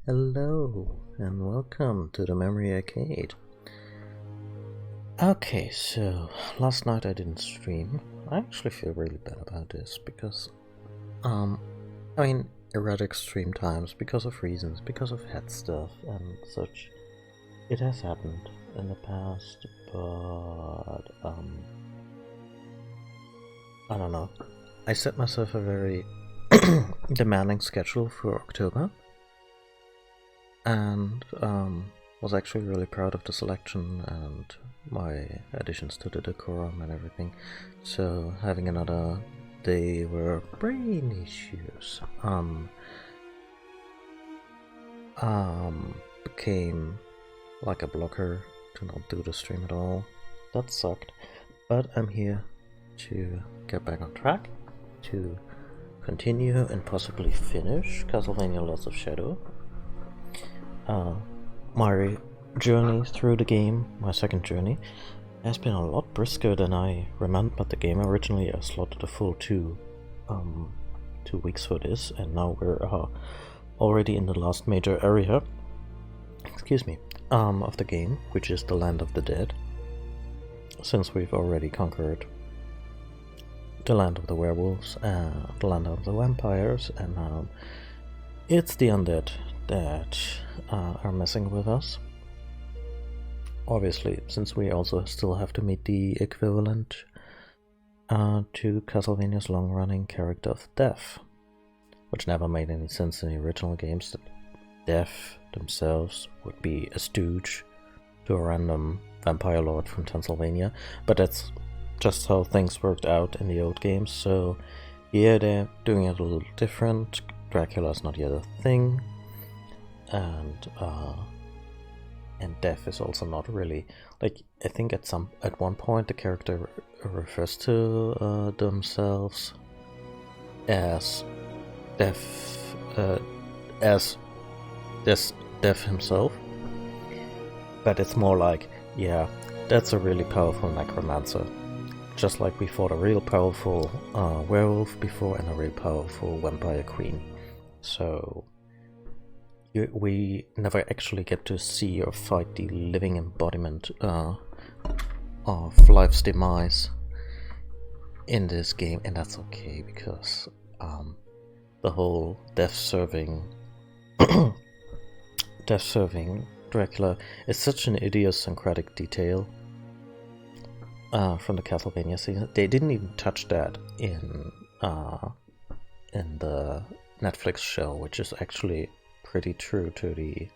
Hello, and welcome to the Memory Arcade. Okay, so last night I didn't stream. I actually feel really bad about this because, um, erratic stream times because of reasons, because of head stuff and such. It has happened in the past, but, I don't know. I set myself a very demanding schedule for October. And was actually really proud of the selection and my additions to the decorum and everything. So having another day where brain issues became like a blocker to not do the stream at all. That sucked, but I'm here to get back on track, to continue and possibly finish Castlevania Lords of Shadow. My journey through the game, my second journey, has been a lot brisker than I remembered the game. Originally I slotted a full 2 weeks for this, and now we're already in the last major area, of the game, which is the Land of the Dead, since we've already conquered the Land of the Werewolves, the Land of the Vampires, and it's the undead that are messing with us. Obviously, since we also still have to meet the equivalent to Castlevania's long-running character of Death, which never made any sense in the original games, that Death themselves would be a stooge to a random vampire lord from Transylvania, but that's just how things worked out in the old games, so yeah, they're doing it a little different. Dracula's not yet a thing, and Death is also not really, like, I think at one point the character refers to themselves as Death, as this Death himself, but it's more like, yeah, that's a really powerful necromancer, just like we fought a real powerful werewolf before and a real powerful vampire queen. So we never actually get to see or fight the living embodiment of life's demise in this game, and that's okay, because the whole death-serving Dracula is such an idiosyncratic detail from the Castlevania season. They didn't even touch that in the Netflix show, which is actually pretty true to the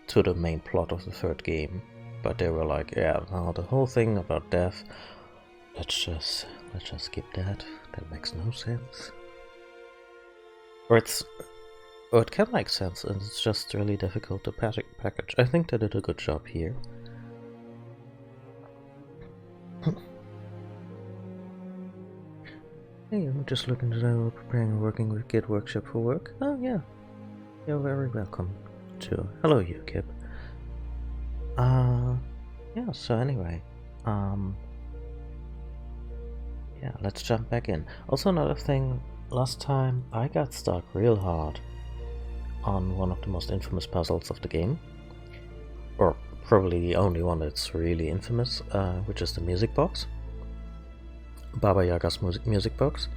to the main plot of the third game. But they were like, yeah, now the whole thing about death, let's just skip that. That makes no sense. Or it can make sense, and it's just really difficult to package. I think they did a good job here. Hey, I'm just looking to know, preparing and working with Git Workshop for work. Oh yeah, you're very welcome too. Hello, you Kip. Yeah. So anyway, yeah, let's jump back in. Also, another thing. Last time I got stuck real hard on one of the most infamous puzzles of the game, or probably the only one that's really infamous, which is the music box. Baba Yaga's music box.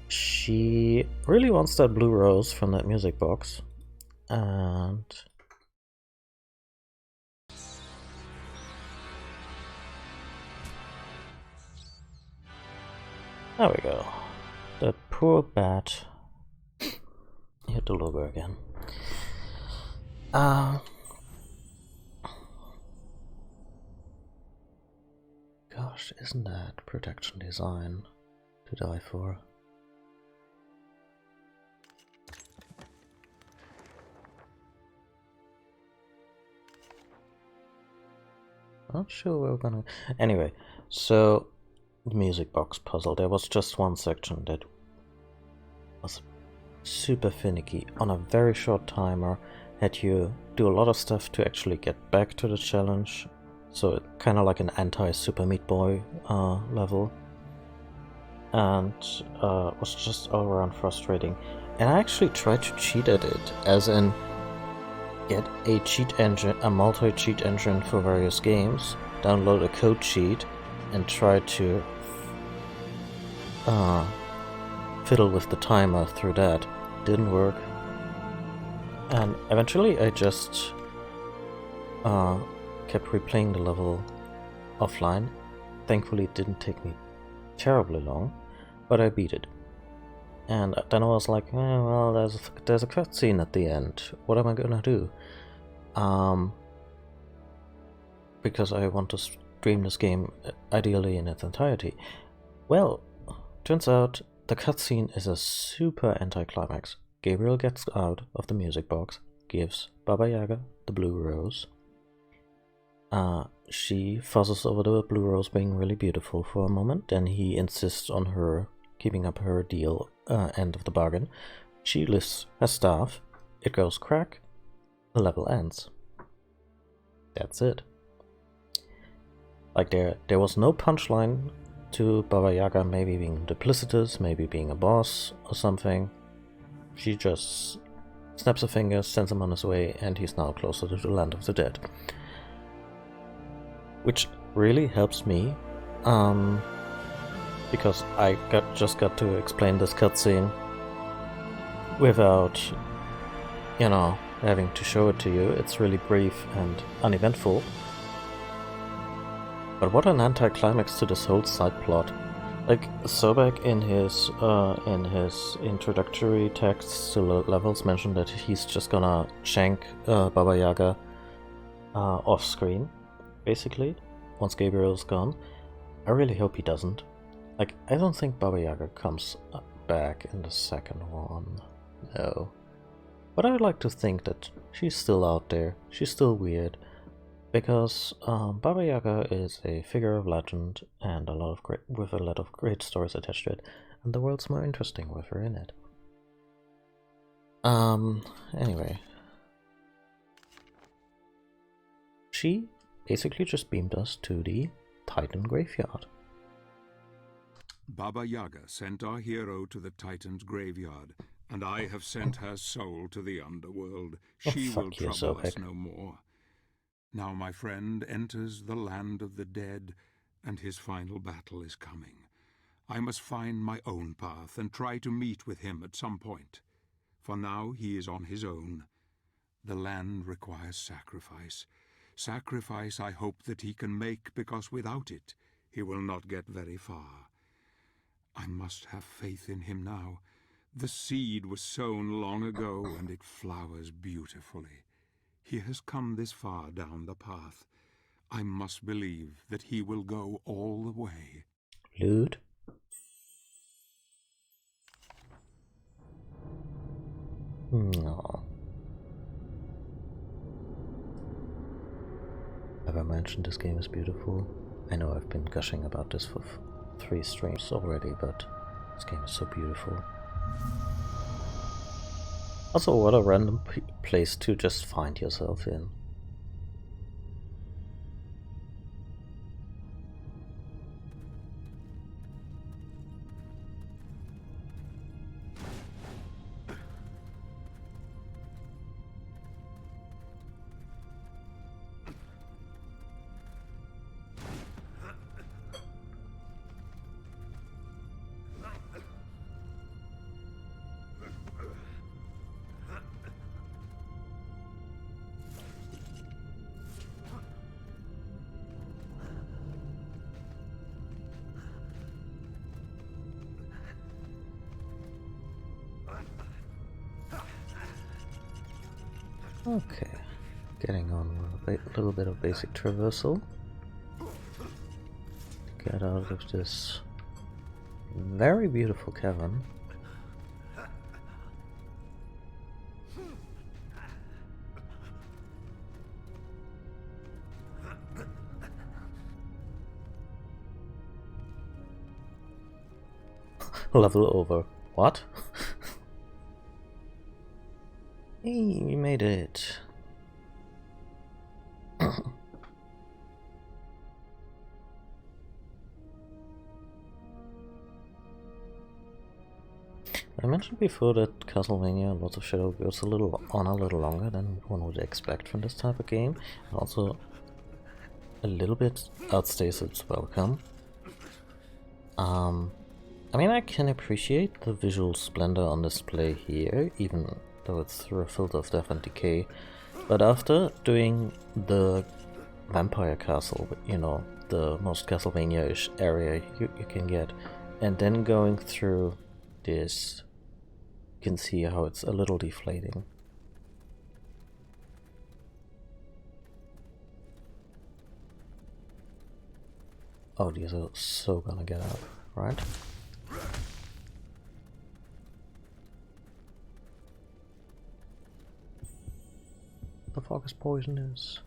She really wants that blue rose from that music box, and there we go. The poor bat hit the logo again. Gosh, isn't that protection design to die for? Not sure where we're gonna... Anyway, so the music box puzzle. There was just one section that was super finicky on a very short timer. Had you do a lot of stuff to actually get back to the challenge. So kind of like an anti-Super Meat Boy level. and was just all around frustrating. And I actually tried to cheat at it, as in get a cheat engine, a multi-cheat engine for various games, download a code cheat, and try to fiddle with the timer through that. Didn't work. And eventually I just kept replaying the level offline. Thankfully it didn't take me terribly long, but I beat it. And then I was like, well, there's a cutscene at the end. What am I gonna do? Because I want to stream this game ideally in its entirety. Well, turns out the cutscene is a super anticlimax. Gabriel gets out of the music box, gives Baba Yaga the blue rose. She fuzzes over the blue rose being really beautiful for a moment, and he insists on her keeping up her deal end of the bargain. She lifts her staff, it goes crack, the level ends. That's it. Like there was no punchline to Baba Yaga maybe being duplicitous, maybe being a boss or something. She just snaps her fingers, sends him on his way, and he's now closer to the land of the dead. Which really helps me, because I just got to explain this cutscene without, having to show it to you. It's really brief and uneventful. But what an anticlimax to this whole side plot. Like, Sobek in his introductory texts to levels mentioned that he's just gonna shank Baba Yaga off screen, basically, once Gabriel's gone. I really hope he doesn't. Like, I don't think Baba Yaga comes back in the second one, no. But I would like to think that she's still out there, she's still weird, because Baba Yaga is a figure of legend and with a lot of great stories attached to it, and the world's more interesting with her in it. Anyway. She basically just beamed us to the Titan graveyard. Baba Yaga sent our hero to the Titan's graveyard, and I have sent her soul to the underworld. She will trouble us no more. Now my friend enters the land of the dead, and his final battle is coming. I must find my own path and try to meet with him at some point. For now he is on his own. The land requires sacrifice. Sacrifice I hope that he can make, because without it he will not get very far. I must have faith in him now. The seed was sown long ago, and it flowers beautifully. He has come this far down the path. I must believe that he will go all the way. Lude? No. Have I mentioned this game is beautiful? I know I've been gushing about this for 3 streams already, but this game is so beautiful. Also, what a random place to just find yourself in. Okay, getting on with a little bit of basic traversal to get out of this very beautiful cavern. Level over. What? Hey, we made it. I mentioned before that Castlevania Lords of Shadow goes a little longer than one would expect from this type of game. And also a little bit outstays its welcome. I mean, I can appreciate the visual splendor on display here, even though it's through a filter of death and decay. But after doing the Vampire Castle, you know, the most Castlevania-ish area you can get, and then going through this, you can see how it's a little deflating. Oh, these are so gonna get up, right? The fog is poisonous.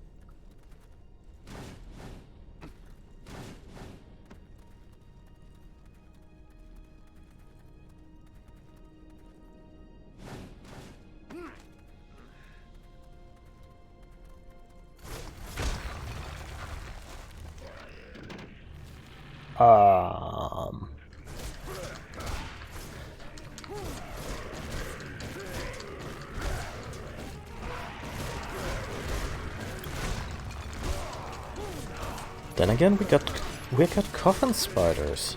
Then again, we got coffin spiders.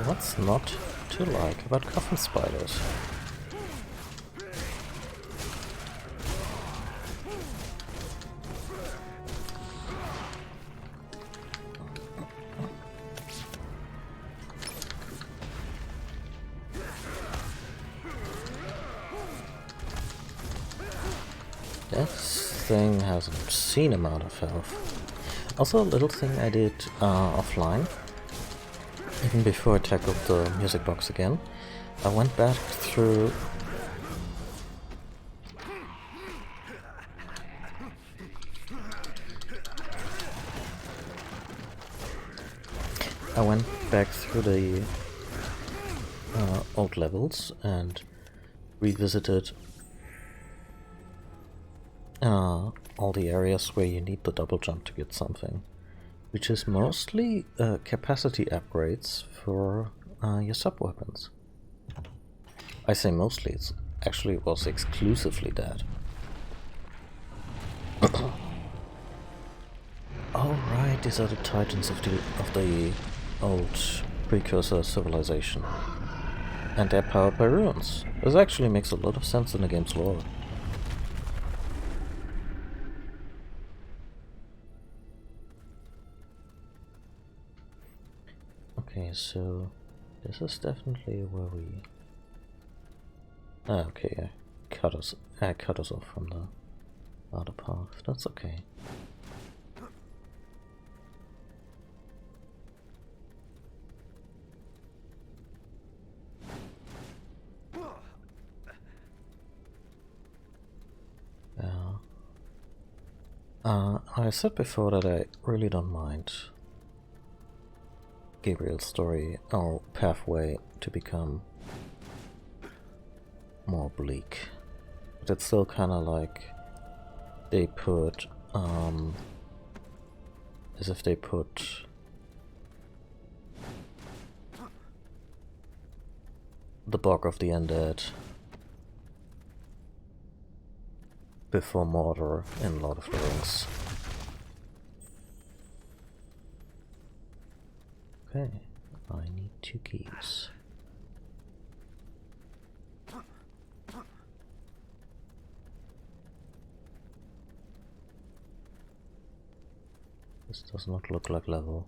What's not to like about coffin spiders? This thing has an obscene amount of health. Also, a little thing I did offline, even before I tackled the music box again, I went back through the old levels and revisited all the areas where you need the double jump to get something, which is mostly capacity upgrades for your sub-weapons. I say mostly, it actually was exclusively that. Alright, these are the titans of the old precursor civilization. And they're powered by runes. This actually makes a lot of sense in the game's lore. Okay, so this is definitely where we... okay, I cut us off from the other path. That's okay. I said before that I really don't mind Gabriel's story or pathway to become more bleak, but it's still kind of like they put as if they put the Bog of the Undead before Mordor in Lord of the Rings. Okay, I need 2 keys. This does not look like level.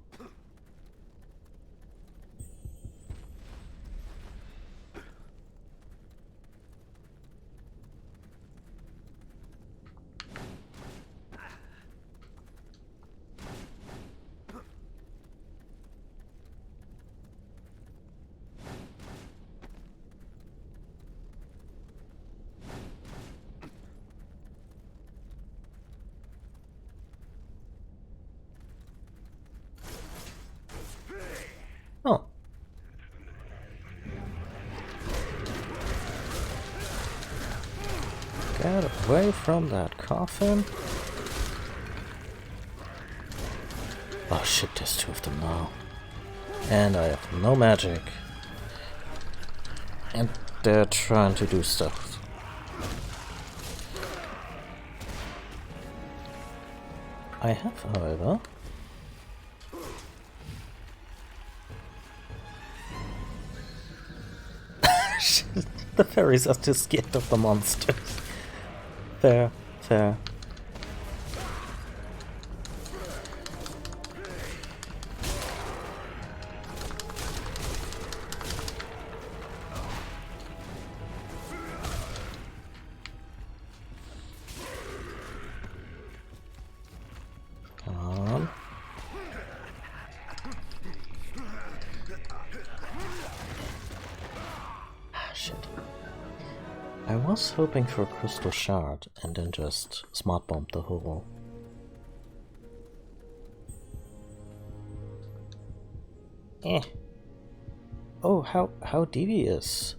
Oh. Get away from that coffin. Oh shit, there's 2 of them now. And I have no magic. And they're trying to do stuff. I have, however, the fairies are too scared of the monsters. Fair, fair. I was hoping for a crystal shard and then just smart bomb the whole. Oh, how devious.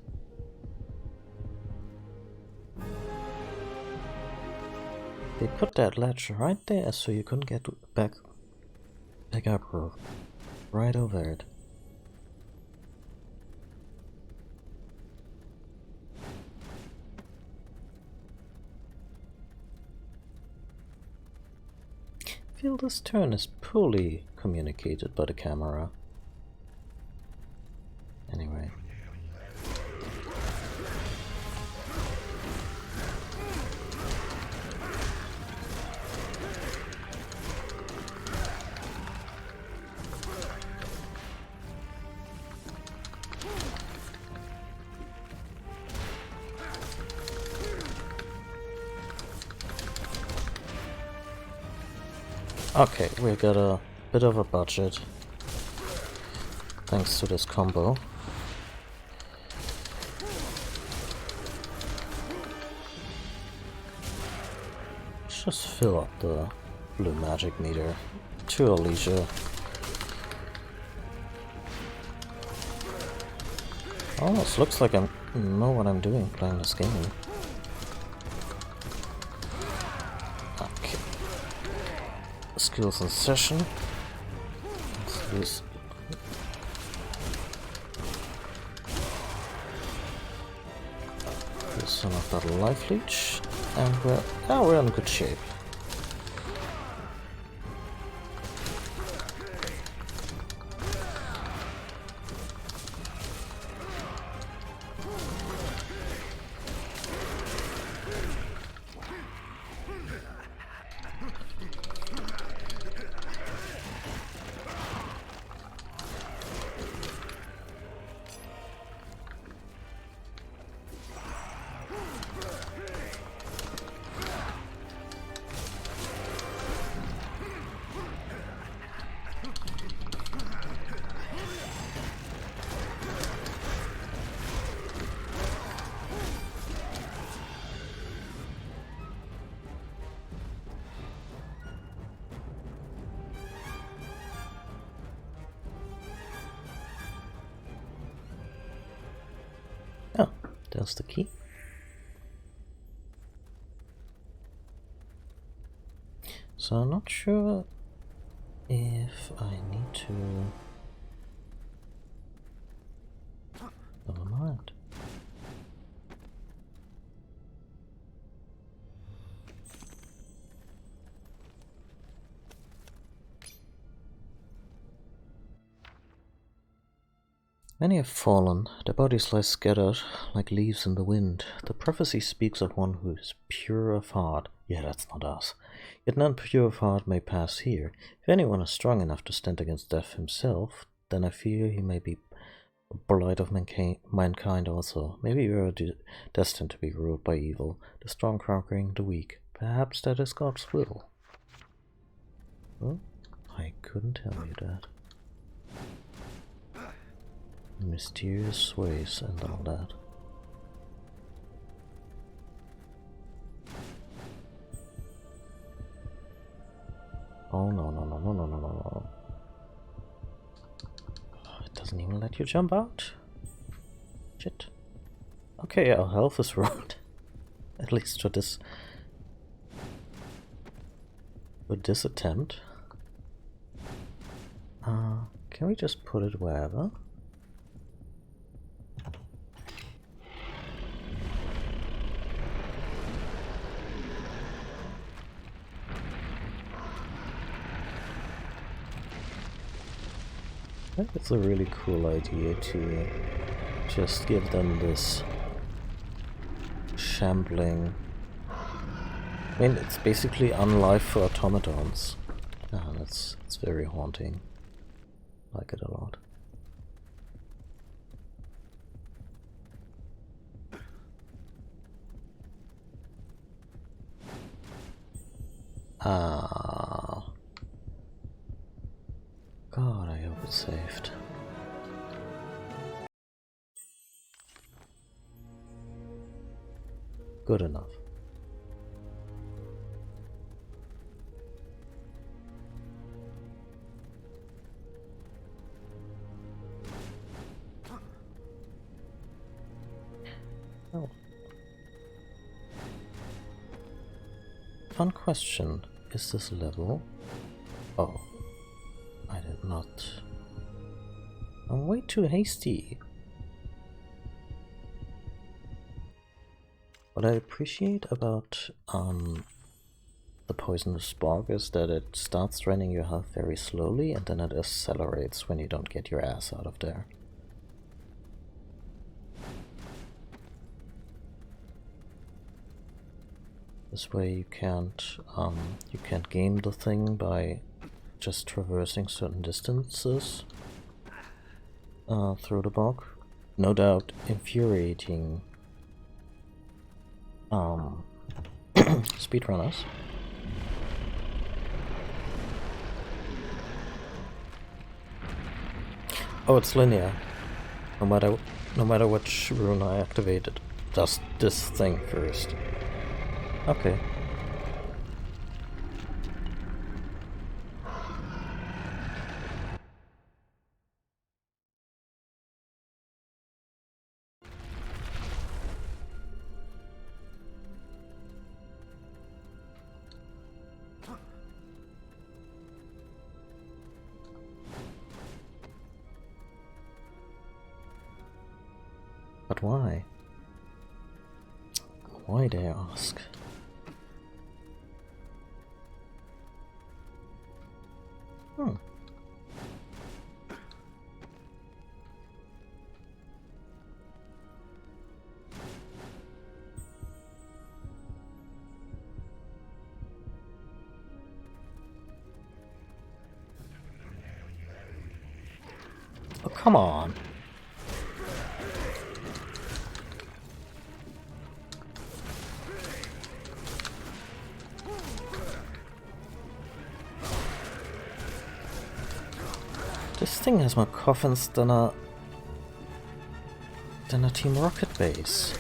They put that ledge right there so you couldn't get back up right over it. I feel this turn is poorly communicated by the camera. Anyway. Okay, we got a bit of a budget thanks to this combo. Let's just fill up the blue magic meter to our leisure. Almost looks like I know what I'm doing playing this game. Okay. Skills in session. Let's use this one of that life leech, and we're in good shape. Oh, there's the key. So I'm not sure if I need to... Never mind. Many have fallen, their bodies lie scattered like leaves in the wind. The prophecy speaks of one who is pure of heart. Yeah, that's not us. Yet none pure of heart may pass here. If anyone is strong enough to stand against death himself, then I fear he may be a blight of mankind also. Maybe we are destined to be ruled by evil, the strong conquering the weak. Perhaps that is God's will. Well, I couldn't tell you that. Mysterious ways and all that. Oh no. It doesn't even let you jump out. Shit. Okay, our health is ruined. At least for this attempt. Can we just put it wherever? I think it's a really cool idea to just give them this shambling. I mean, it's basically unlife for automatons, and it's very haunting. I like it a lot. Ah. God, I hope it's saved. Good enough. Oh. Fun question. Is this level? Oh. I did not. I'm way too hasty. What I appreciate about the poisonous bog is that it starts draining your health very slowly and then it accelerates when you don't get your ass out of there. This way you can't game the thing by just traversing certain distances through the bog. No doubt infuriating speedrunners. Oh, it's linear. No matter which rune I activate, it does this thing first. Okay. But why? Why, they ask? Hmm. Oh, come on. This thing has more coffins than a Team Rocket base.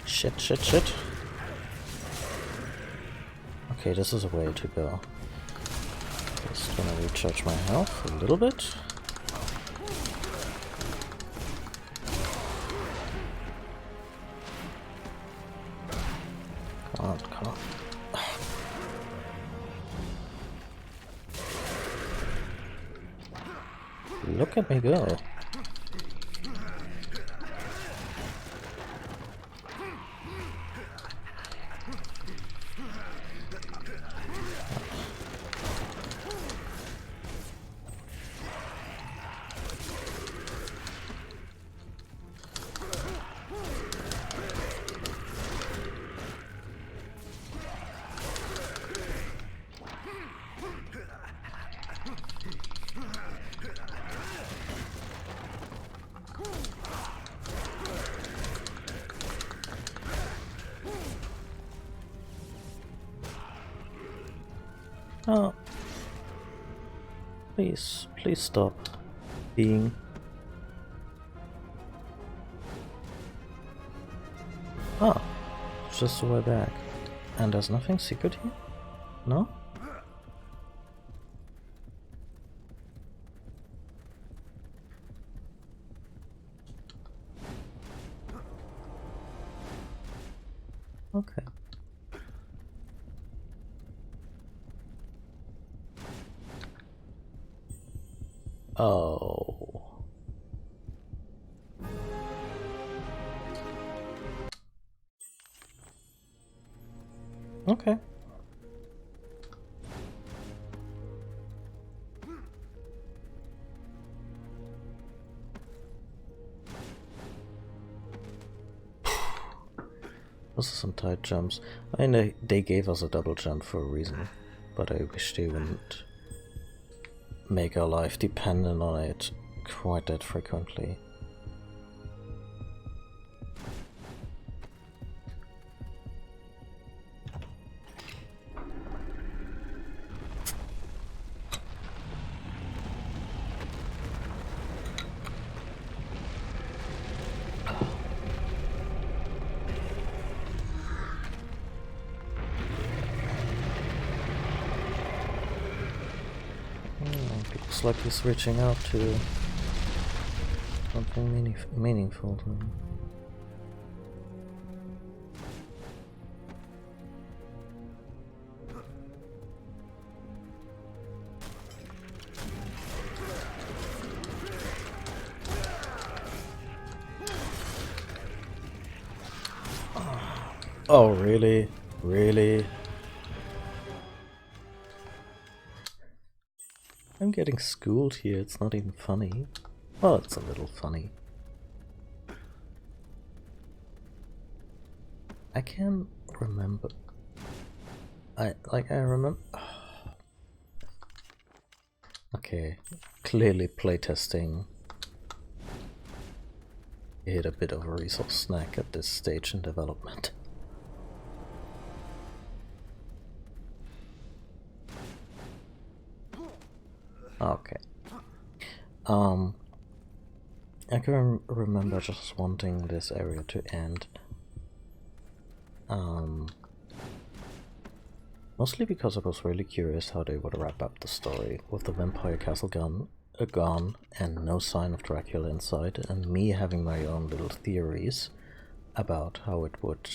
Shit. Okay, this is a way to go. Just gonna recharge my health a little bit. Come on. Look at me go. Oh. Please stop being... Ah, it's just a way back. And there's nothing secret here? No? Okay. Oh. Okay. Those are some tight jumps. I know they gave us a double jump for a reason, but I wish they wouldn't make our life dependent on it quite that frequently. Looks like he's reaching out to something meaningful to him. Oh, really? Really? I'm getting schooled here, it's not even funny. Well, it's a little funny. I can't remember. I remember. Okay, clearly playtesting hit a bit of a resource snack at this stage in development. Okay. I can remember just wanting this area to end. Mostly because I was really curious how they would wrap up the story, with the vampire castle gone and no sign of Dracula inside, and me having my own little theories about how it would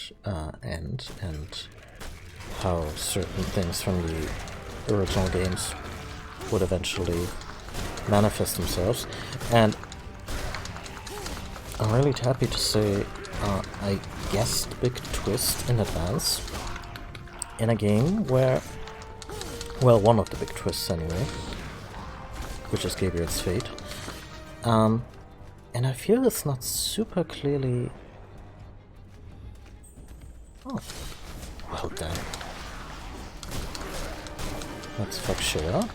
end, and how certain things from the original games would eventually manifest themselves. And I'm really happy to say I guessed the big twist in advance in a game where, well, one of the big twists anyway, which is Gabriel's fate. And I feel it's not super clearly... Oh, well done. Let's fuck shit up.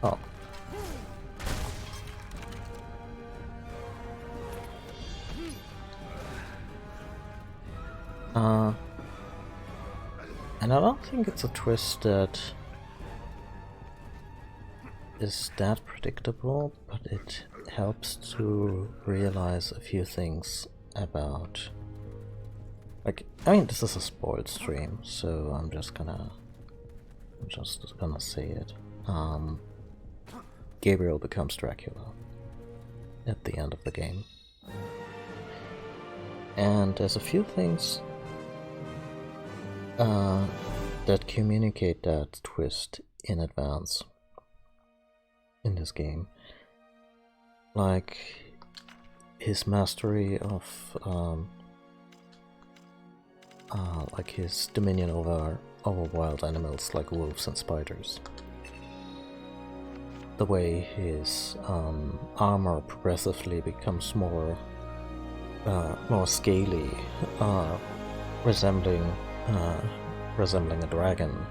Oh. And I don't think it's a twist that is that predictable, but it helps to realize a few things about... Like, I mean, this is a spoiled stream, so I'm just gonna say it. Gabriel becomes Dracula at the end of the game. And there's a few things that communicate that twist in advance in this game. Like his mastery of like his dominion over wild animals like wolves and spiders. The way his armor progressively becomes more scaly, resembling a dragon,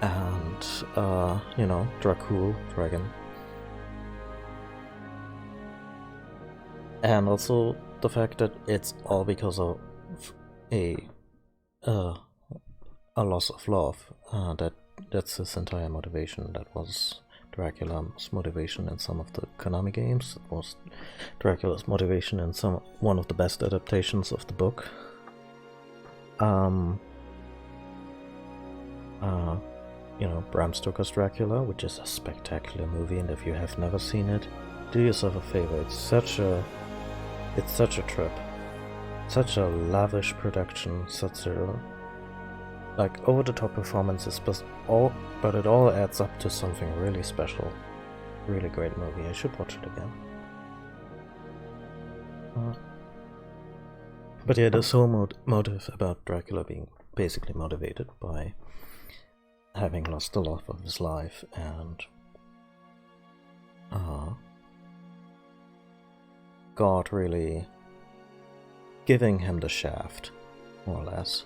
and you know, Dracul, dragon, and also the fact that it's all because of a loss of love. That's his entire motivation. That was Dracula's motivation in some of the Konami games. It was Dracula's motivation in one of the best adaptations of the book. You know, Bram Stoker's Dracula, which is a spectacular movie, and if you have never seen it, do yourself a favor. It's such a trip, such a lavish production, such a like over-the-top performances, but it all adds up to something really special. Really great movie. I should watch it again. But yeah, this whole motive about Dracula being basically motivated by having lost the love of his life and God really giving him the shaft, more or less.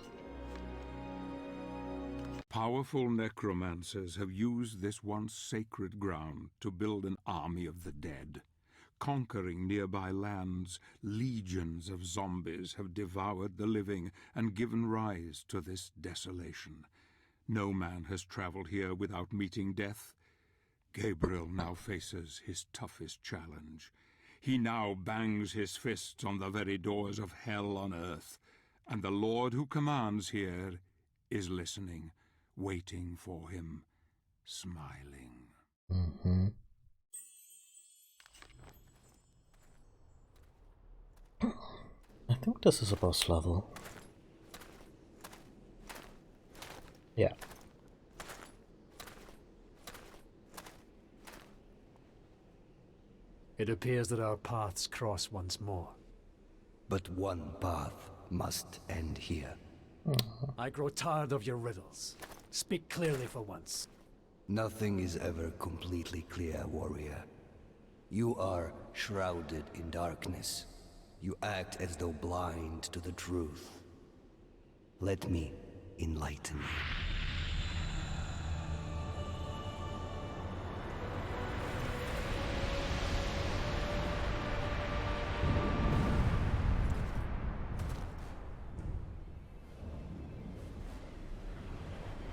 Powerful necromancers have used this once sacred ground to build an army of the dead. Conquering nearby lands, legions of zombies have devoured the living and given rise to this desolation. No man has traveled here without meeting death. Gabriel now faces his toughest challenge. He now bangs his fists on the very doors of hell on earth, and the Lord who commands here is listening, waiting for him, smiling. Mm-hmm. I think this is a boss level. Yeah. It appears that our paths cross once more. But one path must end here. I grow tired of your riddles. Speak clearly for once. Nothing is ever completely clear, warrior. You are shrouded in darkness. You act as though blind to the truth. Let me enlighten you.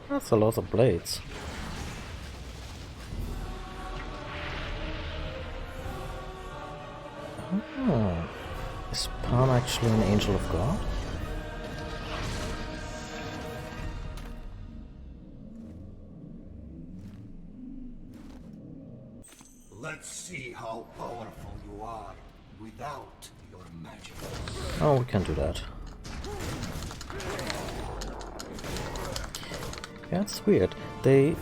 That's a lot of blades. Oh. Is Pan actually an angel of God? Let's see how powerful you are without your magic. Oh, we can do that. Yeah, it's weird. They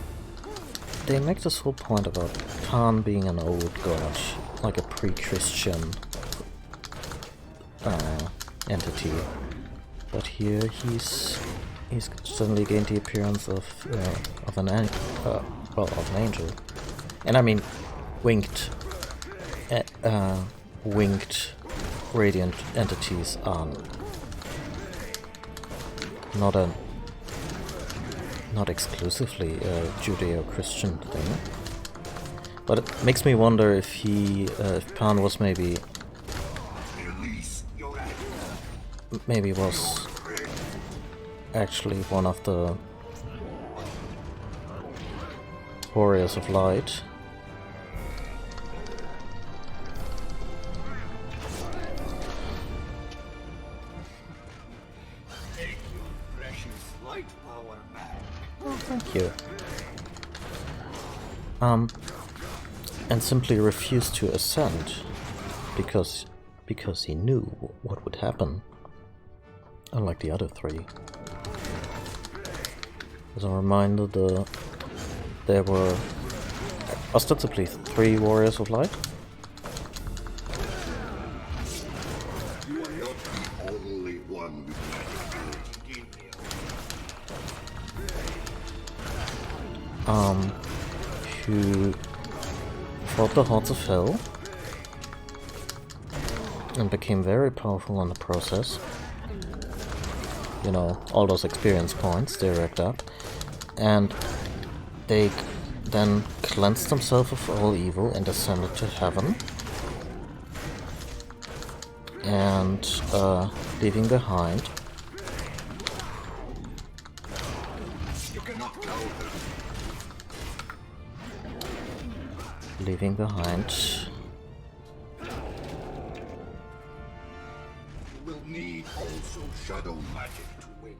make this whole point about Pan being an old god, like a pre-Christian entity, but here he's suddenly gained the appearance of an angel, and I mean winged radiant entities are not exclusively a Judeo-Christian thing, but it makes me wonder if if Pan was maybe was actually one of the warriors of light. Take your precious light power back. Oh, thank you. And simply refused to ascend because he knew what would happen. Unlike the other three. As a reminder, there were ostensibly 3 warriors of light. You are not the only one with who fought the Hordes of Hell and became very powerful in the process. You know, all those experience points they racked up, and they then cleansed themselves of all evil and ascended to heaven, and leaving behind will need also shadow magic to win.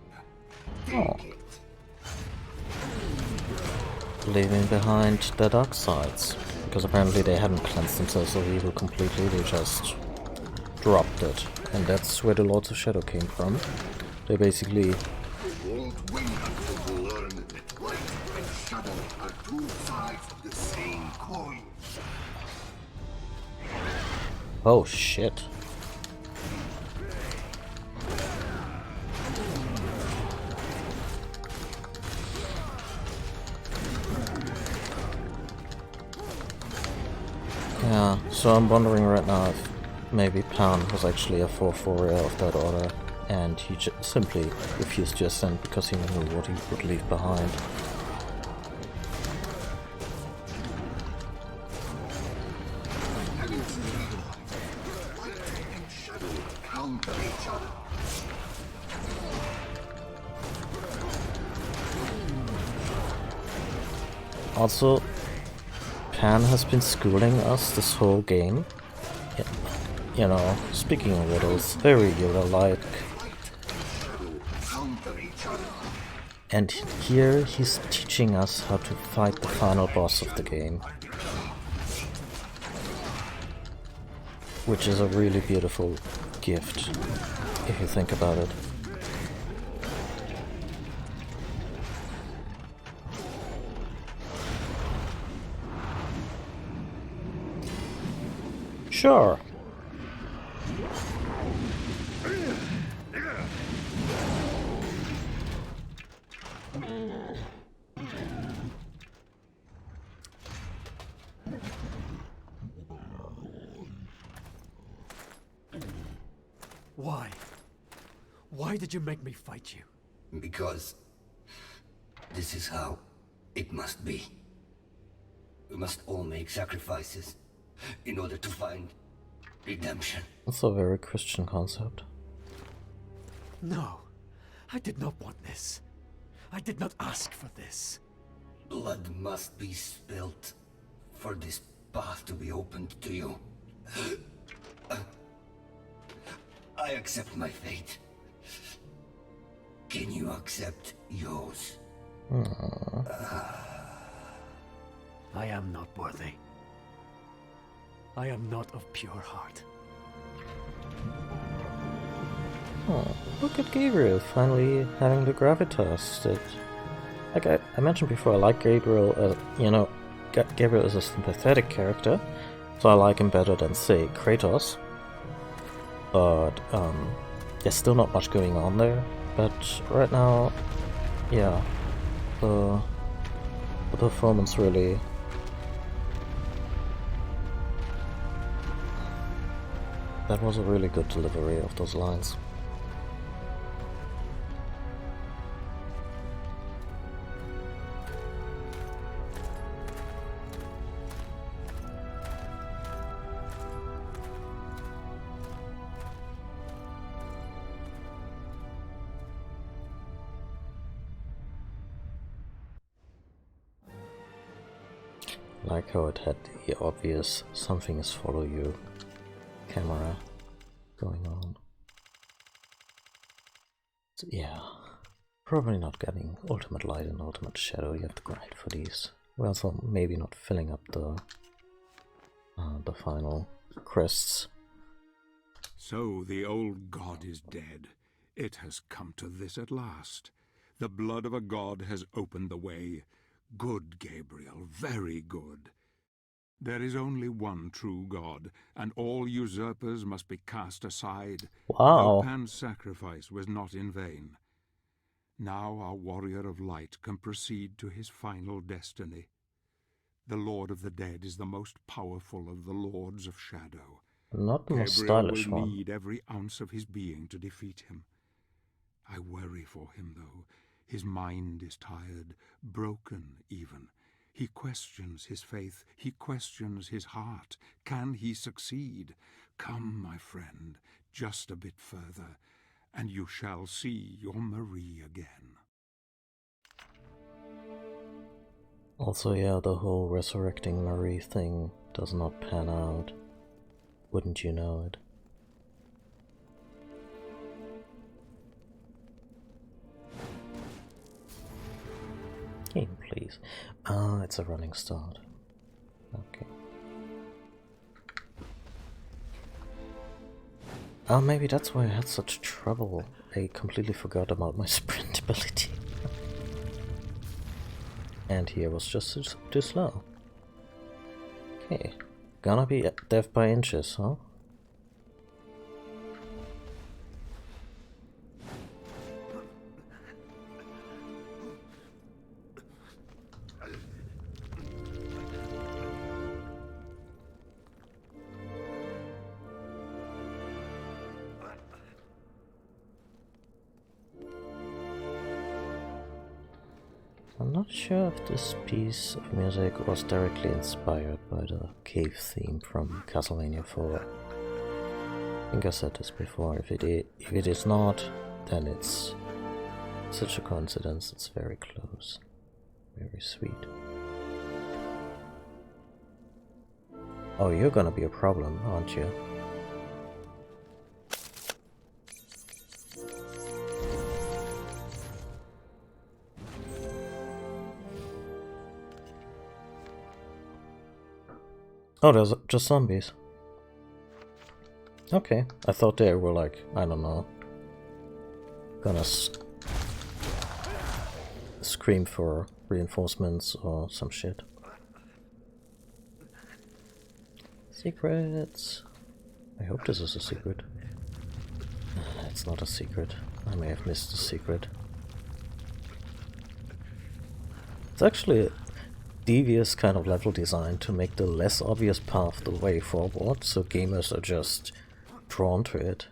leaving behind the dark sides, because apparently they hadn't cleansed themselves of evil completely, they just dropped it, and that's where the Lords of Shadow came from. They basically Won't win until we learn that light and shadow are 2 sides of the same coin. oh shit. Yeah, so I'm wondering right now if maybe Pan was actually a fourth warrior of that order, and he simply refused to ascend because he knew what he would leave behind. Also, Pan has been schooling us this whole game. You know, speaking of riddles, very Yoda-like. And here he's teaching us how to fight the final boss of the game. Which is a really beautiful gift, if you think about it. Sure. Why? Why did you make me fight you? Because this is how it must be. We must all make sacrifices in order to find redemption. That's a very Christian concept. No, I did not want this. I did not ask for this. Blood must be spilt for this path to be opened to you. I accept my fate. Can you accept yours? I am not worthy. I am not of pure heart. Oh, look at Gabriel finally having the gravitas that... Like I mentioned before, I like Gabriel, you know, Gabriel is a sympathetic character, so I like him better than, say, Kratos. But, there's still not much going on there. But right now, yeah, the performance really... That was a really good delivery of those lines. Like how it had the obvious "something is follow you" camera going on. So yeah, probably not getting ultimate light and ultimate shadow. You have to grind for these. We're also maybe not filling up the final crests. So the old god is dead. It has come to this at last. The blood of a god has opened the way. Good, Gabriel, very good. There is only one true God, and all usurpers must be cast aside. Wow. Though Pan's sacrifice was not in vain. Now our warrior of light can proceed to his final destiny. The Lord of the Dead is the most powerful of the Lords of Shadow. Not the most Gabriel stylish will one. need every ounce of his being to defeat him. I worry for him, though. His mind is tired, broken even. He questions his faith, he questions his heart. Can he succeed? Come, my friend, just a bit further, and you shall see your Marie again. Also, yeah, the whole resurrecting Marie thing does not pan out. Wouldn't you know it? Game, please. Ah, it's a running start. Okay. Oh, maybe that's why I had such trouble. I completely forgot about my sprint ability. And here was just too slow. Okay. Gonna be death by inches, huh? I'm not sure if this piece of music was directly inspired by the cave theme from Castlevania 4. I think I said this before. If it is not, then it's such a coincidence. It's very close. Very sweet. Oh, you're gonna be a problem, aren't you? Oh, there's just zombies. Okay, I thought they were like, I don't know, gonna scream for reinforcements or some shit. Secrets. I hope this is a secret. It's not a secret. I may have missed a secret. It's actually a devious kind of level design to make the less obvious path the way forward, so gamers are just drawn to it.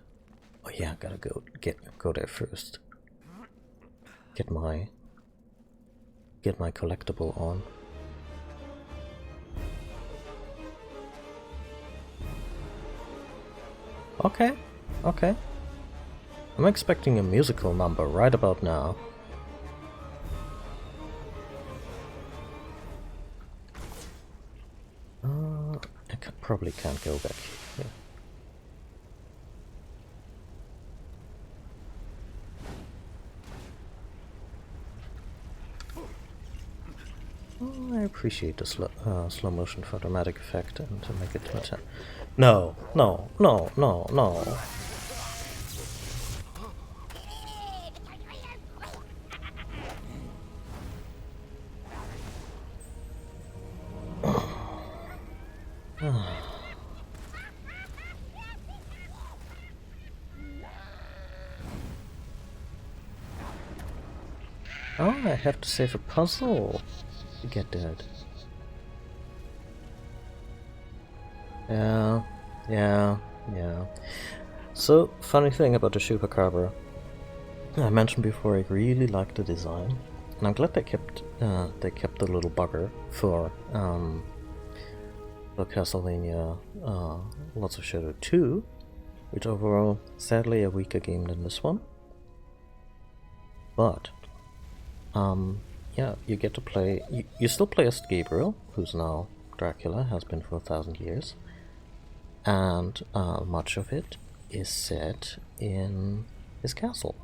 Oh yeah, gotta go there first. Get my collectible on. Okay, okay. I'm expecting a musical number right about now. I probably can't go back here. Oh, I appreciate the slow motion for dramatic effect and to make it to a No, no, no, no, no. Oh, I have to save a puzzle to get that. Yeah. So, funny thing about the Chupacabra. I mentioned before I really liked the design, and I'm glad they kept the little bugger for Castlevania Lords of Shadow 2, which overall, sadly, a weaker game than this one. But yeah, you get to play. You still play as Gabriel, who's now Dracula, has been for 1,000 years, and much of it is set in his castle,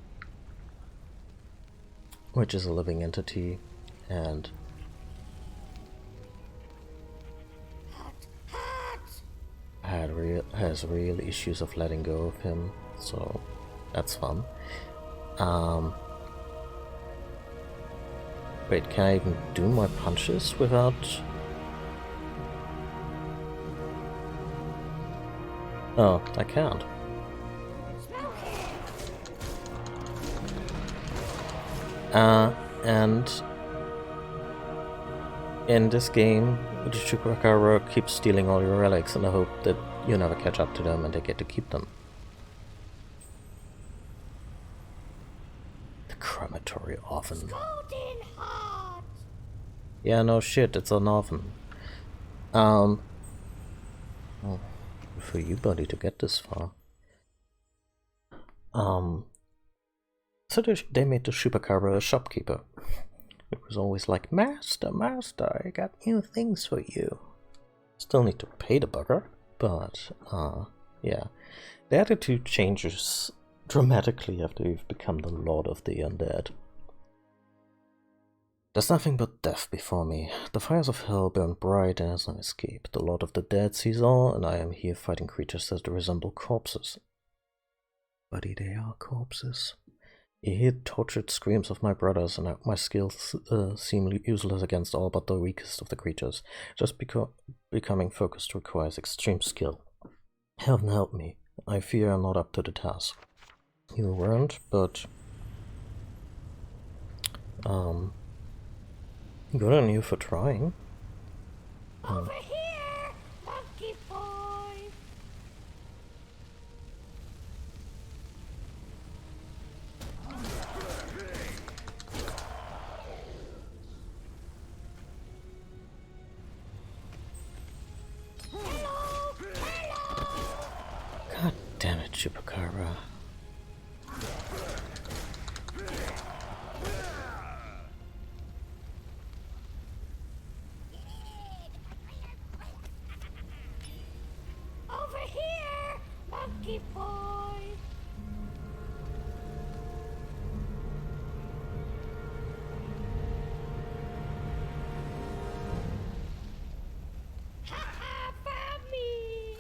which is a living entity, and has real issues of letting go of him. So that's fun. Wait, can I even do my punches without... Oh, I can't. And in this game, the Chupacabra keeps stealing all your relics in the hope that you never catch up to them and they get to keep them. The crematory oven. Yeah, no shit, it's an oven. Well, for you, buddy, to get this far. So they made the Chupacabra a shopkeeper. It was always like, Master, I got new things for you. Still need to pay the bugger, but, yeah. The attitude changes dramatically after you've become the Lord of the Undead. There's nothing but death before me. The fires of hell burn bright and there's no escape. The Lord of the Dead sees all, and I am here fighting creatures that resemble corpses. Buddy, they are corpses. You hear tortured screams of my brothers, and my skills seem useless against all but the weakest of the creatures. Just becoming focused requires extreme skill. Heaven help me. I fear I'm not up to the task. You weren't, but... good on you for trying. Over here, monkey boy! Chupacabra. Over here, monkey boy. Ha-ha, found me.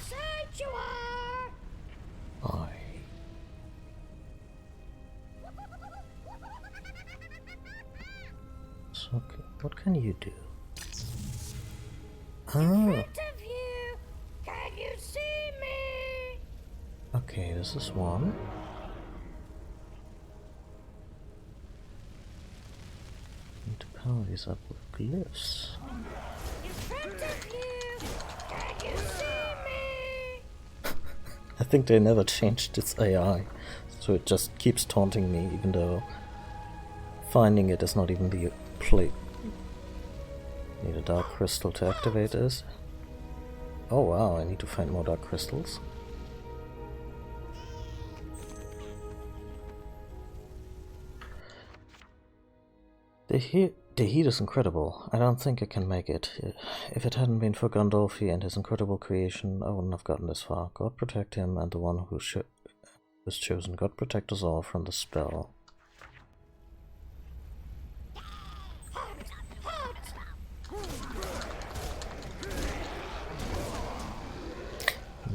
Sanctuary. I. So, okay, what can you do? Oh, Front of you. Can you see me? okay, this is one. Need to power these up with glyphs. In front of you. Can you see me? I think they never changed its AI, so it just keeps taunting me, even though finding it is not even the play. Need a dark crystal to activate this. Oh wow, I need to find more dark crystals. The heat is incredible. I don't think I can make it. If it hadn't been for Gandolfi and his incredible creation, I wouldn't have gotten this far. God protect him and the one who was chosen. God protect us all from the spell.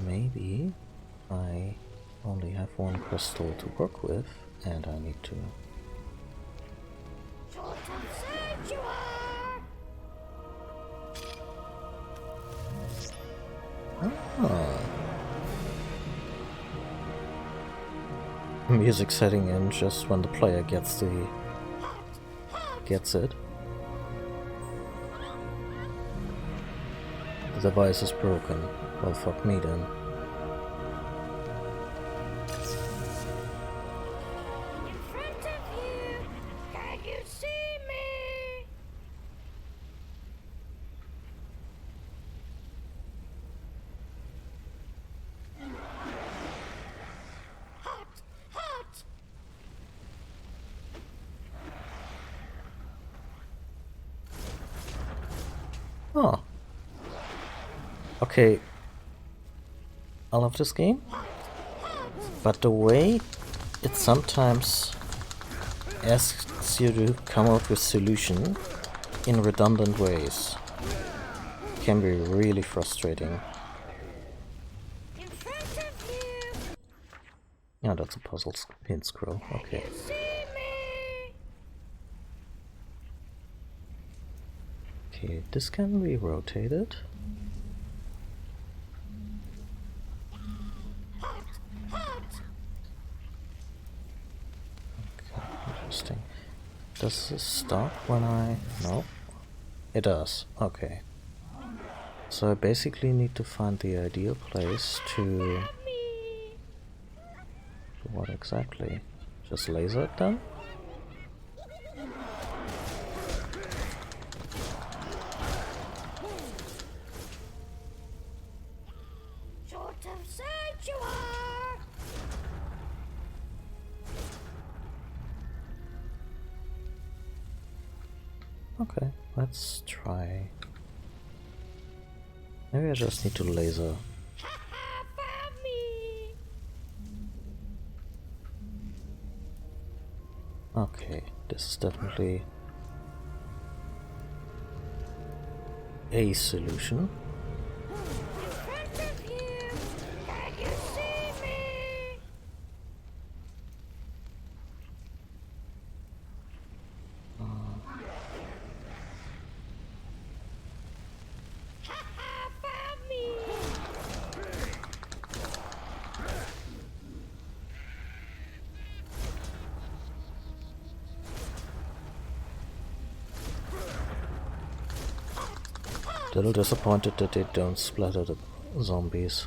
Maybe I only have one crystal to work with, and I need to... Ah. Music setting in just when the player gets it. The device is broken. Well, fuck me then. In front of you. Can you see me? Hot, hot. Oh. Okay. I love this game, but the way it sometimes asks you to come up with solution in redundant ways can be really frustrating. In front of you. Yeah, that's a puzzle pin scroll. Okay. See me? Okay, this can be rotated. Interesting. Does this stop when I... No? It does. Okay. So I basically need to find the ideal place to... What exactly? Just laser it then? Sort of sanctuary. Okay, let's try. Maybe I just need to laser. Ha-ha, found me. Okay, this is definitely a solution. In front of you. Can you see me? Ha-ha, found me. Little disappointed that they don't splatter the zombies.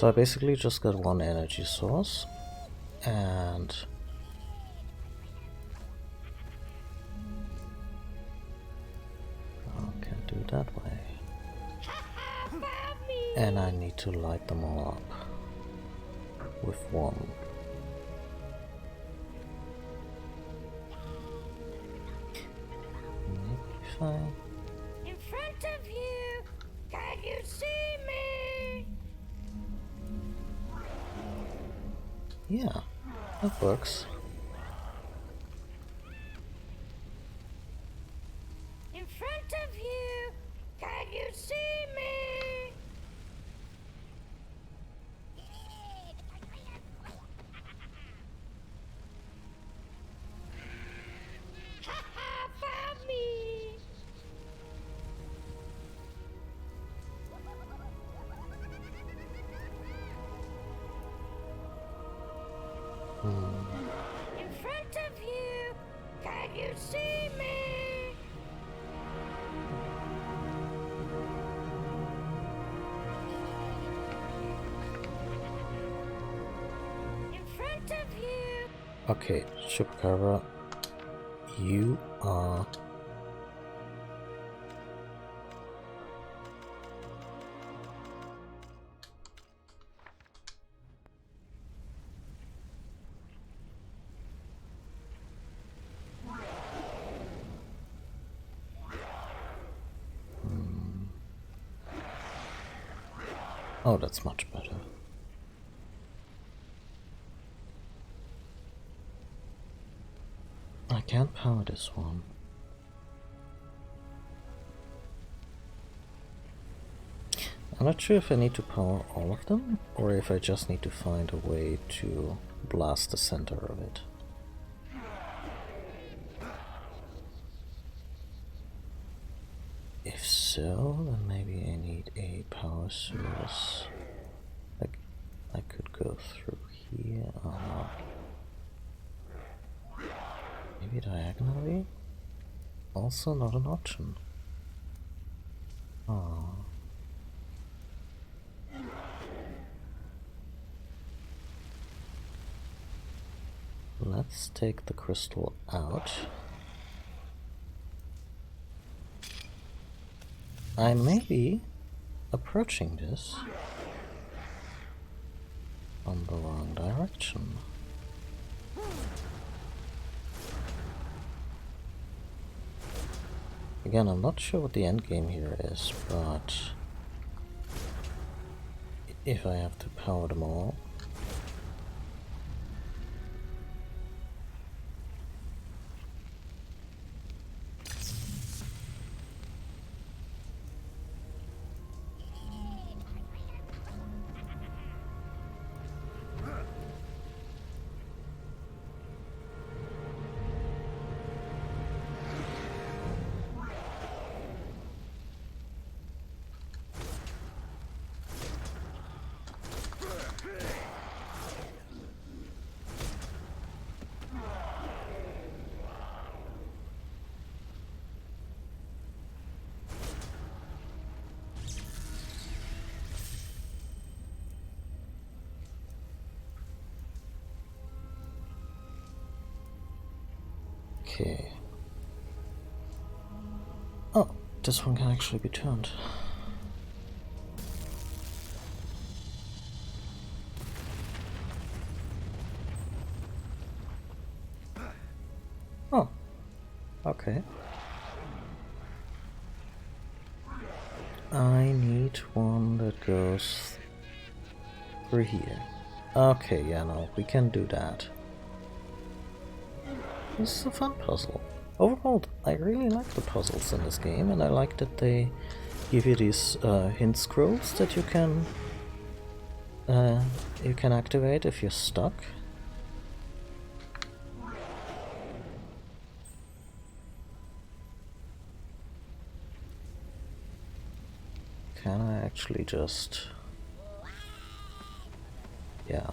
So I basically just got one energy source, and oh, can't do it that way. And I need to light them all up with one. Maybe if I... In front of you! Can you see me? Yeah, that works. In front of you! Can you see me? Haha, found me! In front of you! Can you see me? In front of you! Okay, Chupacabra, you are... Oh, that's much better. I can't power this one. I'm not sure if I need to power all of them, or if I just need to find a way to blast the center of it. If so, then maybe I need a power source. Like, I could go through here. Maybe diagonally? Also not an option. Oh. Let's take the crystal out. I may be approaching this on the wrong direction. Again, I'm not sure what the end game here is, but if I have to power them all, okay. Oh, this one can actually be turned. Oh, okay. I need one that goes through here. Okay, yeah, no, we can do that. This is a fun puzzle. Overall, I really like the puzzles in this game, and I like that they give you these hint scrolls that you can activate if you're stuck. Can I actually just... yeah.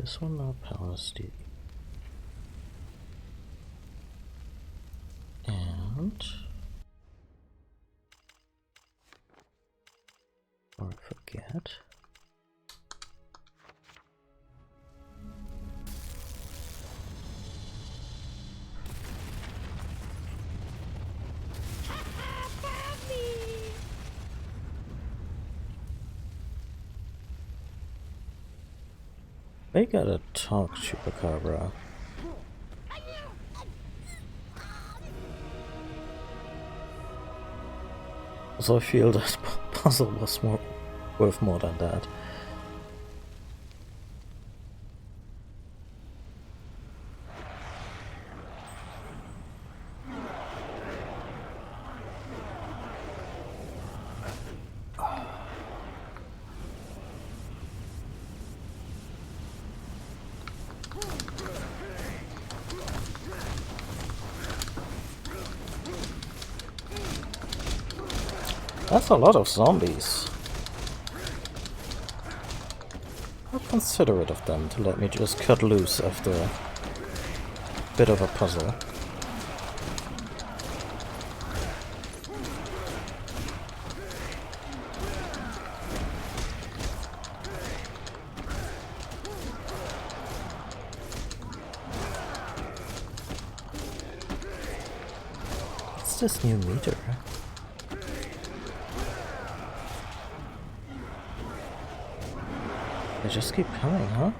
this one now powers the... And... Or forget. They gotta talk, Chupacabra. So I feel that puzzle was worth more than that. That's a lot of zombies. How considerate of them to let me just cut loose after a bit of a puzzle. What's this new meter? They just keep coming, huh?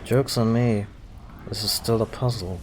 Joke's on me. This is still a puzzle.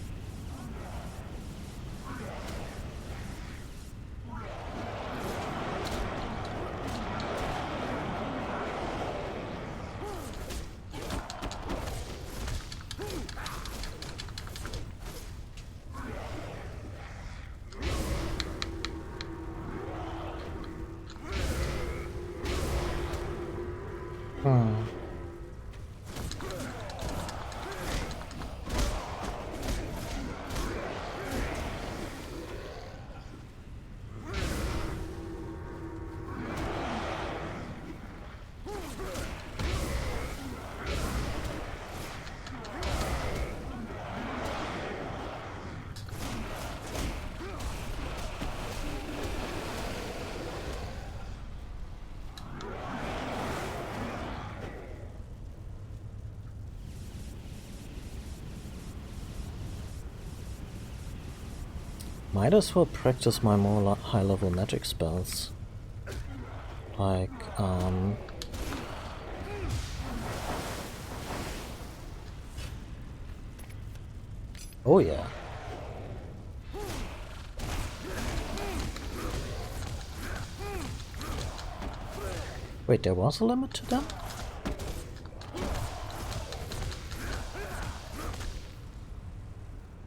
Might as well practice my more high-level magic spells. Like, oh yeah. Wait, there was a limit to them?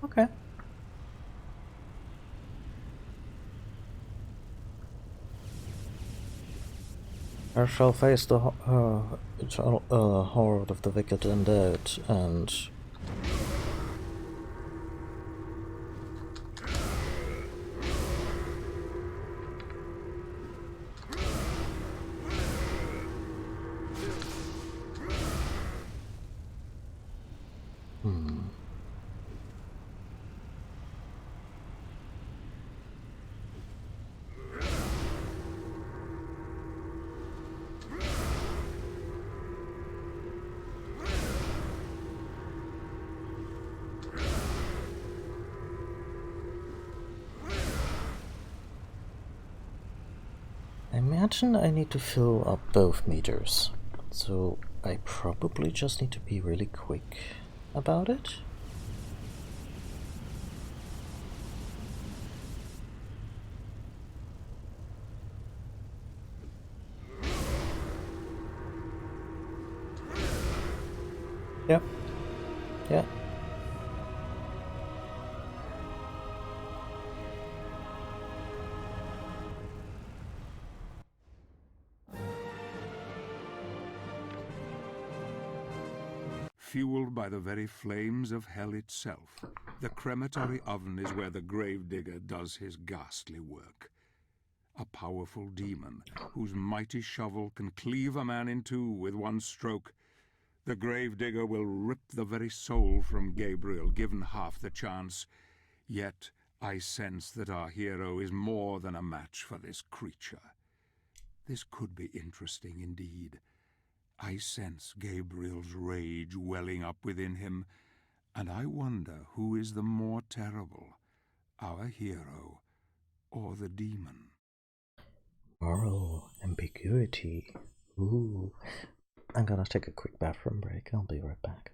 Okay. I shall face the horde of the wicked and dead, and... I imagine I need to fill up both meters, so I probably just need to be really quick about it. Yep. Yeah. Fueled by the very flames of hell itself, the crematory oven is where the gravedigger does his ghastly work. A powerful demon, whose mighty shovel can cleave a man in two with one stroke. The gravedigger will rip the very soul from Gabriel, given half the chance. Yet I sense that our hero is more than a match for this creature. This could be interesting indeed. I sense Gabriel's rage welling up within him, and I wonder who is the more terrible, our hero or the demon. Moral ambiguity. Ooh. I'm gonna take a quick bathroom break. I'll be right back.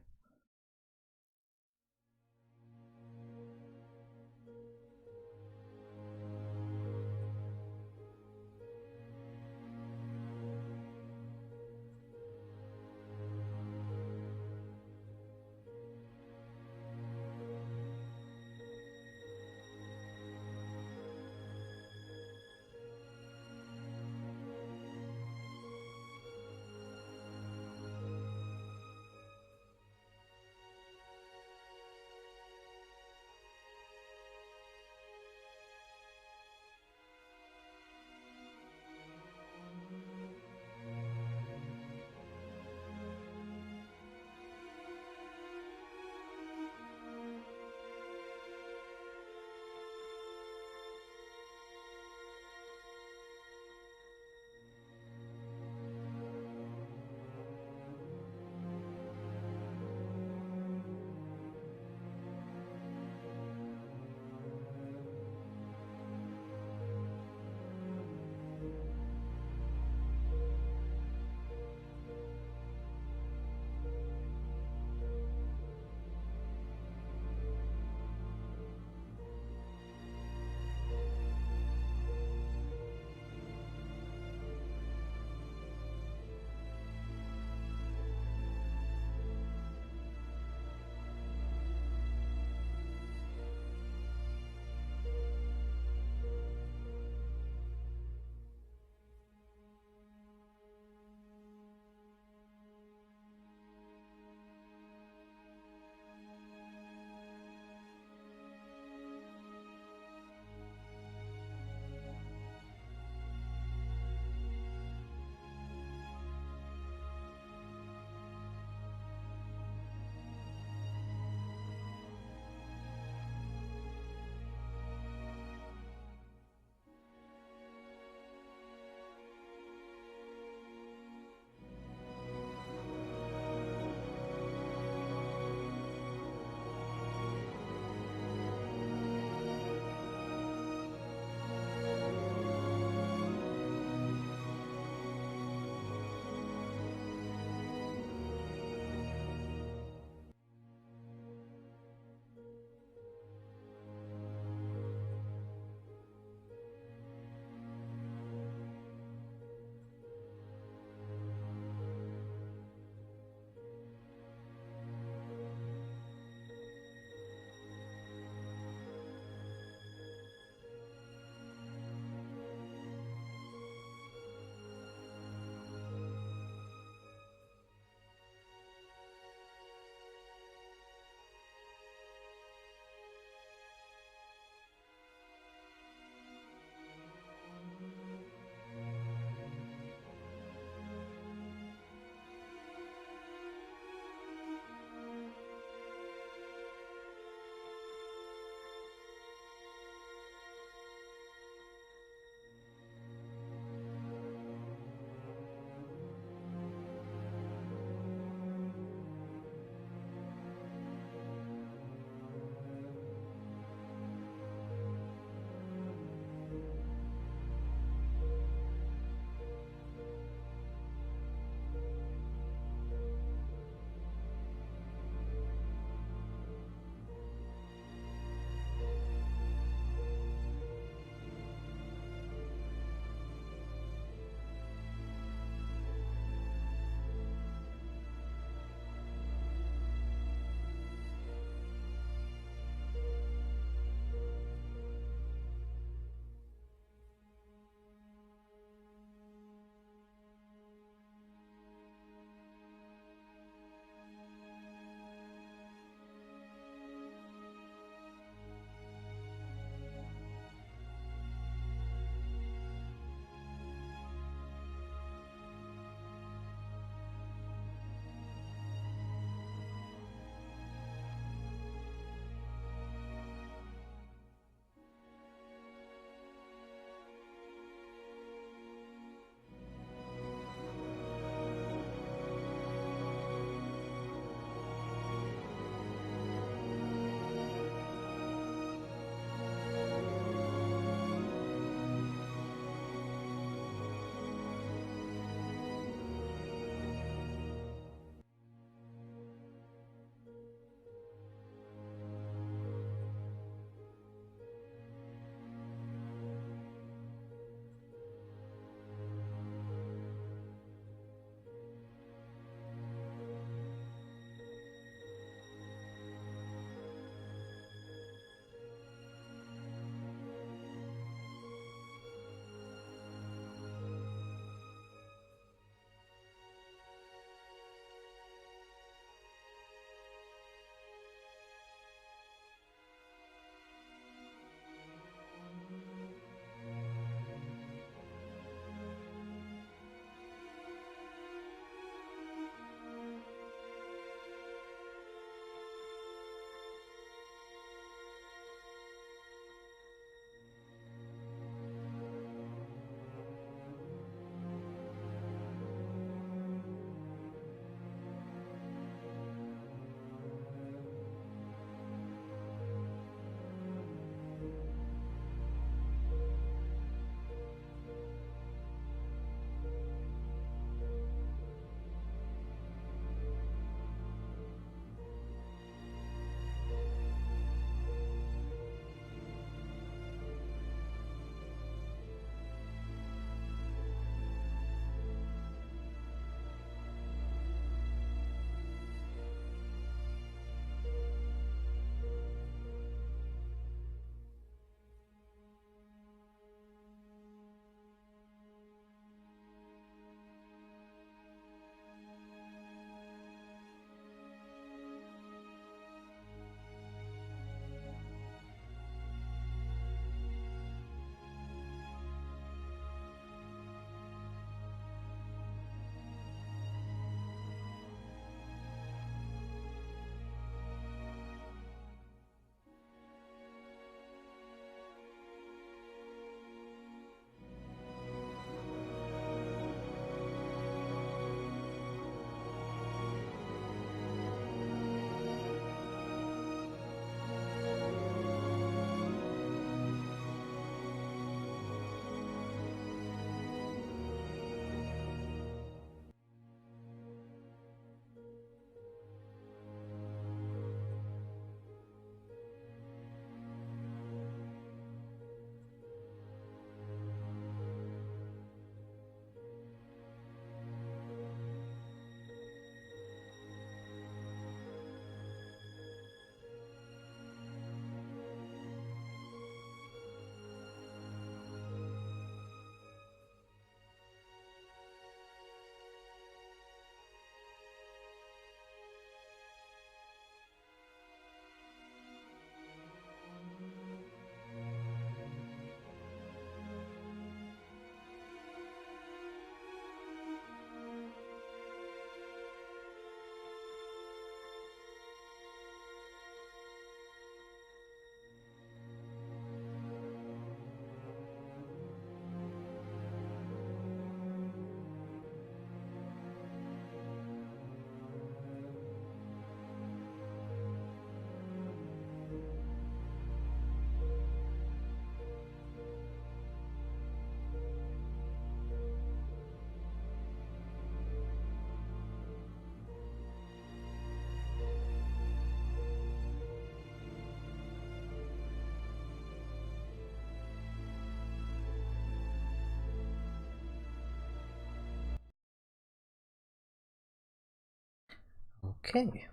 Okay.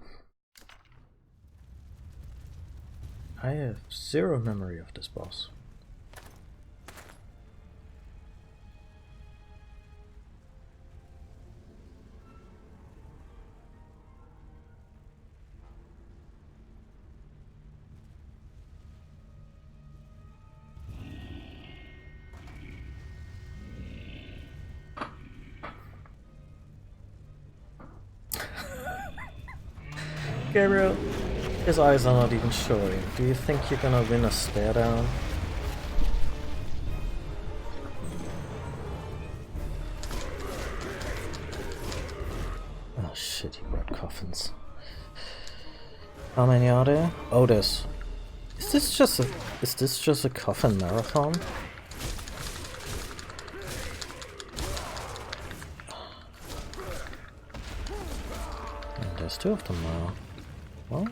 I have zero memory of this boss. Gabriel, his eyes are not even showing. Do you think you're gonna win a stare down? Oh shit, you red coffins. How many are there? Oh, there's... Is this just a coffin marathon? And there's two of them now. Well,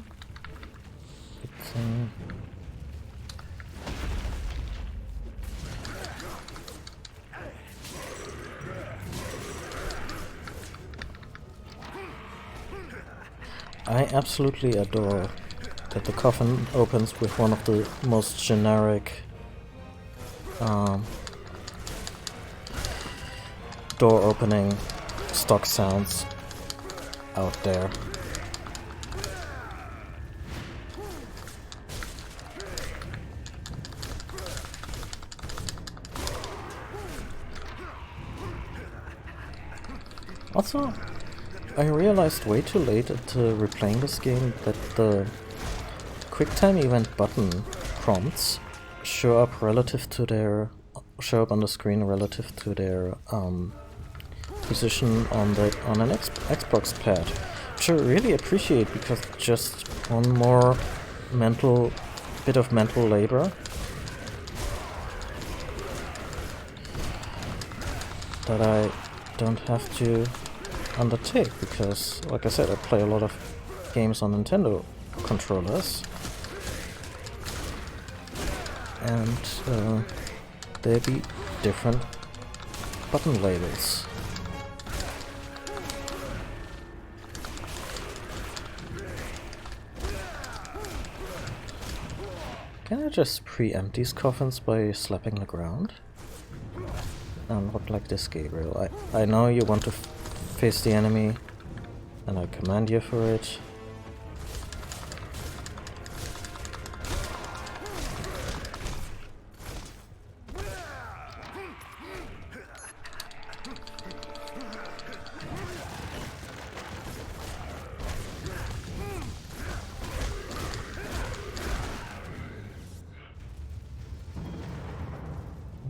it's, I absolutely adore that the coffin opens with one of the most generic door opening stock sounds out there. Also, I realized way too late at replaying this game that the QuickTime event button prompts show up on the screen relative to their position on an Xbox pad, which I really appreciate because it's just one more bit of mental labor that I don't have to undertake, because, like I said, I play a lot of games on Nintendo controllers, and there be different button labels. Can I just preempt these coffins by slapping the ground? Not like this, Gabriel. I know you want to face the enemy, and I commend you for it.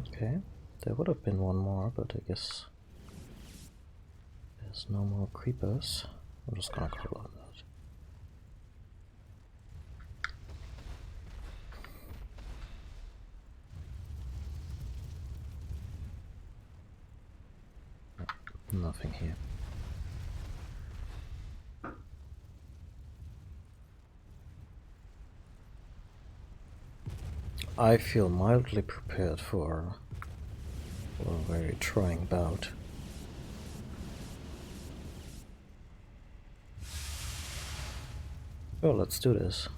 Okay, there would have been one more, but I guess there's no more creepers. I'm just gonna call on that. No, nothing here. I feel mildly prepared for a very trying bout. Oh, let's do this.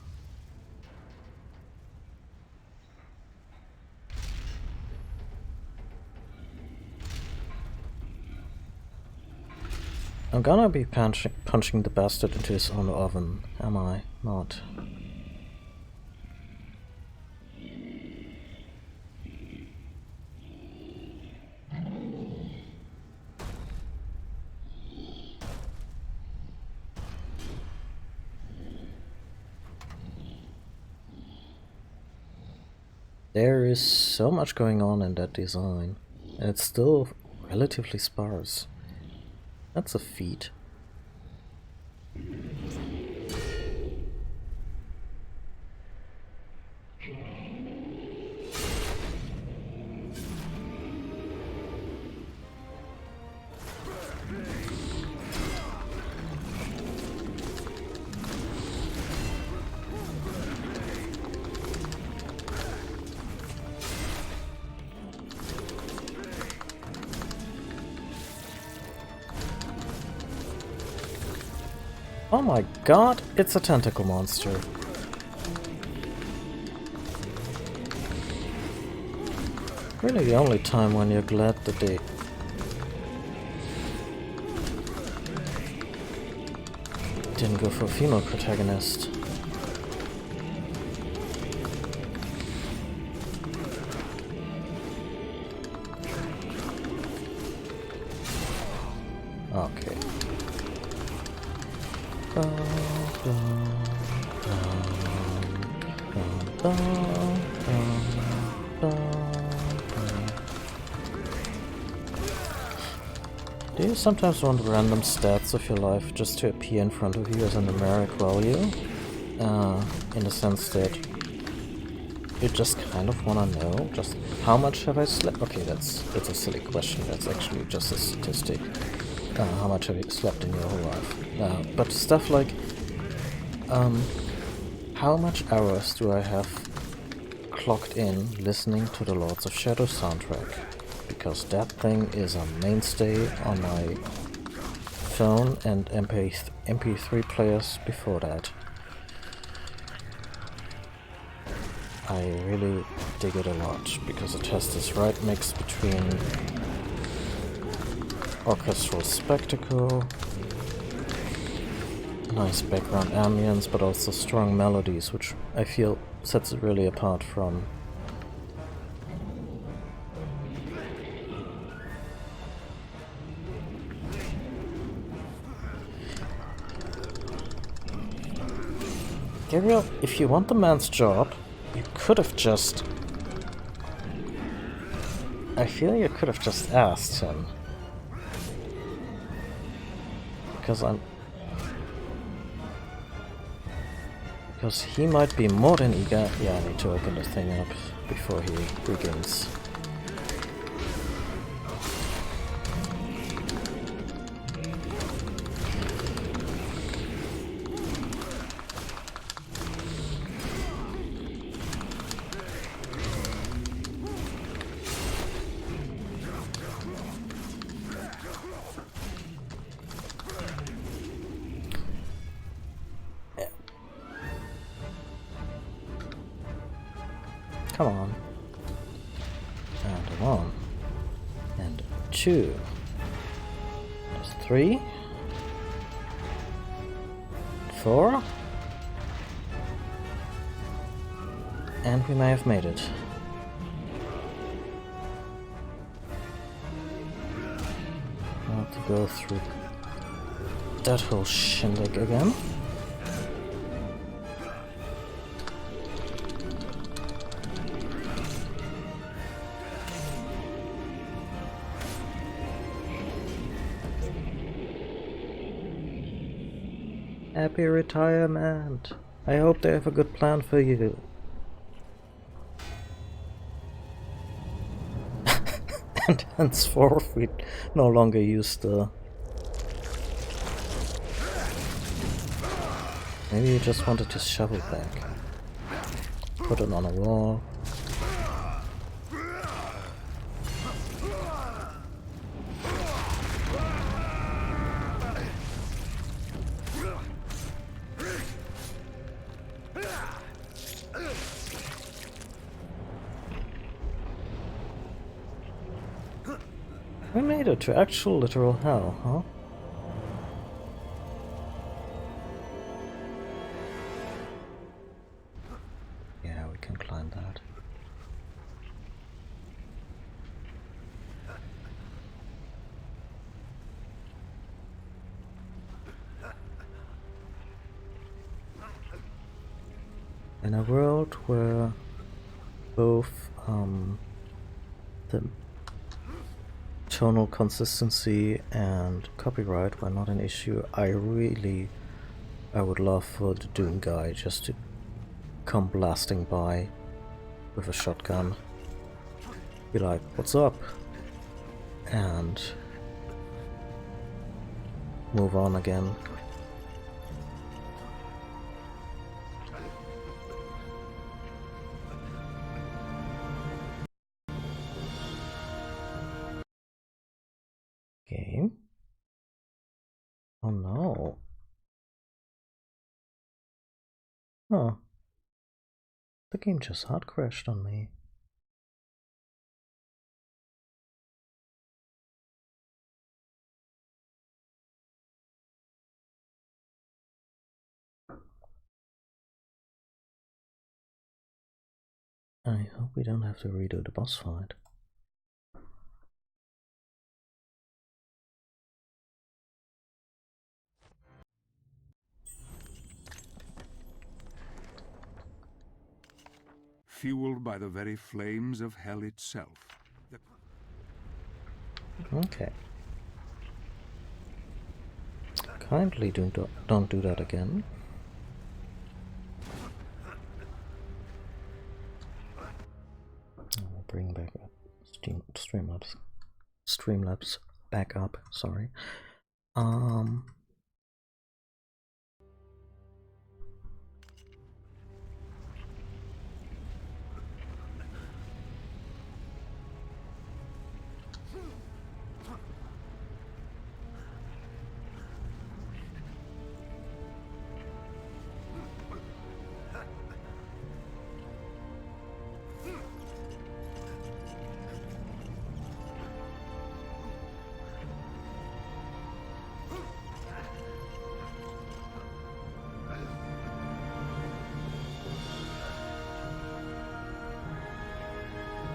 I'm gonna be punching the bastard into his own oven, am I? Not. There is so much going on in that design, and it's still relatively sparse. That's a feat. Oh my god, it's a tentacle monster. Really the only time when you're glad that they didn't go for a female protagonist. Okay. Do you sometimes want random stats of your life just to appear in front of you as a numeric value? In the sense that you just kind of want to know just how much have I slept? Okay, that's a silly question. That's actually just a statistic. How much have you slept in your whole life? But stuff like how much hours do I have clocked in listening to the Lords of Shadow soundtrack? Because that thing is a mainstay on my phone and MP3 players before that. I really dig it a lot because it has this right mix between orchestral spectacle, nice background ambience, but also strong melodies, which I feel sets it really apart from Gabriel, if you want the man's job, you could have just... I feel you could have just asked him. Because he might be more than eager... Yeah, I need to open the thing up before he begins. Come on. And 1. And 2. There's 3. 4. And we may have made it. I'll have to go through that whole shindig again. Happy retirement. I hope they have a good plan for you. And henceforth we no longer use the... Maybe you just wanted to shovel back. Put it on a wall. We made it to actual literal hell, huh? Yeah, we can climb that. In a world where both the tonal consistency and copyright were not an issue, I would love for the Doom guy just to come blasting by with a shotgun, be like, what's up? And move on again. Game? Oh no. Oh. The game just hard crashed on me. I hope we don't have to redo the boss fight. Fueled by the very flames of hell itself. Okay. Kindly don't do that again. I'll bring back up Streamlabs back up, sorry.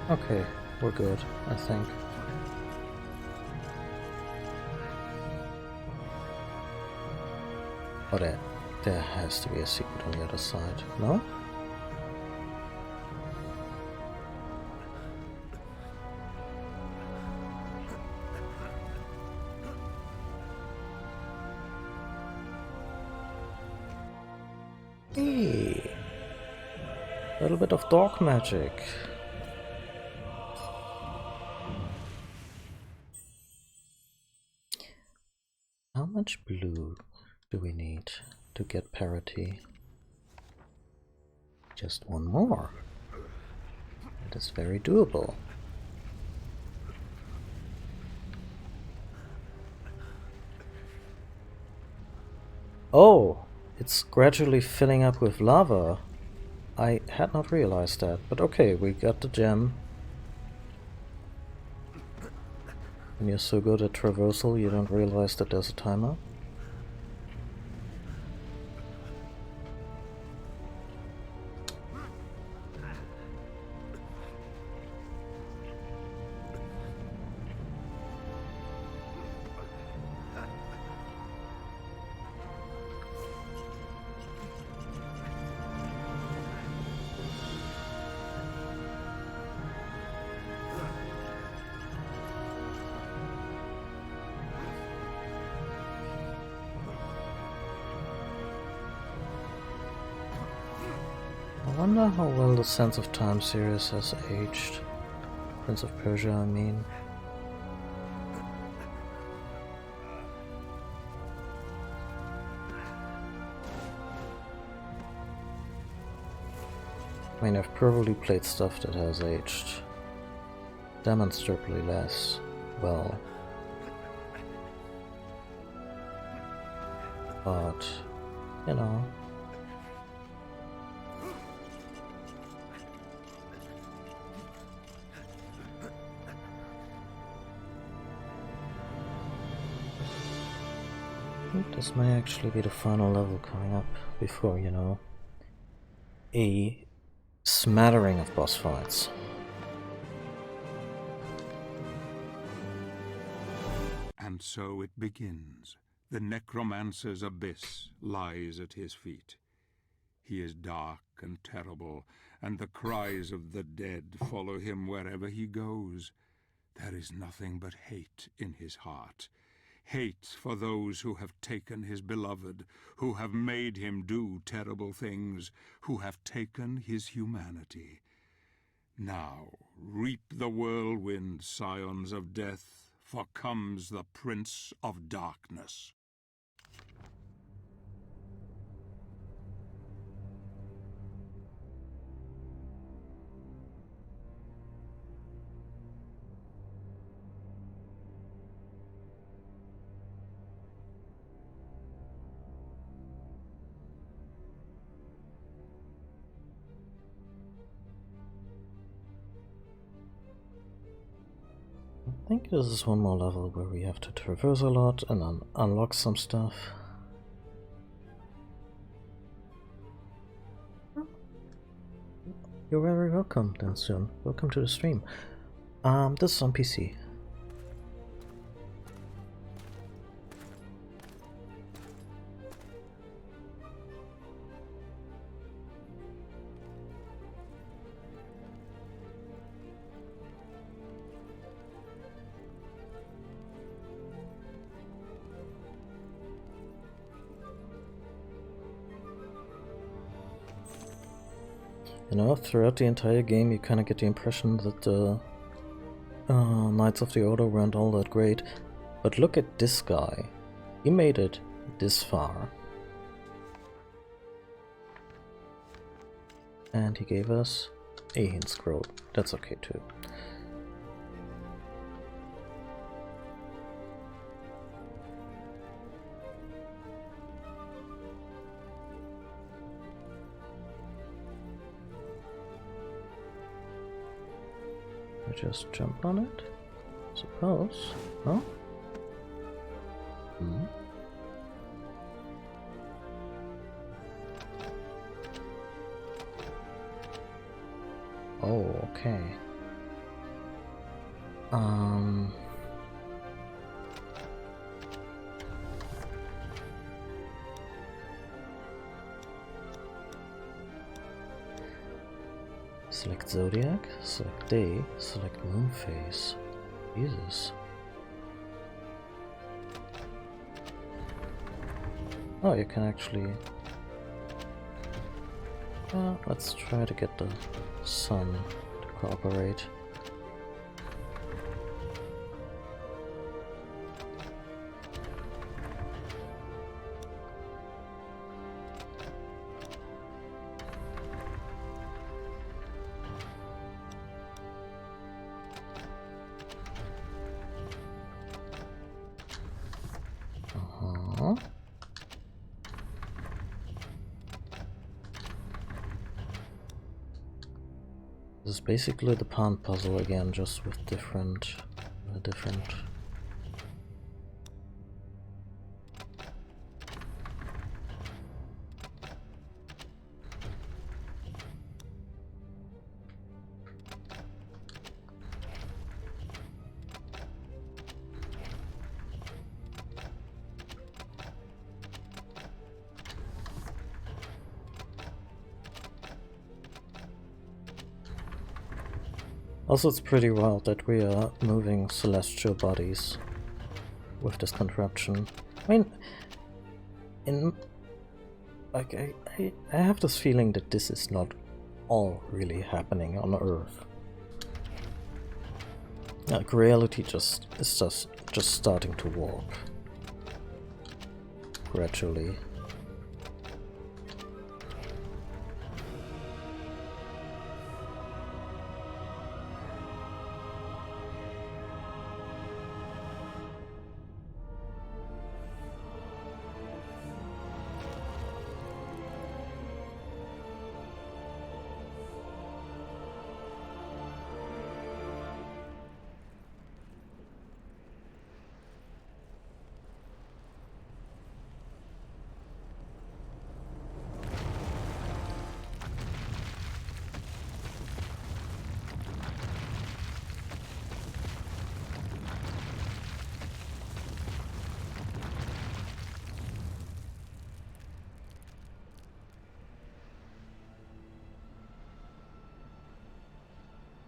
Okay, we're good, I think. Oh, there has to be a secret on the other side, no? Hey! A little bit of dark magic. How much blue do we need to get parity? Just one more. It is very doable. Oh, it's gradually filling up with lava. I had not realized that, but okay, we got the gem. When you're so good at traversal, you don't realize that there's a timer. I wonder how well the Sense of Time series has aged. Prince of Persia, I mean. I mean, I've probably played stuff that has aged demonstrably less well. But, you know. I think this may actually be the final level coming up before, you know, a smattering of boss fights. And so it begins. The necromancer's abyss lies at his feet. He is dark and terrible, and the cries of the dead follow him wherever he goes. There is nothing but hate in his heart. Hate for those who have taken his beloved, who have made him do terrible things, who have taken his humanity. Now reap the whirlwind, scions of death, for comes the Prince of Darkness. I think this is one more level where we have to traverse a lot and unlock some stuff. You're very welcome, Densun. Welcome to the stream. This is on PC. You know, throughout the entire game you kind of get the impression that the Knights of the Order weren't all that great. But look at this guy. He made it this far. And he gave us a hint scroll. That's okay too. Just jump on it? Suppose. No? Hmm? Oh, okay. Select Zodiac, select Day, select Moon Phase. Jesus. Oh, you can actually... let's try to get the sun to cooperate. This is basically the pond puzzle again, just with different. Also, it's pretty wild that we are moving celestial bodies with this contraption. I mean, I have this feeling that this is not all really happening on Earth. Like, reality is just starting to warp gradually.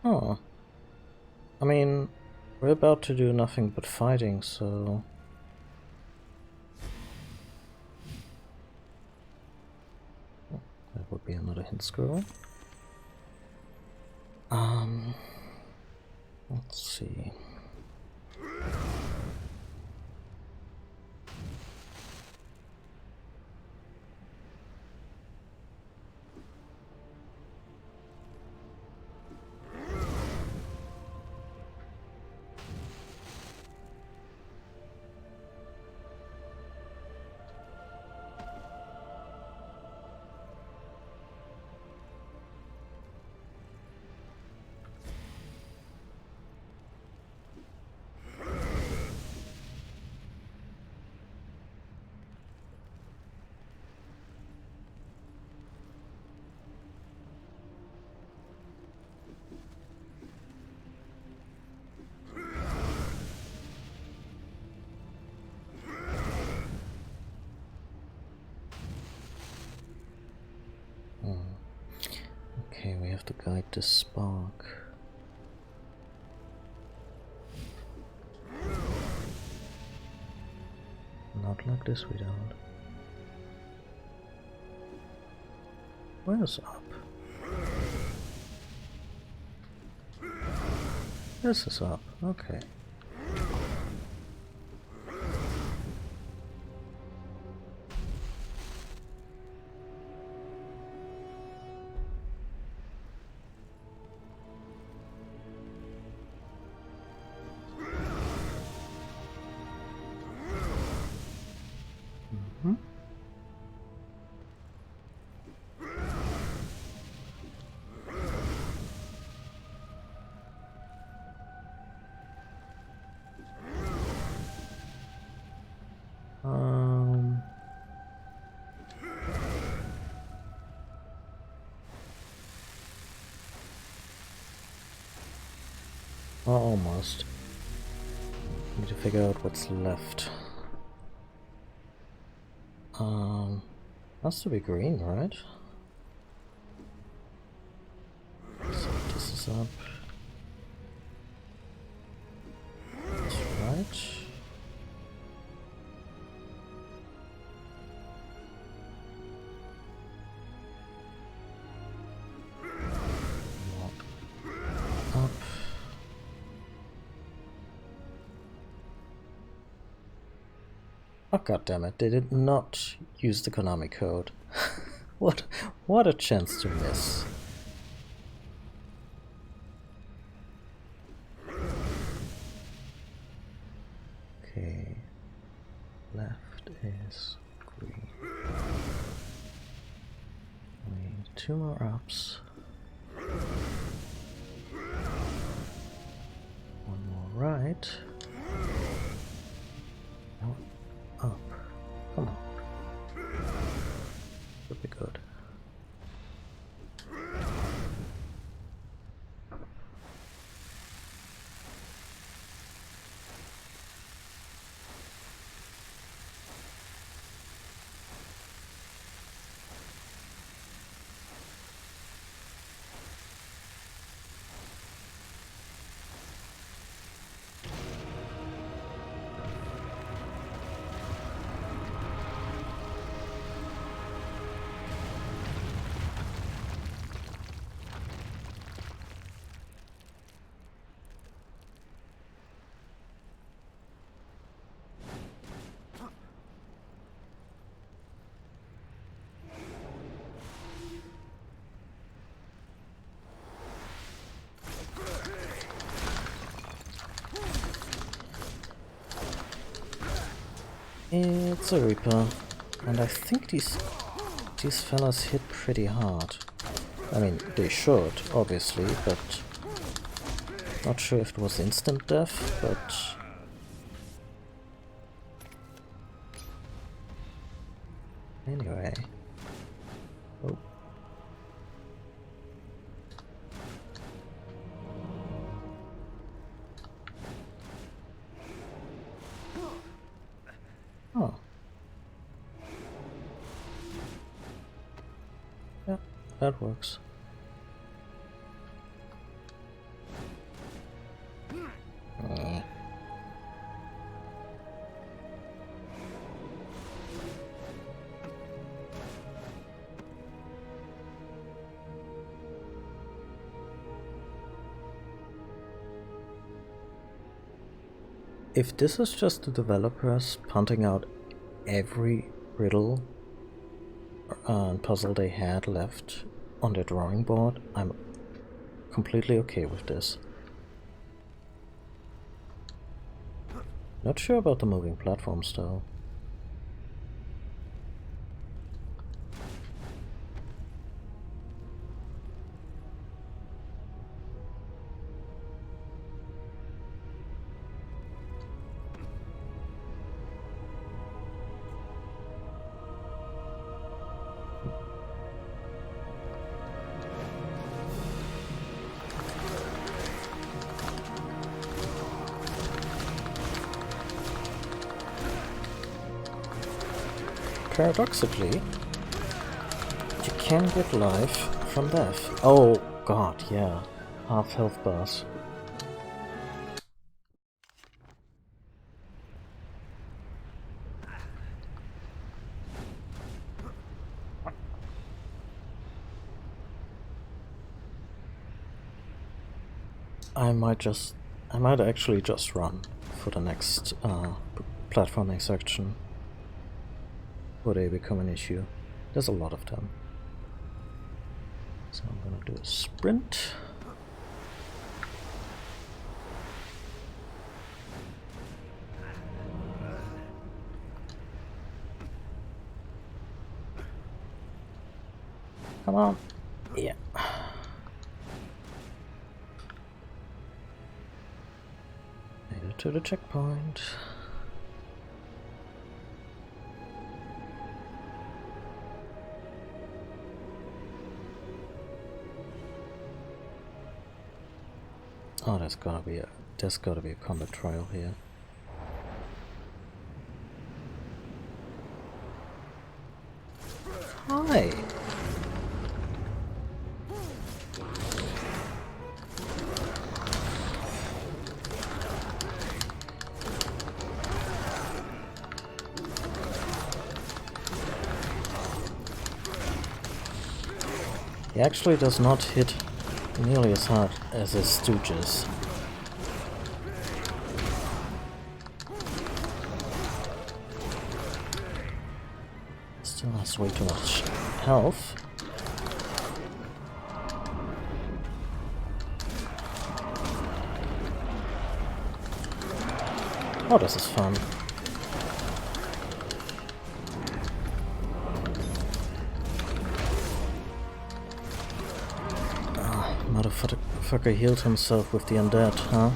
Oh. I mean, we're about to do nothing but fighting, so... That would be another hint scroll. Let's see. have to guide this spark. Not like this, we don't. Where's up? This is up, okay. Almost. Need to figure out what's left. Has to be green, right? So this is up. That's right. Up. Oh, god damn it, they did not use the Konami code. What a chance to miss. Okay. Left is green. We need 2 more ups. 1 more right. No. Up. Come on. Would be good. It's a Reaper, and I think these fellas hit pretty hard. I mean, they should, obviously, but not sure if it was instant death, but anyway. Oh. Oh. Yeah, that works. If this is just the developers punting out every riddle and puzzle they had left on their drawing board, I'm completely okay with this. Not sure about the moving platforms though. Paradoxically, you can get life from death. Oh, god, yeah. Half health bars. I might actually just run for the next platforming section where they become an issue. There's a lot of them. So I'm gonna do a sprint. Come on. Yeah. Made it to the checkpoint. Oh, there's gotta be a combat trial here. Hi. He actually does not hit nearly as hard as his stooges. Still has way too much health. Oh, this is fun. Motherfucker healed himself with the undead, huh?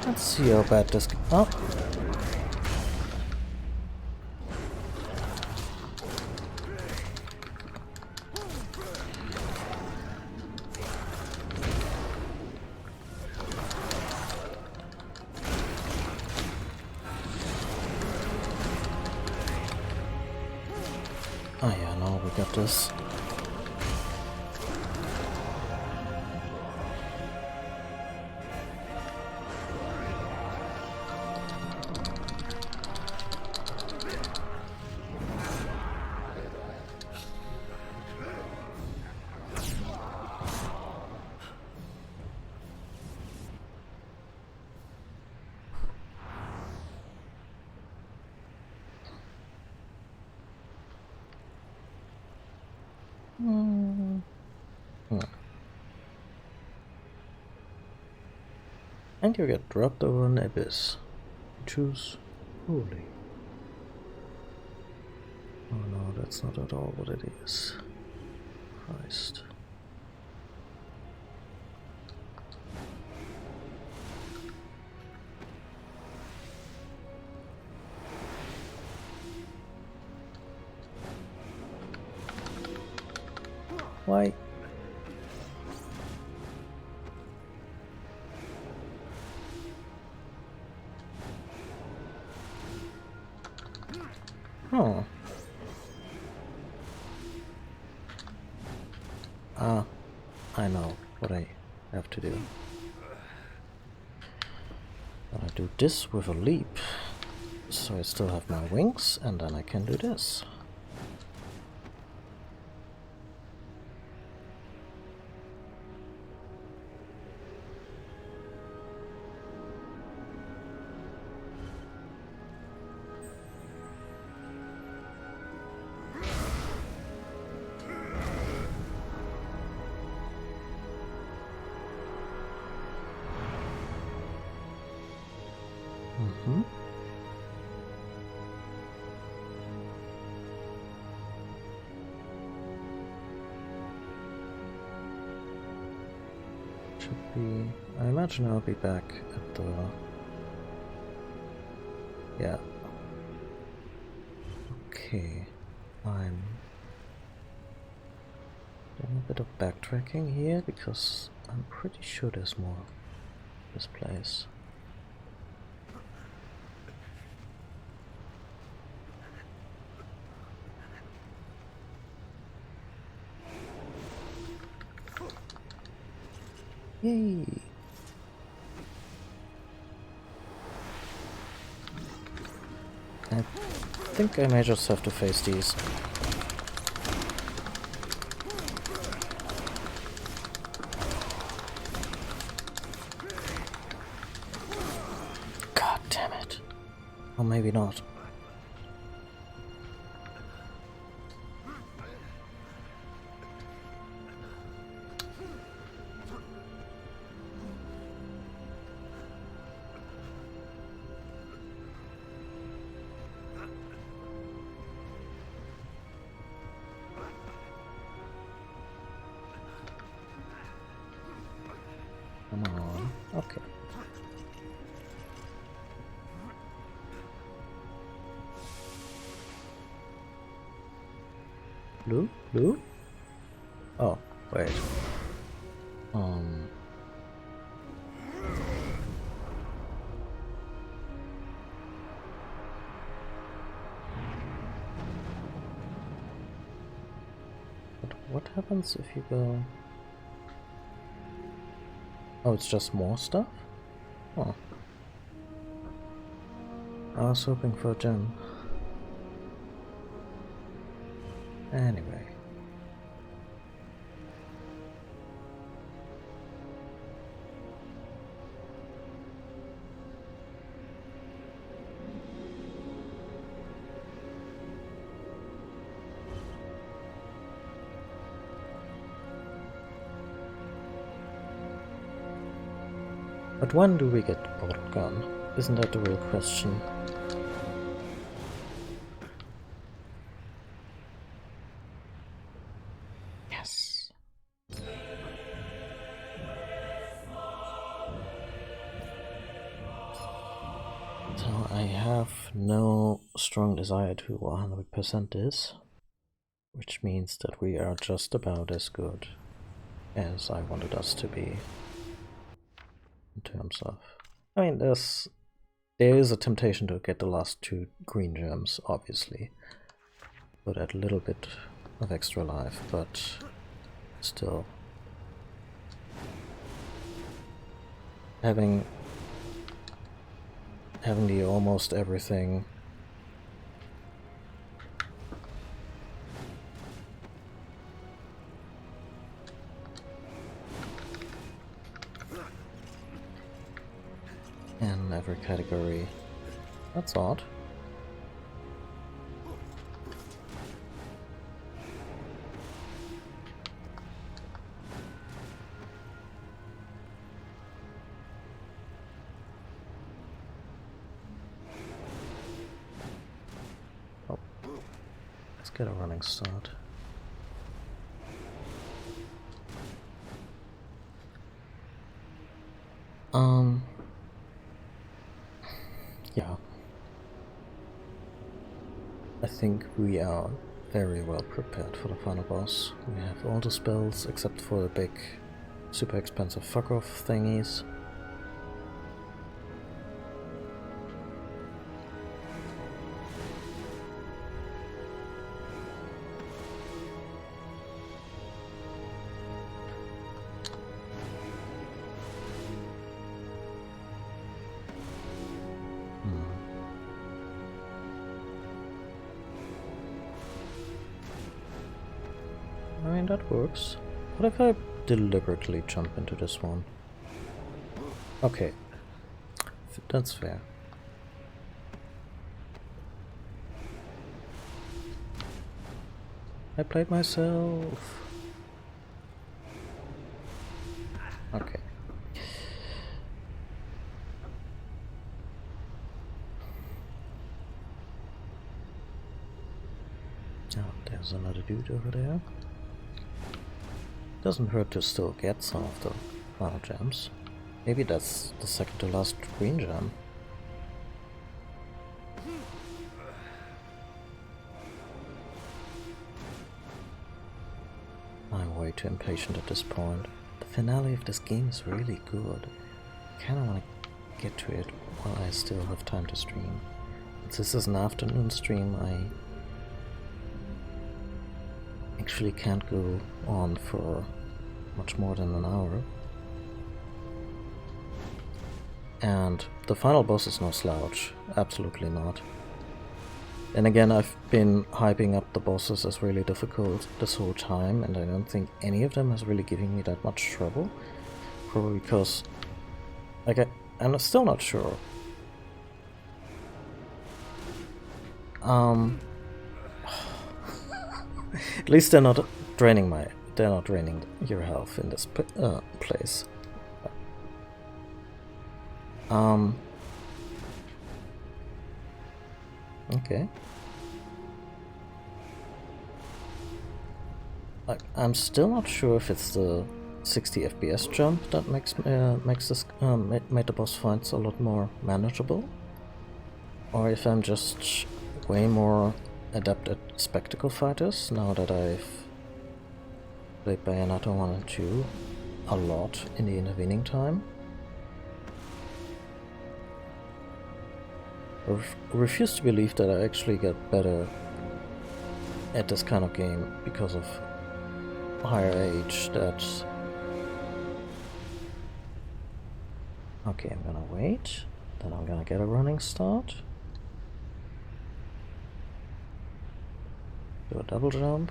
Let's see how bad this can... Oh! Oh yeah, no, we got this. And you get dropped over an abyss. Choose holy. Oh no, that's not at all what it is. Christ. Why? Oh. Ah, I know what I have to do. But I do this with a leap, so I still have my wings, and then I can do this. I imagine I'll be back at the... Yeah. Okay. I'm doing a bit of backtracking here because I'm pretty sure there's more of this place. Yay! I think I may just have to face these. God damn it. Or maybe not. Come on. Okay. Blue? Blue? Oh, wait. But what happens if you go... Oh, it's just more stuff? Oh. I was hoping for a gem. Anyway. But when do we get the portal gun? Isn't that the real question? Yes. So I have no strong desire to 100% this, which means that we are just about as good as I wanted us to be. In terms of, I mean, there is a temptation to get the last 2 green gems, obviously, but add a little bit of extra life, but still, having the almost everything. In every category. That's odd. Oh. Let's get a running start. Yeah. I think we are very well prepared for the final boss. We have all the spells except for the big, super expensive fuck off thingies. I mean, that works. What if I deliberately jump into this one? Okay. That's fair. I played myself. Okay. Oh, there's another dude over there. Doesn't hurt to still get some of the Wow, gems. Maybe that's the second to last green gem. I'm way too impatient at this point. The finale of this game is really good. I kinda wanna get to it while I still have time to stream. Since this is an afternoon stream, I actually can't go on for much more than an hour. And the final boss is no slouch, absolutely not. And again, I've been hyping up the bosses as really difficult this whole time, and I don't think any of them has really given me that much trouble. Probably because, like, I'm still not sure. At least they're not draining your health in this place. Okay. I'm still not sure if it's the 60 FPS jump that makes this made the boss fights a lot more manageable, or if I'm just way more adept at spectacle fighters now that I've played Bayonetta 1 and 2 a lot in the intervening time. I refuse to believe that I actually get better at this kind of game because of higher age. That's okay. I'm gonna wait, then I'm gonna get a running start, do a double jump,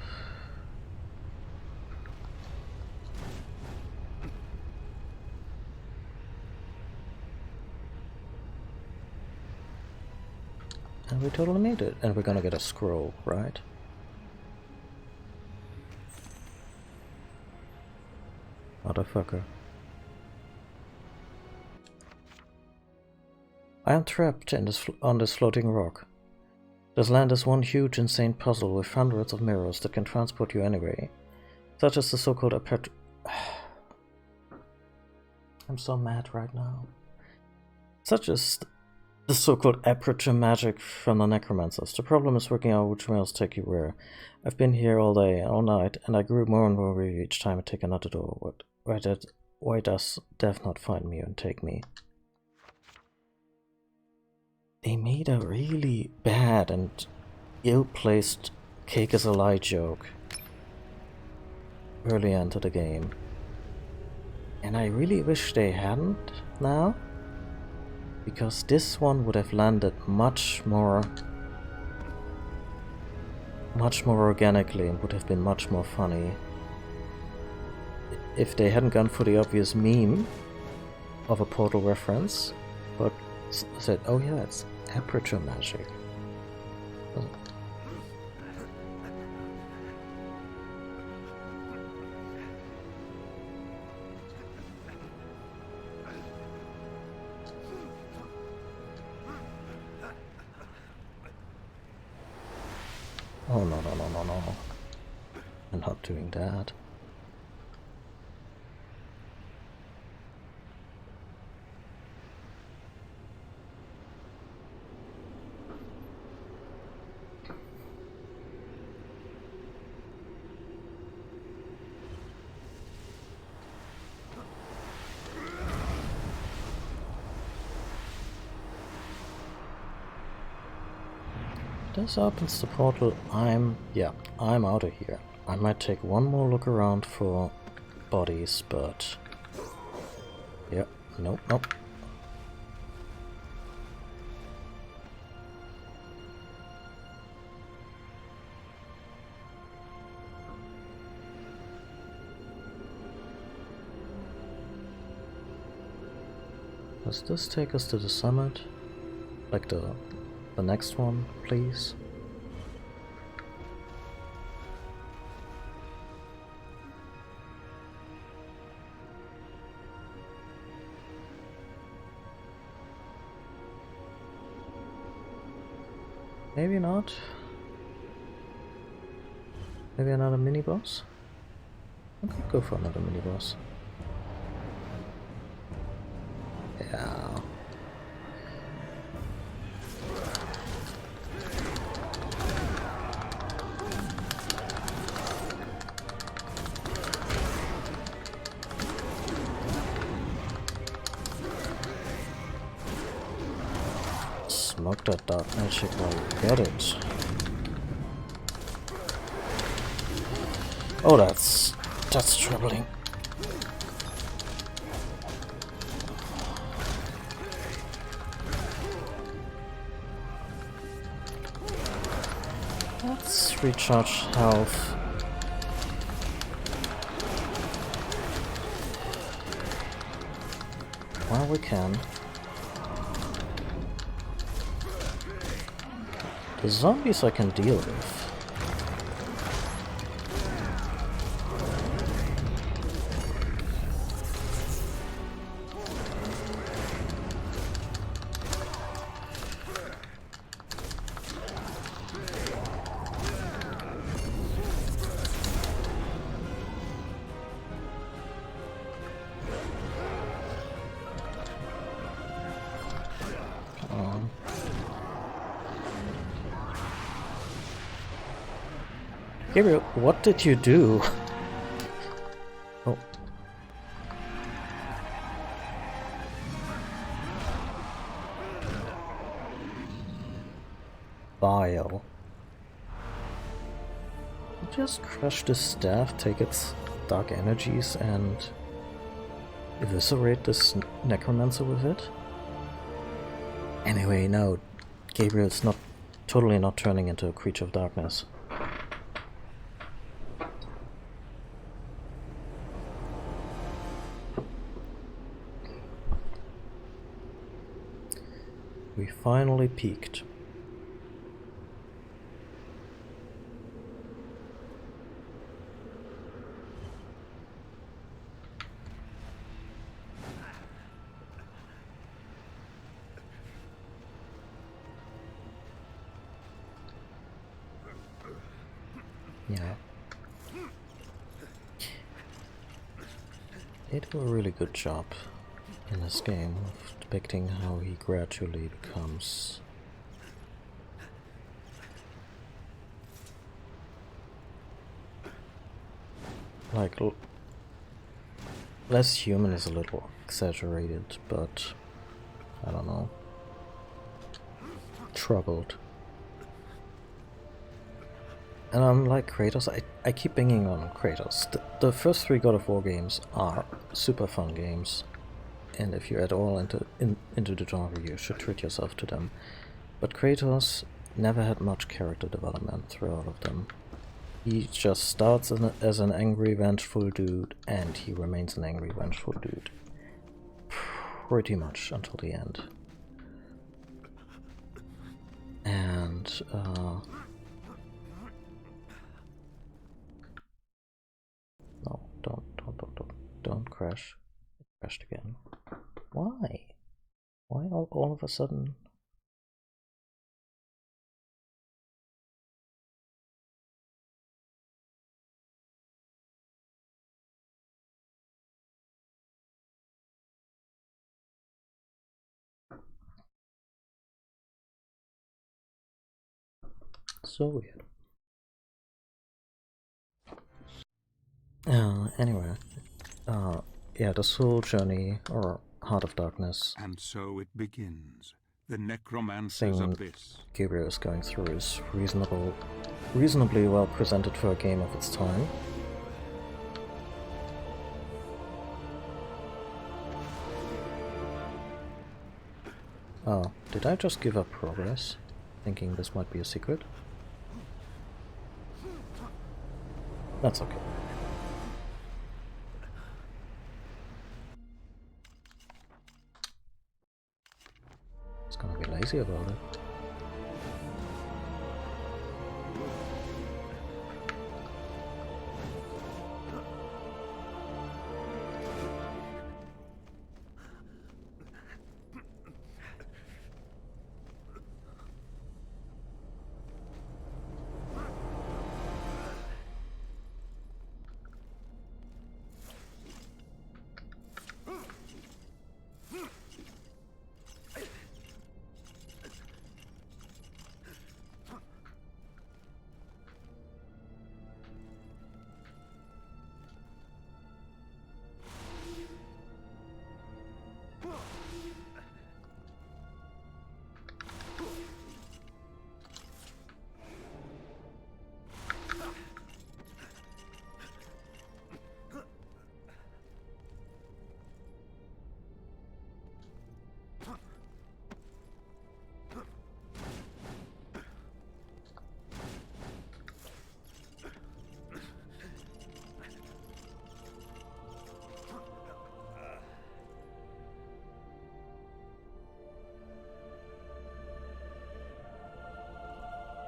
and we totally made it. And we're gonna get a scroll, right? Motherfucker. I am trapped in on this floating rock. This land is one huge insane puzzle with hundreds of mirrors that can transport you anywhere. Such as the so-called I'm so mad right now. Such as the so-called aperture magic from the necromancers. The problem is working out which mirrors take you where. I've been here all day, all night, and I grew more and more weary each time I take another door. Why does death not find me and take me? They made a really bad and ill-placed cake is a lie joke early into the game. And I really wish they hadn't now, because this one would have landed much more organically and would have been much more funny if they hadn't gone for the obvious meme of a Portal reference, but said, oh yeah, it's aperture magic. Oh no. I'm not doing that. This opens the portal. I'm out of here. I might take one more look around for bodies, but yeah, nope. Does this take us to the summit? Like the next one, please? Maybe not. Maybe another mini-boss? I could go for another mini-boss. that dark magic while you get it. Oh, that's troubling. Let's recharge health. While we can. The zombies I can deal with. Gabriel, what did you do? Oh. Vile. Just crush the staff, take its dark energies, and eviscerate this necromancer with it? Anyway, no, Gabriel's totally not turning into a creature of darkness. We finally peaked. Yeah. They do a really good job in this game of depicting how he gradually becomes like less human is a little exaggerated, but I don't know, troubled. And I'm like Kratos, I keep banging on Kratos. The first 3 God of War games are super fun games, and if you're at all into the genre, you should treat yourself to them. But Kratos never had much character development through all of them. He just starts as an angry, vengeful dude, and he remains an angry, vengeful dude. Pretty much until the end. And, no, don't crash. It crashed again. Why? Why all of a sudden? So weird. Anyway, yeah, the soul journey, or Heart of Darkness. And so it begins. The Necromancer's Abyss. Gabriel is going through is reasonably well presented for a game of its time. Oh, did I just give up progress, thinking this might be a secret? That's okay. It's gonna be lazy about it.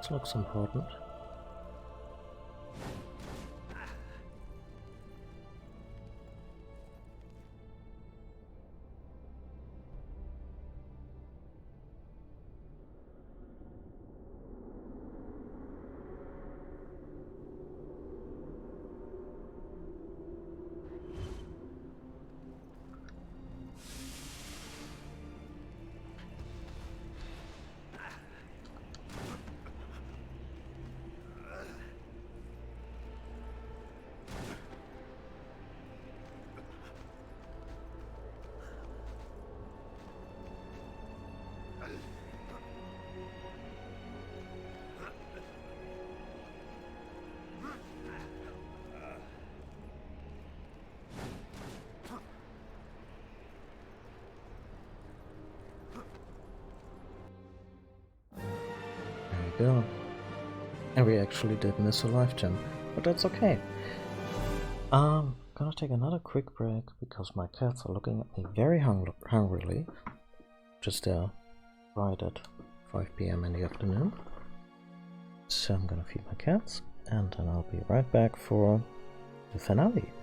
That looks important. Go. And we actually did miss a life gem, but that's okay. Gonna take another quick break because my cats are looking at me very hungrily. Just right at 5 PM in the afternoon. So I'm gonna feed my cats, and then I'll be right back for the finale.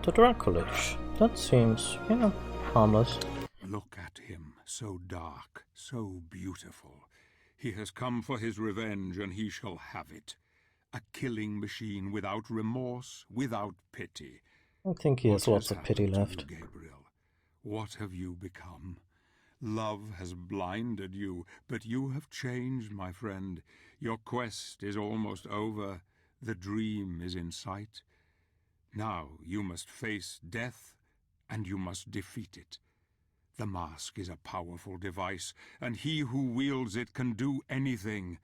The Draculich. That seems, harmless. Look at him, so dark, so beautiful. He has come for his revenge, and he shall have it. A killing machine without remorse, without pity. I think he has lots of pity left. You, Gabriel? What have you become? Love has blinded you, but you have changed, my friend. Your quest is almost over. The dream is in sight. Now you must face death, and you must defeat it. The mask is a powerful device, and he who wields it can do anything.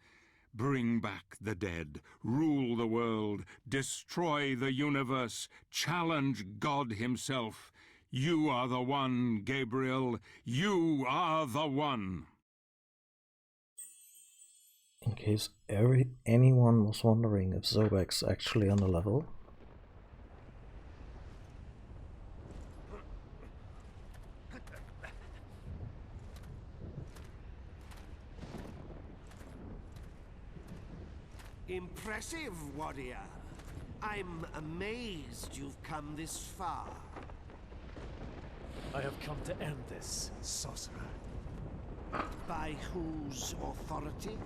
Bring back the dead, rule the world, destroy the universe, challenge God himself. You are the one, Gabriel. You are the one. In case anyone was wondering if Zobek's actually on the level, Impressive, warrior. I'm amazed you've come this far. I have come to end this, sorcerer. By whose authority?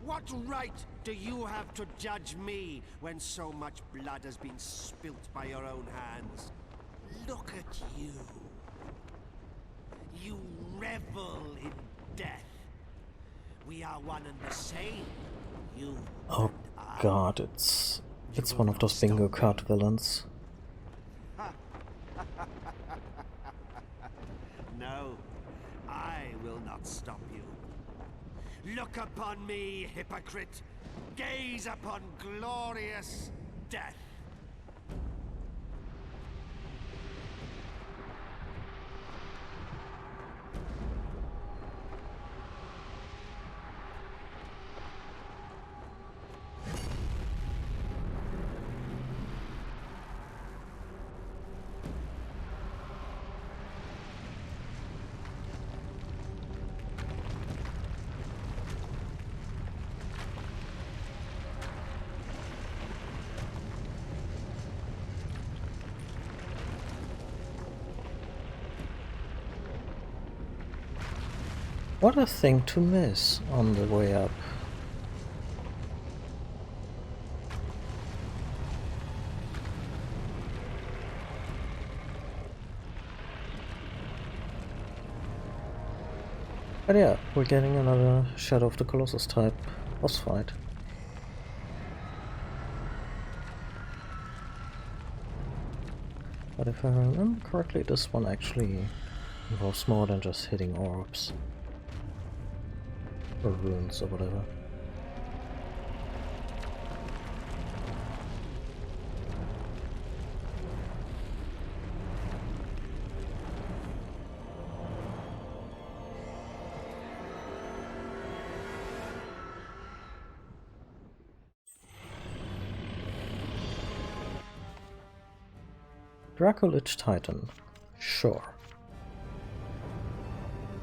What right do you have to judge me when so much blood has been spilt by your own hands? Look at you. You revel in death. We are one and the same. You Oh god, it's one of those bingo card villains. No, I will not stop you. Look upon me, hypocrite. Gaze upon glorious death. What a thing to miss on the way up. But yeah, we're getting another Shadow of the Colossus type boss fight. But if I remember correctly, this one actually involves more than just hitting orbs. Or runes or whatever. Dracolich Titan. Sure.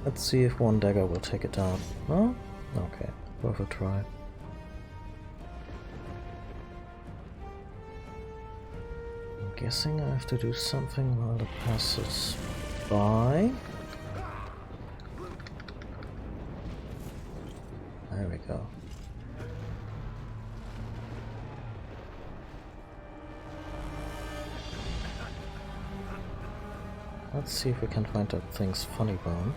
Let's see if one dagger will take it down. No? Okay, worth a try. I'm guessing I have to do something while it passes by. There we go. Let's see if we can find that thing's funny bone.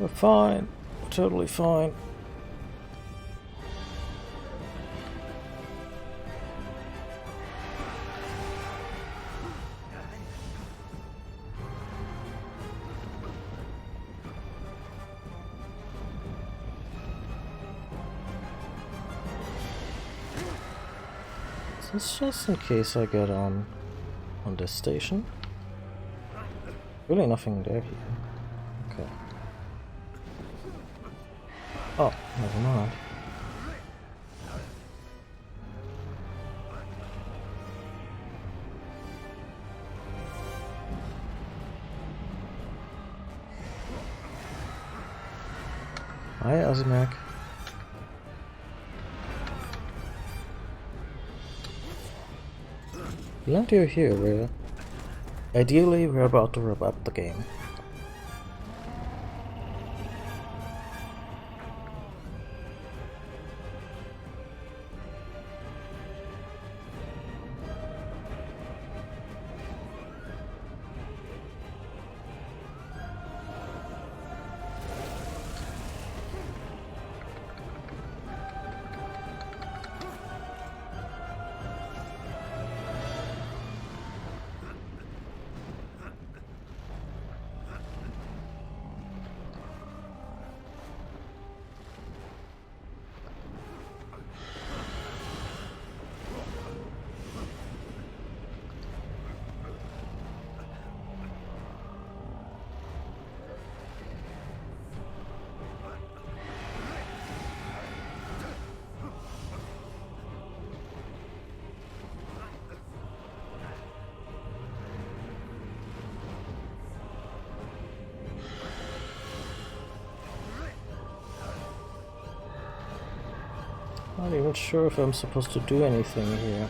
We're fine. We're totally fine. It's just in case I get on this station. Really nothing there here. Okay. Oh, never mind. Hi, Azimak. Glad you're here, Rhea. Ideally, we're about to wrap up the game. Not even sure if I'm supposed to do anything here.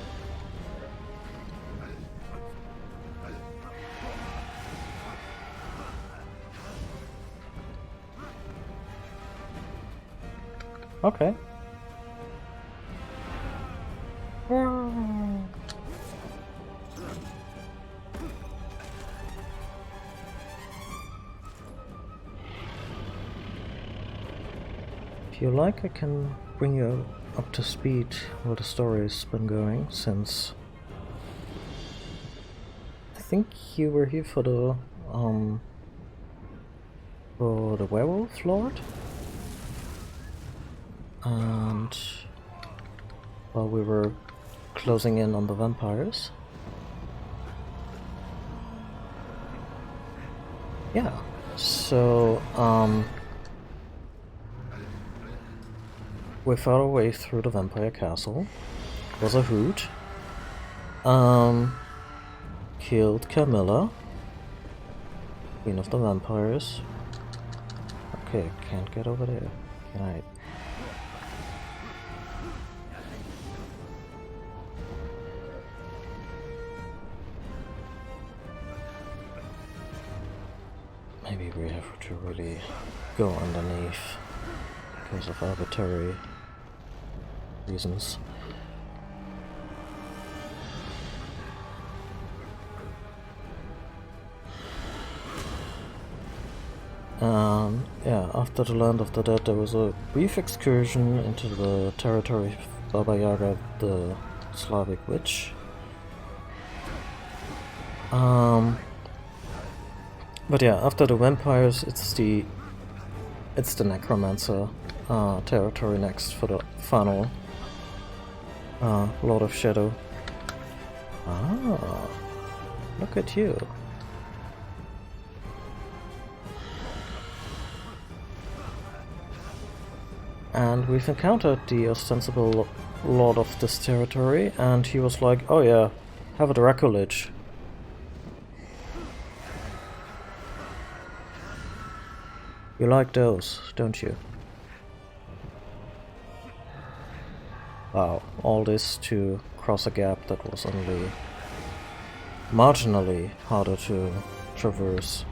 Okay. If you like, I can bring you up to speed where the story's been going, since I think you were here for the Werewolf Lord, and while we were closing in on the vampires. Yeah, so we fought our way through the vampire castle. It was a hoot. Killed Camilla, queen of the vampires. Okay, I can't get over there, can I? Maybe we have to really go underneath because of arbitrary reasons. Yeah, after the Land of the Dead there was a brief excursion into the territory of Baba Yaga, the Slavic witch. But yeah, after the vampires, it's the necromancer territory next for the final Lord of Shadow. Ah, look at you. And we've encountered the ostensible lord of this territory, and he was like, oh yeah, have a Draculich. You like those, don't you? Wow, all this to cross a gap that was only marginally harder to traverse.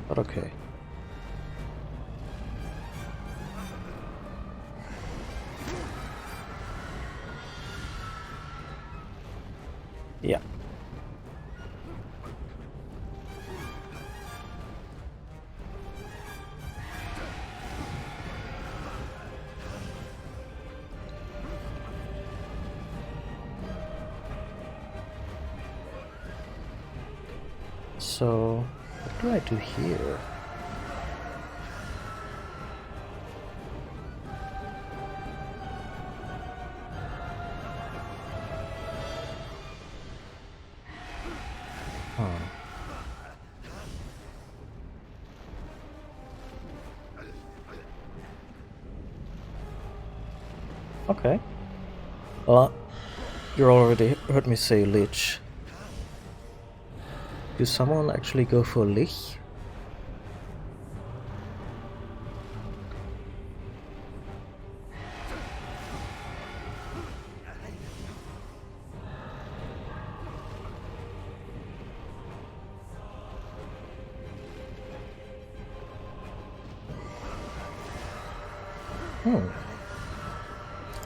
But okay. Yeah. So, what do I do here? Huh. Okay. Well, you already heard me say Lich. Did someone actually go for Lich?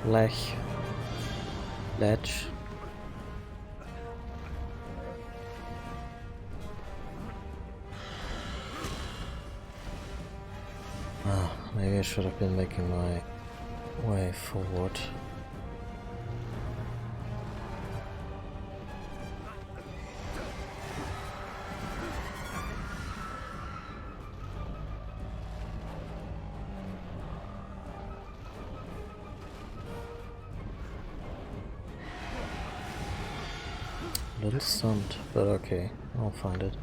Lech. Lech. Maybe I should have been making my way forward. A little stumped, but okay, I'll find it.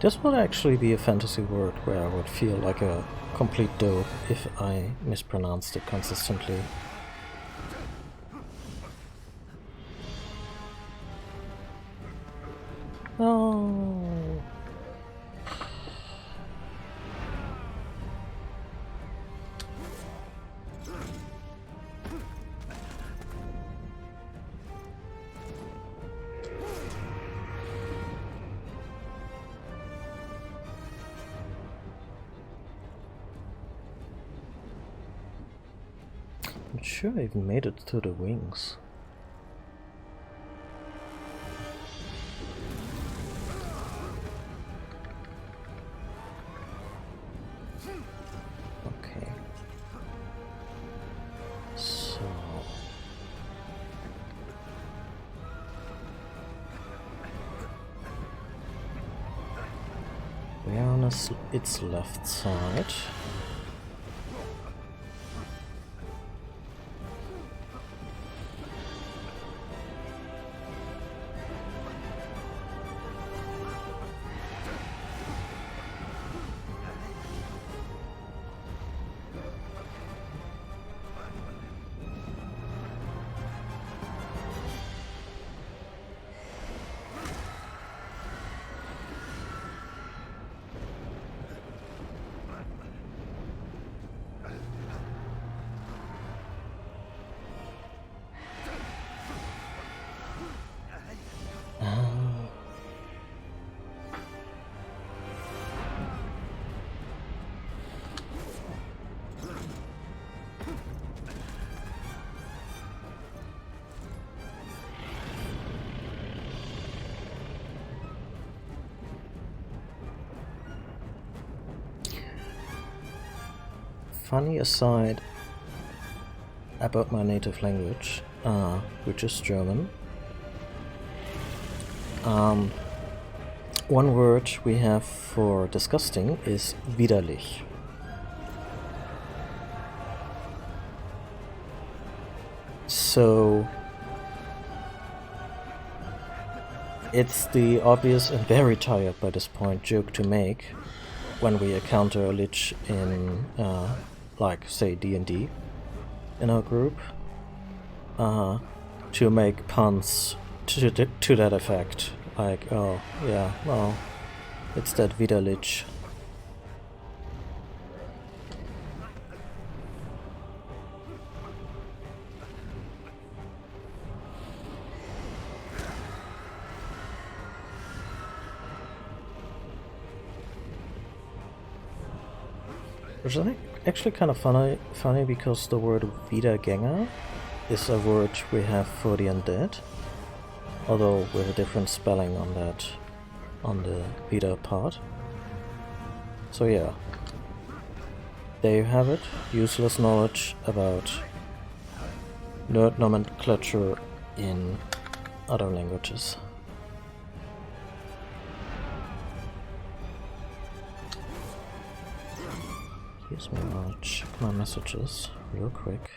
This would actually be a fantasy word where I would feel like a complete dope if I mispronounced it consistently. No. I'm sure I even made it to the wings. Okay. So we're on its left side. Funny aside about my native language, which is German. One word we have for disgusting is widerlich. So it's the obvious and very tired by this point joke to make when we encounter a lich in like say D&D in our group, to make puns to that effect, like, oh yeah, well, it's that widerlich. Which I think actually kind of funny because the word Wiedergänger is a word we have for the undead, although with a different spelling on that, on the Wieder part. So yeah, there you have it, useless knowledge about nerd nomenclature in other languages. Excuse me, I'll check my messages real quick.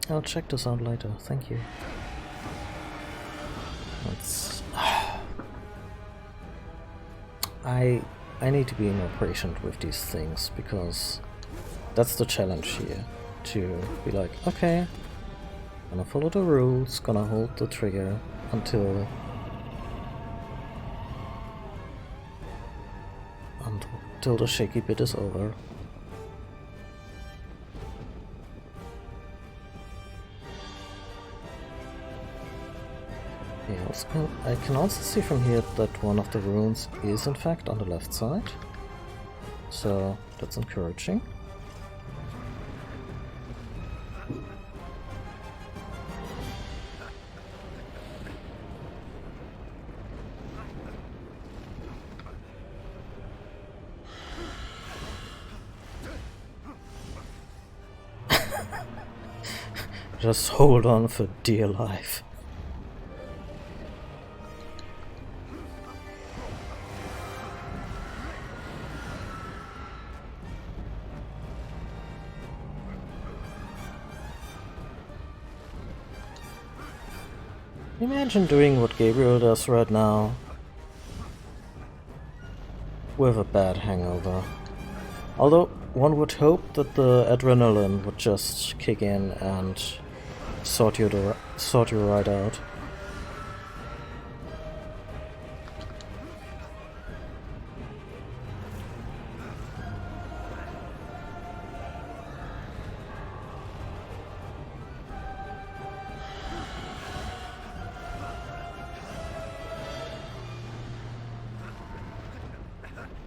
I'll check this out later, thank you. Let's... I need to be more patient with these things, because that's the challenge here. To be like, okay, gonna follow the rules, gonna hold the trigger until the shaky bit is over. Yes, I can also see from here that one of the runes is in fact on the left side, so that's encouraging. Just hold on for dear life. Imagine doing what Gabriel does right now with a bad hangover. Although one would hope that the adrenaline would just kick in and sort you right out.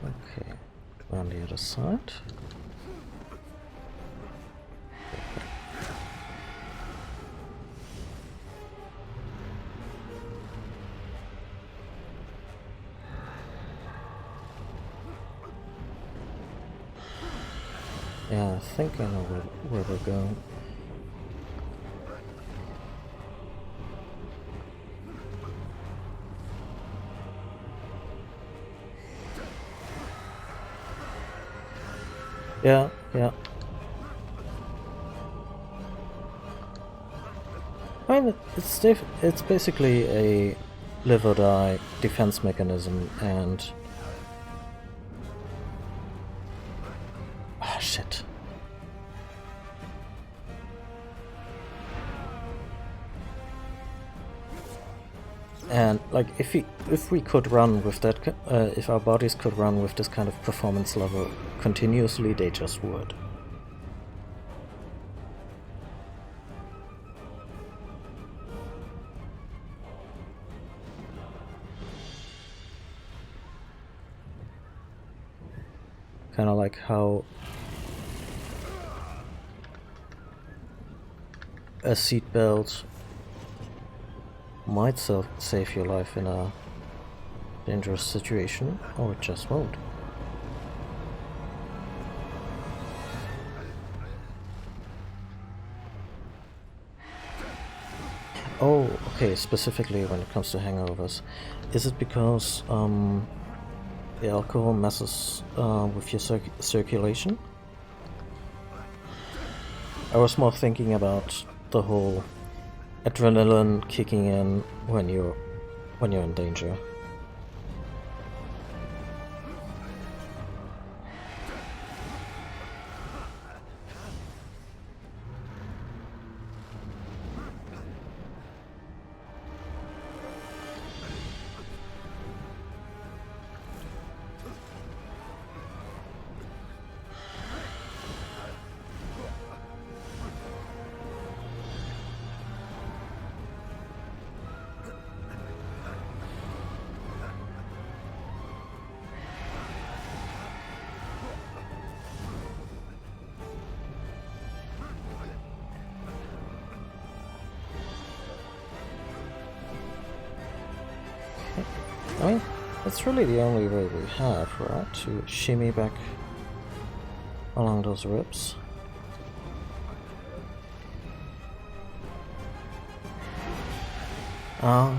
Okay, on the other side. Yeah, I think I know where we're going. Yeah. I mean, it's basically a live or die defense mechanism, and shit. And like, if we could run with that, if our bodies could run with this kind of performance level continuously, they just would. Kind of like how a seatbelt might save your life in a dangerous situation, or it just won't. Oh, okay, specifically when it comes to hangovers. Is it because the alcohol messes with your circulation? I was more thinking about the whole adrenaline kicking in when you're in danger. I mean, that's really the only way we have, right? To shimmy back along those ribs. Oh.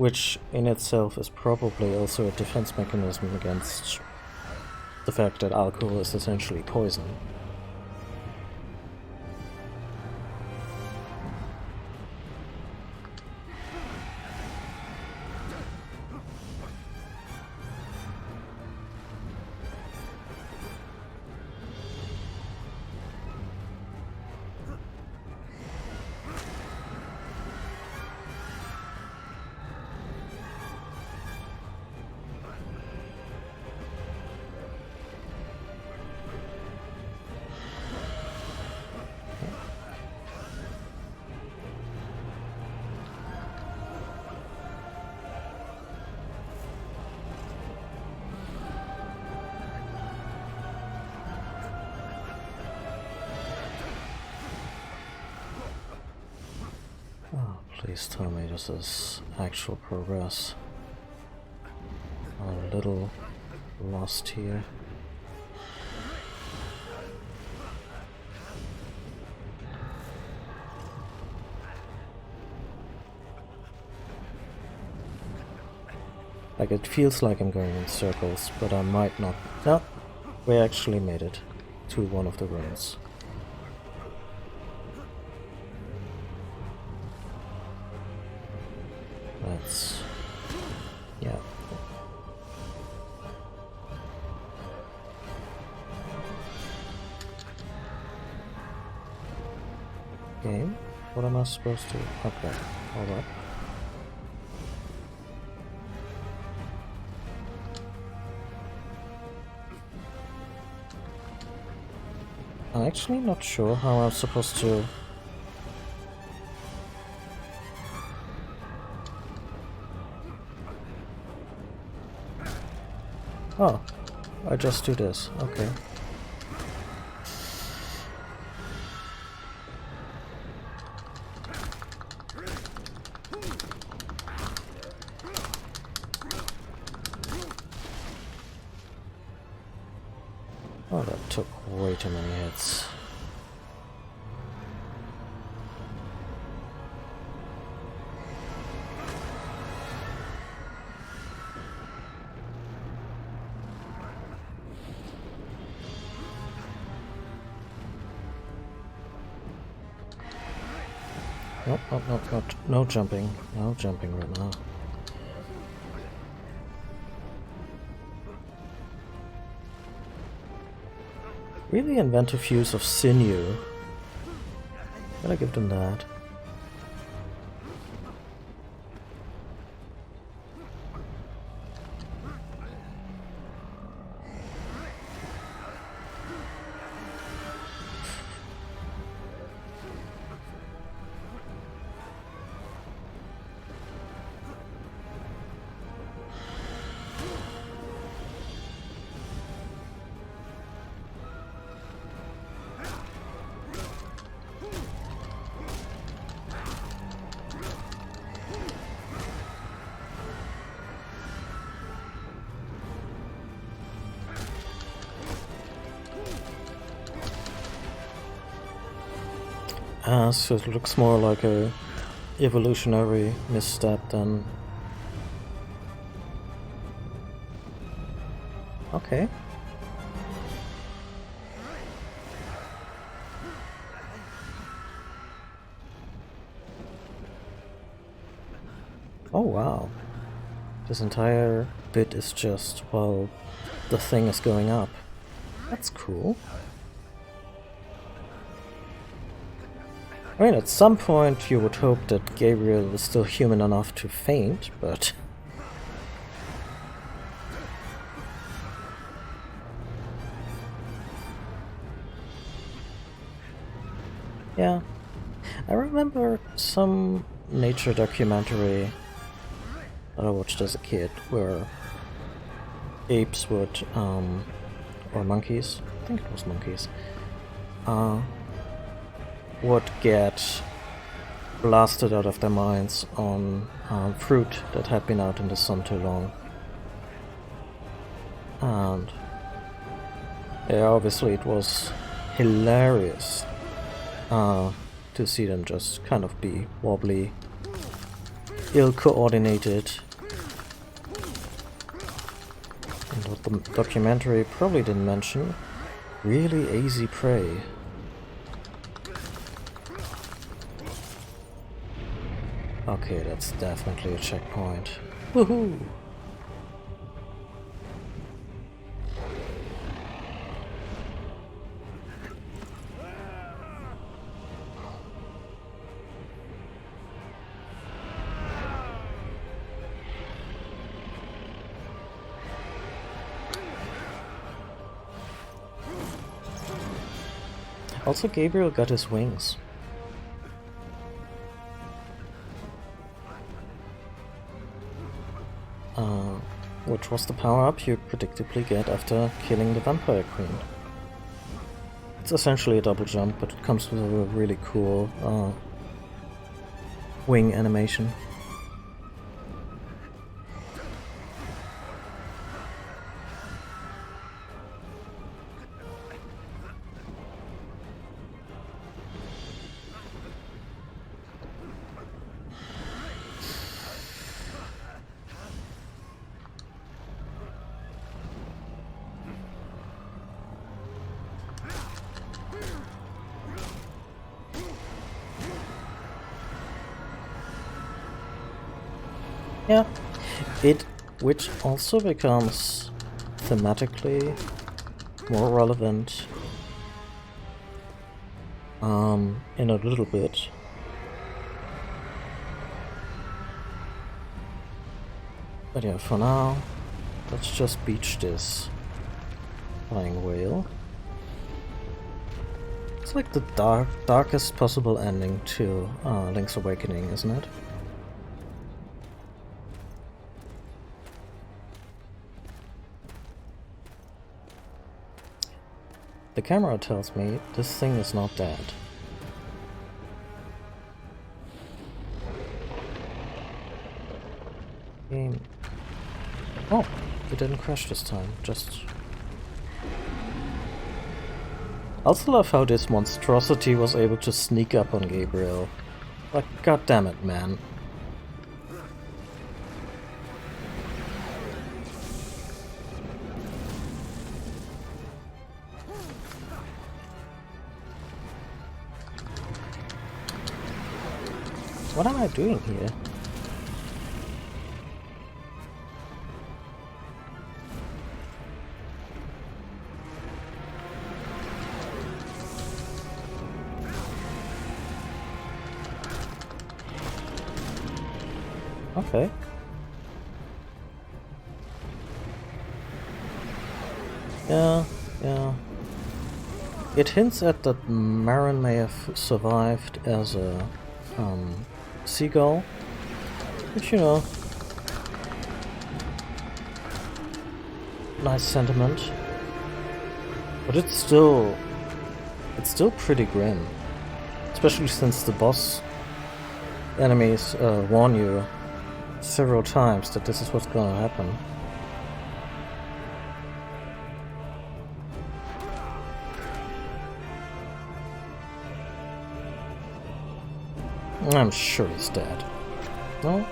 which in itself is probably also a defense mechanism against the fact that alcohol is essentially poison. Please tell me this is actual progress. I'm a little lost here. Like, it feels like I'm going in circles, but I might not. No, we actually made it to one of the rooms. That's... yeah. Game? What am I supposed to... okay, hold up. I'm actually not sure how I'm supposed to... oh, I just do this, okay. Oh, that took way too many hits. Nope, nope, nope, nope, no jumping. No jumping right now. Really inventive use of sinew. Gotta give them that. So it looks more like a evolutionary misstep than... okay. Oh wow. This entire bit is just while the thing is going up. That's cool. I mean, at some point you would hope that Gabriel is still human enough to faint, but... yeah. I remember some nature documentary that I watched as a kid where apes would, or monkeys, I think it was monkeys, would get blasted out of their minds on fruit that had been out in the sun too long. And yeah, obviously it was hilarious to see them just kind of be wobbly ill-coordinated. And what the documentary probably didn't mention, really easy prey. Okay, that's definitely a checkpoint. Woohoo! Also, Gabriel got his wings. Which was the power-up you predictably get after killing the Vampire Queen. It's essentially a double jump, but it comes with a really cool wing animation. Yeah, which also becomes thematically more relevant in a little bit. But yeah, for now, let's just beach this flying whale. It's like the darkest possible ending to Link's Awakening, isn't it? The camera tells me this thing is not dead. Game. Oh, it didn't crash this time, just... I also love how this monstrosity was able to sneak up on Gabriel. Like, goddammit, man. What am I doing here? Okay. Yeah. It hints at that Marin may have survived as a seagull, which, you know, nice sentiment, but it's still pretty grim, especially since the boss enemies warn you several times that this is what's gonna happen. I'm sure he's dead. No?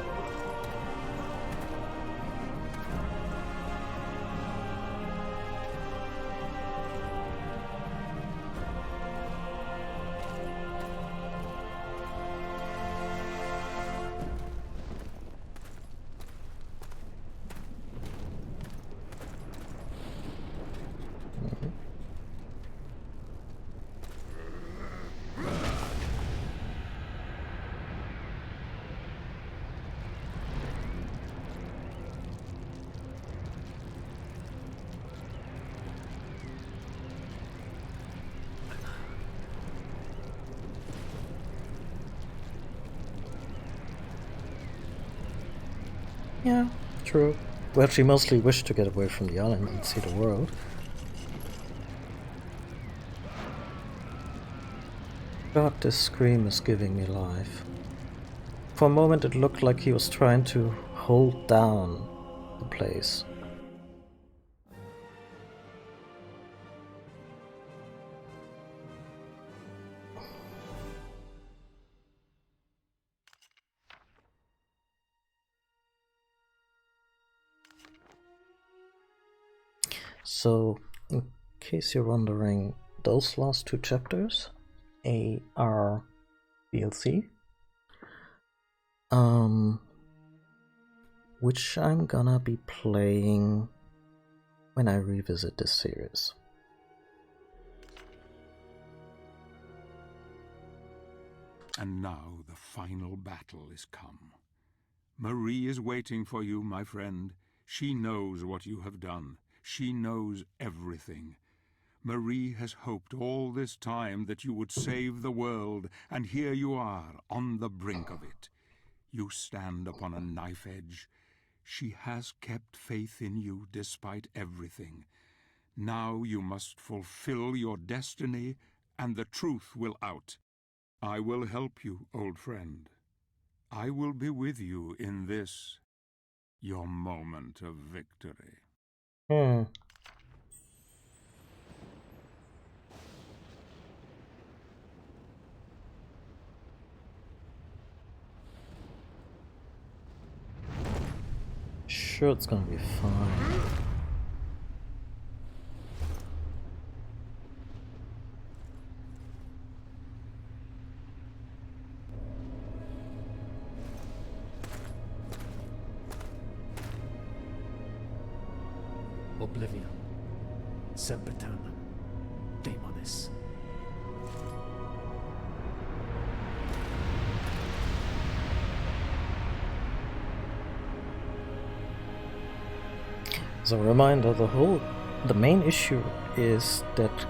Yeah, true. Well, she mostly wished to get away from the island and see the world. God, this scream is giving me life. For a moment it looked like he was trying to hold down the place. So, in case you're wondering, those last 2 chapters are DLC, which I'm gonna be playing when I revisit this series. And now the final battle is come. Marie is waiting for you, my friend. She knows what you have done. She knows everything. Marie has hoped all this time that you would save the world, and here you are, on the brink of it. You stand upon a knife edge. She has kept faith in you despite everything. Now you must fulfill your destiny, and the truth will out. I will help you, old friend. I will be with you in this, your moment of victory. Sure, it's gonna be fine. Oblivion. Sempiternam. Daemonis. As a reminder, the main issue is that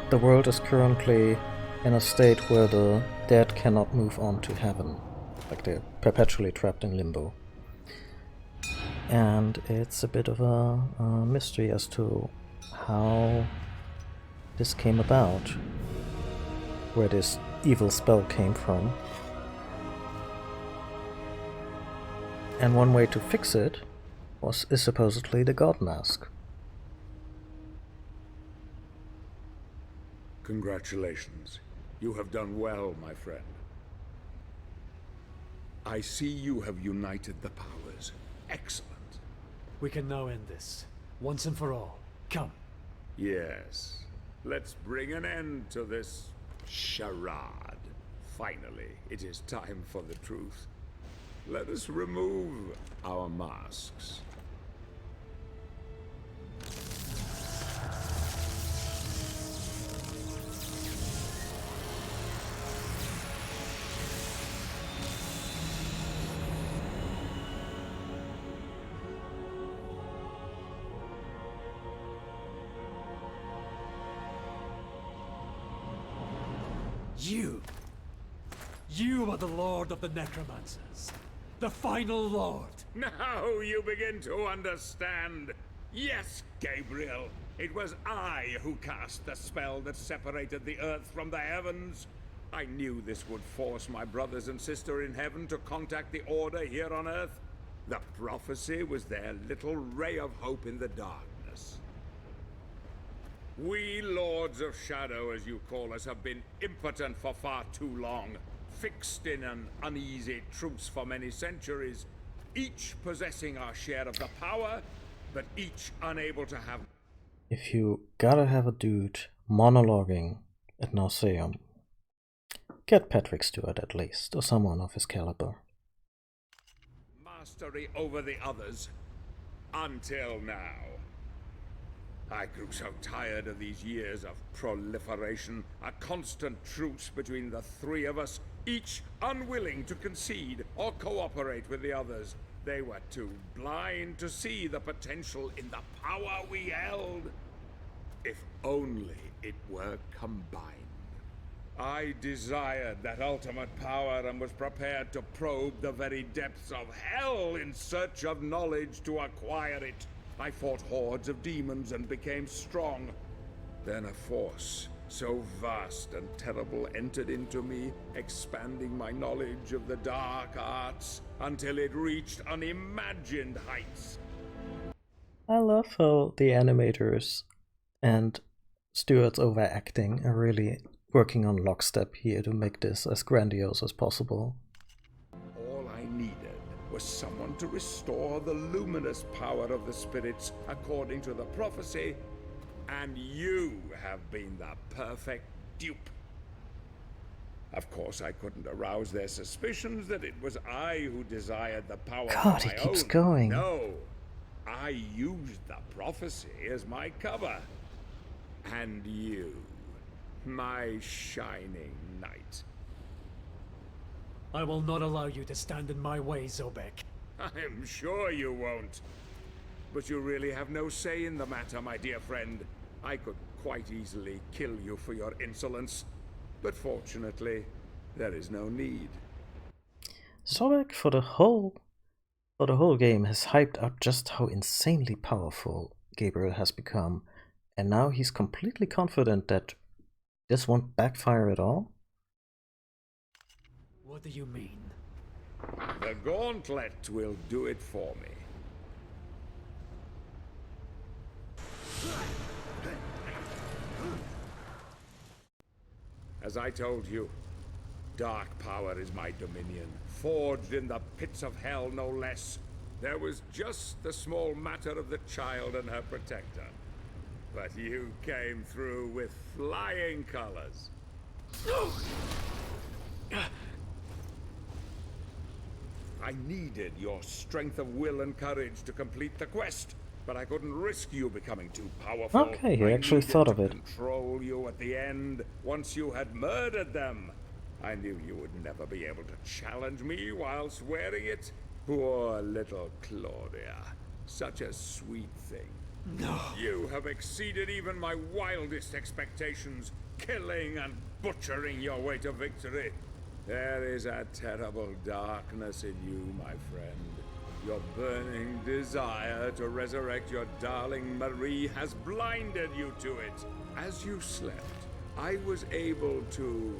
the world is currently in a state where the dead cannot move on to heaven. Like they're perpetually trapped in limbo. And it's a bit of a mystery as to how this came about, where this evil spell came from. And one way to fix it is supposedly the God Mask. Congratulations. You have done well, my friend. I see you have united the powers. Excellent. We can now end this, once and for all. Come. Yes. Let's bring an end to this charade. Finally, it is time for the truth. Let us remove our masks. You are the Lord of the Necromancers. The final Lord. Now you begin to understand. Yes, Gabriel. It was I who cast the spell that separated the earth from the heavens. I knew this would force my brothers and sister in heaven to contact the Order here on earth. The prophecy was their little ray of hope in the darkness. We Lords of Shadow, as you call us, have been impotent for far too long, fixed in an uneasy truce for many centuries, each possessing our share of the power, but each unable to have... If you gotta have a dude monologuing at Nauseam, get Patrick Stewart at least, or someone of his caliber. Mastery over the others, until now. I grew so tired of these years of proliferation, a constant truce between the three of us, each unwilling to concede or cooperate with the others. They were too blind to see the potential in the power we held. If only it were combined. I desired that ultimate power and was prepared to probe the very depths of hell in search of knowledge to acquire it. I fought hordes of demons and became strong. Then a force so vast and terrible entered into me, expanding my knowledge of the dark arts until it reached unimagined heights. I love how the animators and Stewart's overacting are really working on lockstep here to make this as grandiose as possible. All I needed was someone to restore the luminous power of the spirits according to the prophecy And you have been the perfect dupe. Of course, I couldn't arouse their suspicions that it was I who desired the power God, of he my keeps own. going. No, I used the prophecy as my cover. And you, my shining knight. I will not allow you to stand in my way, Zobek. I'm sure you won't. But you really have no say in the matter, my dear friend. I could quite easily kill you for your insolence. But fortunately, there is no need. Zobek for the whole game has hyped up just how insanely powerful Gabriel has become, and now he's completely confident that this won't backfire at all? What do you mean? The gauntlet will do it for me. As I told you, dark power is my dominion, forged in the pits of hell no less. There was just the small matter of the child and her protector. But you came through with flying colors. I needed your strength of will and courage to complete the quest. But I couldn't risk you becoming too powerful. Okay, he actually thought of it. Control you at the end, once you had murdered them. I knew you would never be able to challenge me whilst wearing it. Poor little Claudia. Such a sweet thing. No. You have exceeded even my wildest expectations, killing and butchering your way to victory. There is a terrible darkness in you, my friend. Your burning desire to resurrect your darling Marie has blinded you to it. As you slept, I was able to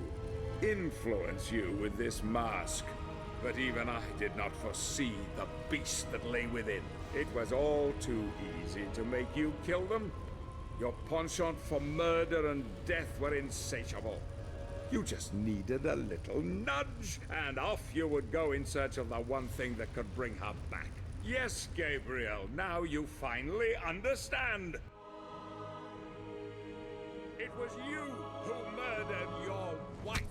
influence you with this mask. But even I did not foresee the beast that lay within. It was all too easy to make you kill them. Your penchant for murder and death were insatiable. You just needed a little nudge, and off you would go in search of the one thing that could bring her back. Yes, Gabriel, now you finally understand. It was you who murdered your wife.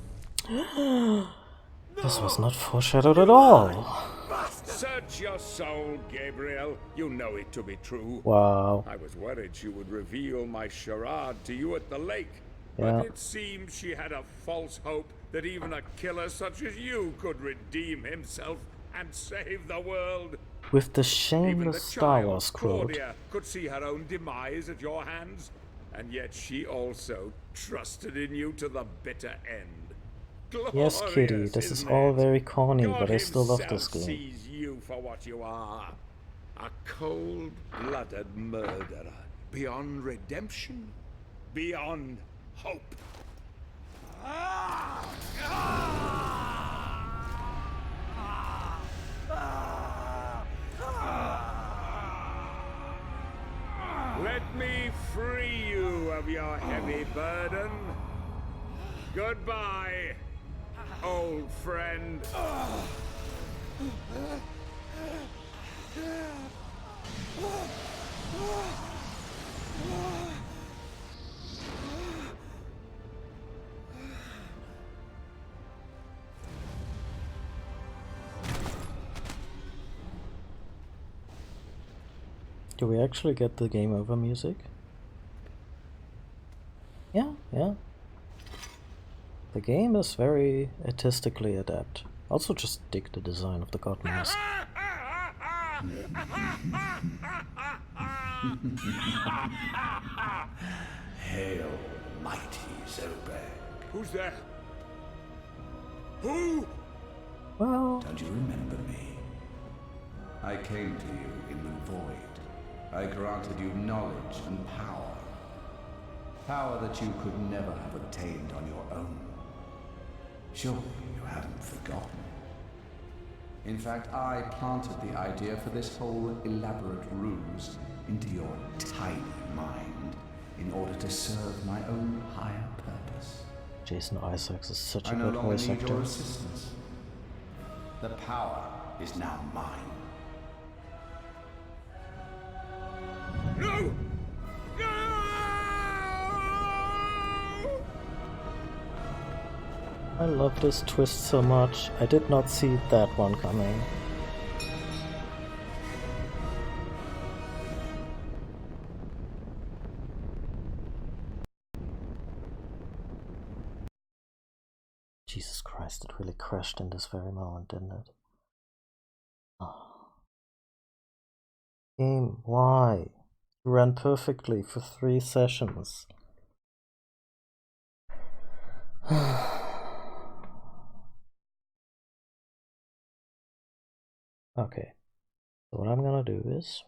This was not foreshadowed at all. Search your soul, Gabriel. You know it to be true. Wow. I was worried she would reveal my charade to you at the lake. Yeah. But it seems she had a false hope that even a killer such as you could redeem himself and save the world. With the Even the shameless Star child, Wars quote. Claudia, could see her own demise at your hands, and yet she also trusted in you to the bitter end. Yes, Glorious, Kitty, this is isn't all it? very corny, God but I still love this himself game. sees you for what you are. A cold-blooded murderer. Beyond redemption. Beyond hope. Let me free you of your heavy burden. Goodbye, old friend. Do we actually get the game over music? Yeah. The game is very artistically adept. Also just dig the design of the God Mask. Hail, mighty Zobek. Who's there? Who? Well, Don't you remember me? I came to you in the void. I granted you knowledge and power. Power that you could never have obtained on your own. Surely you haven't forgotten. In fact, I planted the idea for this whole elaborate ruse into your tiny mind in order to serve my own higher purpose. Jason Isaacs is such a I no good longer voice need your actor. assistance. The power is now mine. No! No! I love this twist so much. I did not see that one coming. Jesus Christ, it really crashed in this very moment, didn't it? Oh. Game, why? You ran perfectly for 3 sessions. Okay, so what I'm gonna do is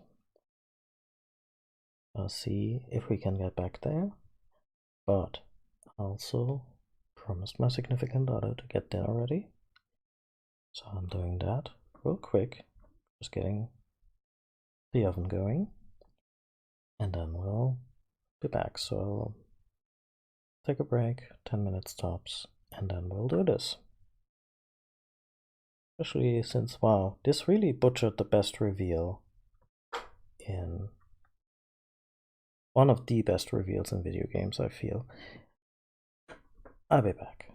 see if we can get back there, but also promised my significant other to get dinner ready. So I'm doing that real quick, just getting the oven going, and then we'll be back. So I'll take a break, 10 minutes tops, and then we'll do this. Especially since, wow, this really butchered the best reveal in one of the best reveals in video games, I feel. I'll be back.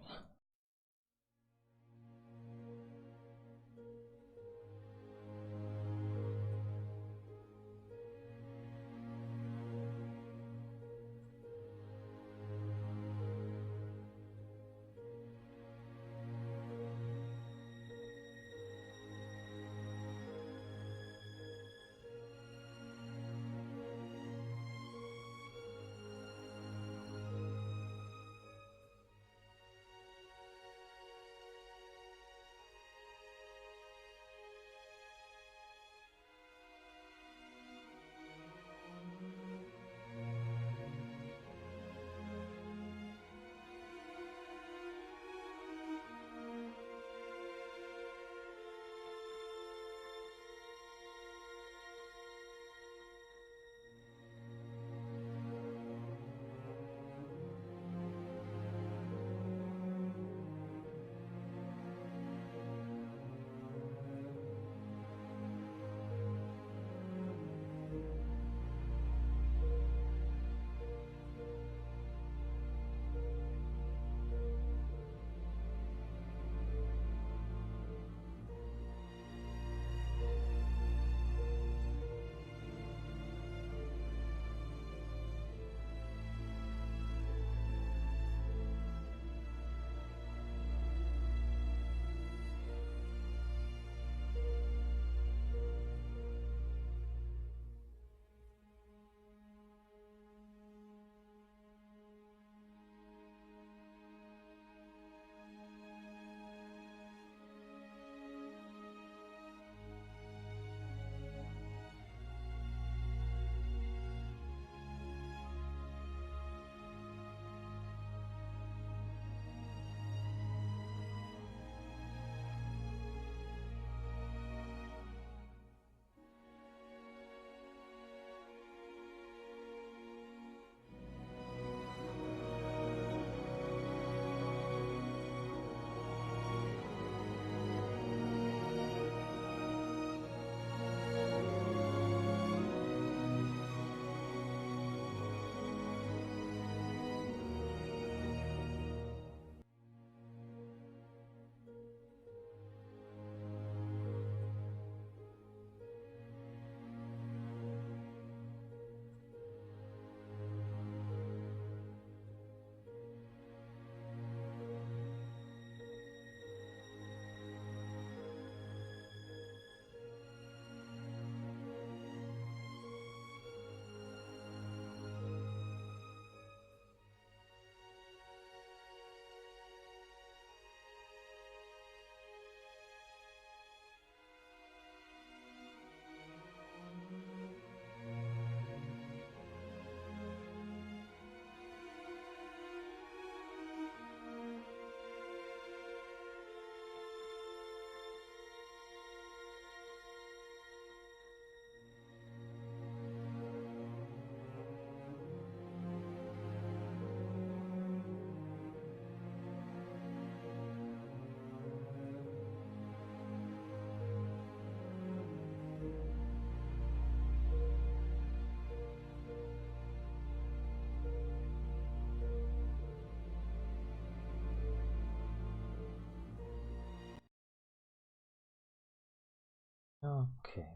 Okay.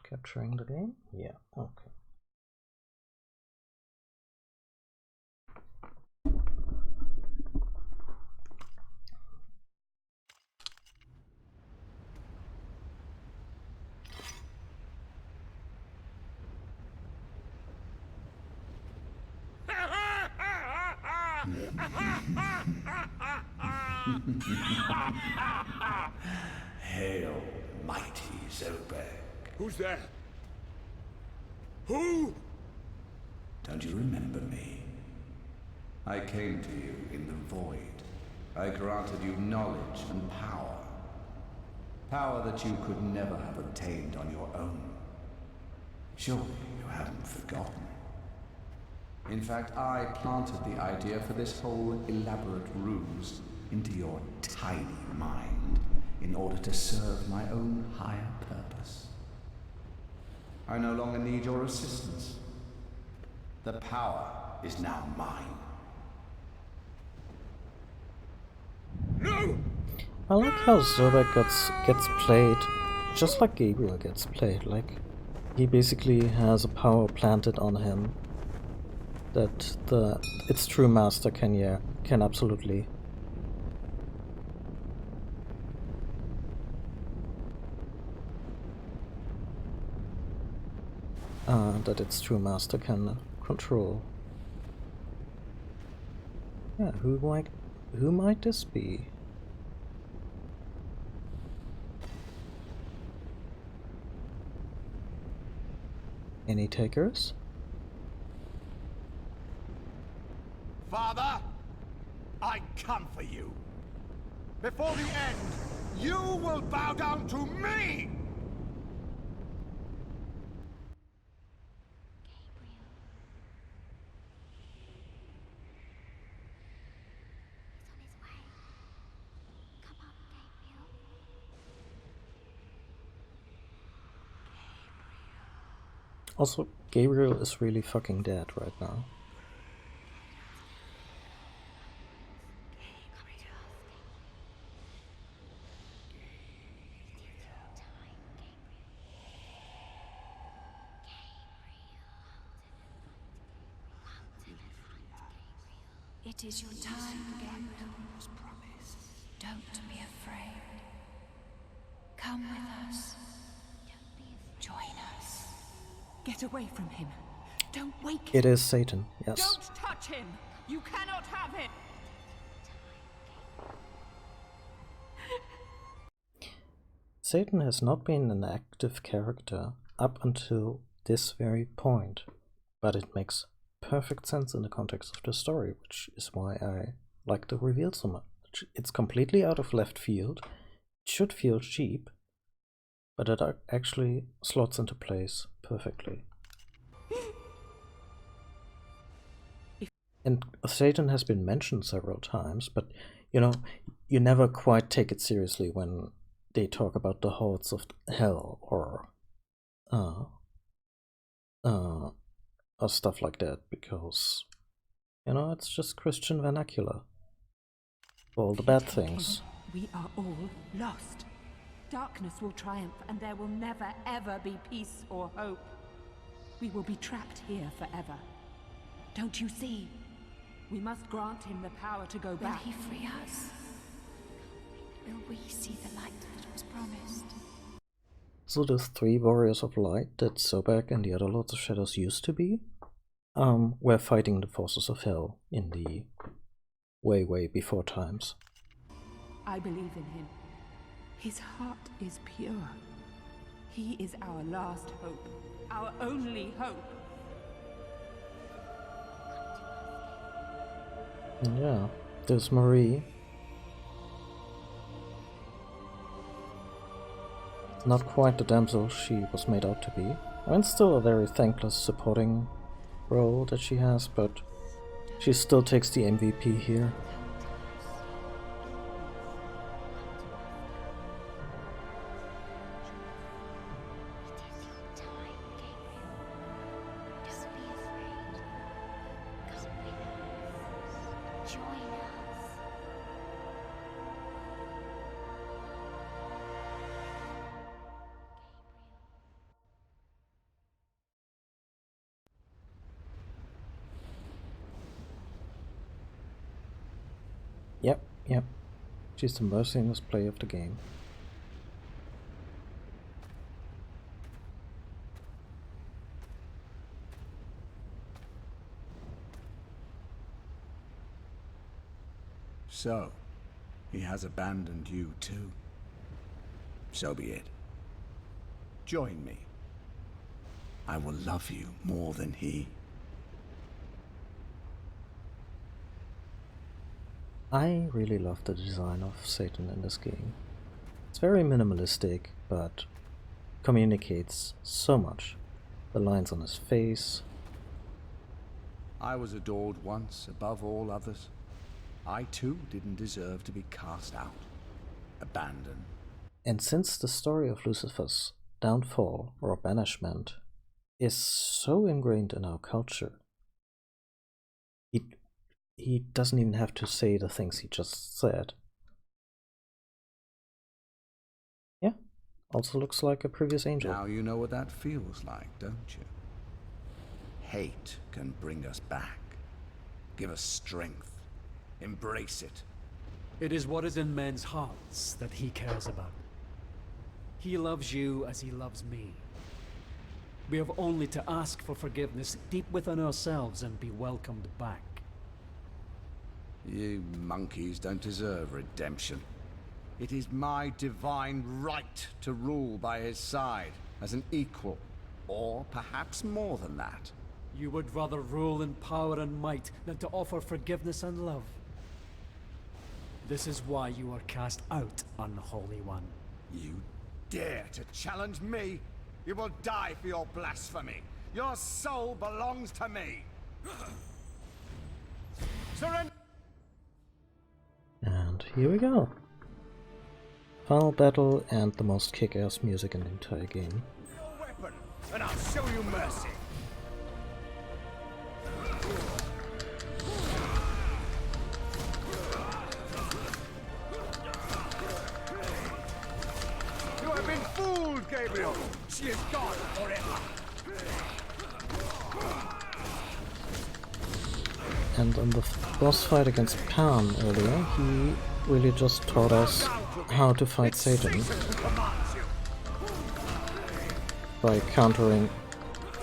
Capturing the game? Yeah, okay. Hail, mighty Zobek. Who's there? Who? Don't you remember me? I came to you in the void. I granted you knowledge and power. Power that you could never have obtained on your own. Surely you haven't forgotten. In fact, I planted the idea for this whole elaborate ruse into your tiny mind in order to serve my own higher purpose. I no longer need your assistance. The power is now mine. No! I like how Zobek gets played just like Gabriel gets played. Like, he basically has a power planted on him that its true master can absolutely control. Yeah, who might this be? Any takers? Father, I come for you. Before the end, you will bow down to me! Also, Gabriel is really fucking dead right now. It is your time, Gabriel. Don't be afraid. Come with us. Join us. Get away from him. Don't wake him. It is Satan, yes. Don't touch him. You cannot have him. Satan has not been an active character up until this very point, but it makes perfect sense in the context of the story, which is why I like the reveal so much. It's completely out of left field, it should feel cheap, but it actually slots into place perfectly. And Satan has been mentioned several times, but you know, you never quite take it seriously when they talk about the hordes of hell or stuff like that, because you know, it's just Christian vernacular. All the bad things. We are all lost. Darkness will triumph, and there will never ever be peace or hope. We will be trapped here forever. Don't you see? We must grant him the power to go back. Will he free us? Will we see the light that was promised? So the three warriors of light that Zobek and the other Lords of Shadows used to be, were fighting the forces of hell in the way before times. I believe in him. His heart is pure. He is our last hope, our only hope. And yeah, there's Marie. Not quite the damsel she was made out to be. I mean, still a very thankless supporting role that she has, but she still takes the MVP here. Yep, she's the merciless play of the game. So, he has abandoned you too. So be it. Join me. I will love you more than he. I really love the design of Satan in this game. It's very minimalistic, but communicates so much. The lines on his face. I was adored once above all others. I too didn't deserve to be cast out, abandoned. And since the story of Lucifer's downfall or banishment is so ingrained in our culture, he doesn't even have to say the things he just said. Yeah, also looks like a previous angel. Now you know what that feels like, don't you? Hate can bring us back, give us strength. Embrace it. It is what is in men's hearts that he cares about. He loves you as he loves me. We have only to ask for forgiveness deep within ourselves and be welcomed back. You monkeys don't deserve redemption. It is my divine right to rule by his side as an equal, or perhaps more than that. You would rather rule in power and might than to offer forgiveness and love. This is why you are cast out, Unholy One. You dare to challenge me? You will die for your blasphemy. Your soul belongs to me. Surrender! And here we go. Final battle and the most kick-ass music in the entire game. Your weapon, and I'll show you mercy. You have been fooled, Gabriel. She is gone forever. And in the boss fight against Pan earlier, he really just taught us how to fight Satan by countering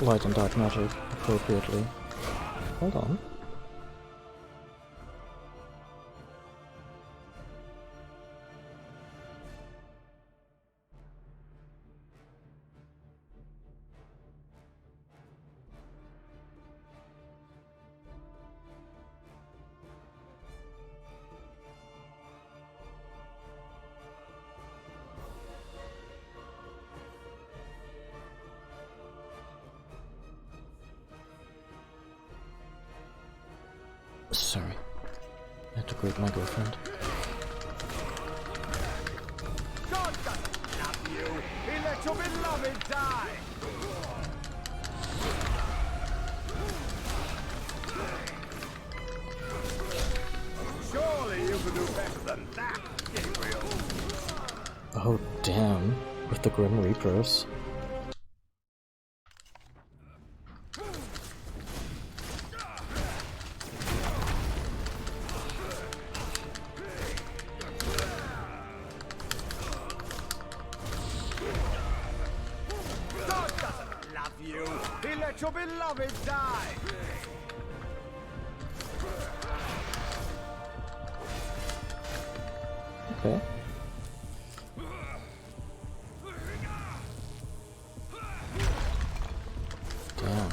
light and dark magic appropriately. Hold on. Sorry, I had to greet my girlfriend. God doesn't love you. He let your beloved die. Surely you can do better than that, Gabriel. Oh damn, with the Grim Reapers. Your beloved die! Okay. Damn.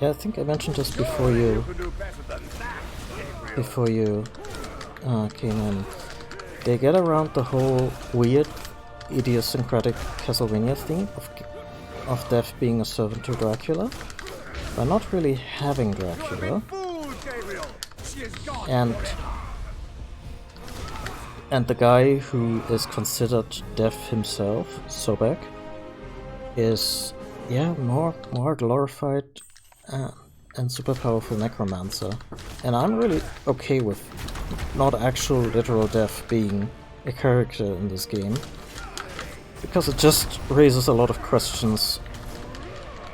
Yeah, I think I mentioned this before you came in. They get around the whole weird, idiosyncratic Castlevania theme of Death being a servant to Dracula by not really having Dracula, and the guy who is considered Death himself, Sobek, is more glorified and super powerful necromancer. And I'm really okay with not actual literal death being a character in this game, because it just raises a lot of questions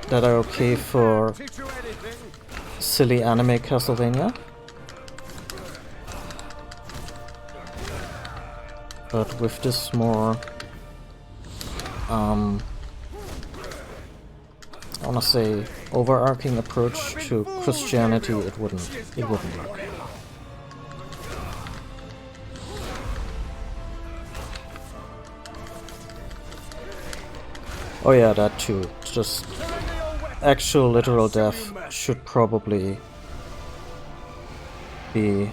that are okay for silly anime Castlevania. But with this more I wanna say overarching approach to Christianity, it wouldn't work. Oh yeah, that too. Just actual literal death should probably be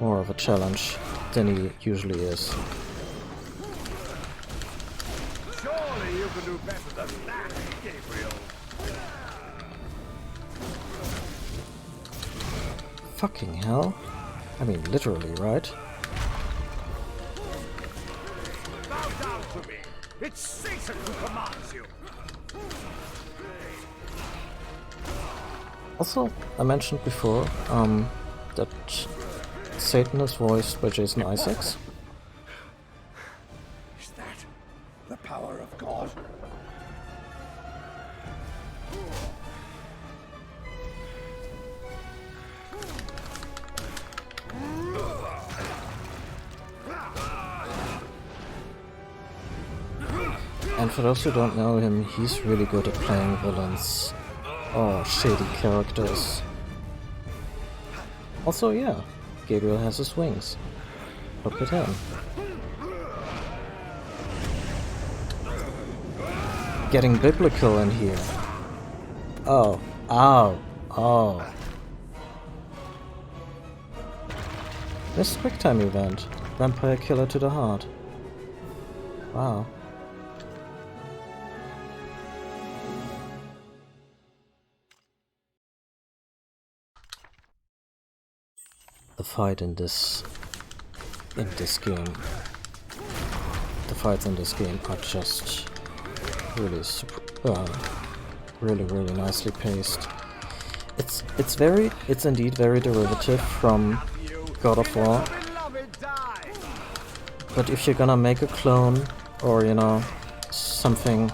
more of a challenge than he usually is. Surely you can do better than that, Gabriel. Fucking hell. I mean, literally, right? Bow down to me. It's Satan who commands you. Also, I mentioned before that Satan is voiced by Jason Isaacs. Is that the power of God? And for those who don't know him, he's really good at playing villains or shady characters. Also, yeah, Gabriel has his wings. Look at him. Getting biblical in here. Oh, ow, oh. This QuickTime event. Vampire Killer to the Heart. Wow. The fight in this game. The fights in this game are just really really nicely paced. It's indeed very derivative from God of War. But if you're gonna make a clone, or you know, something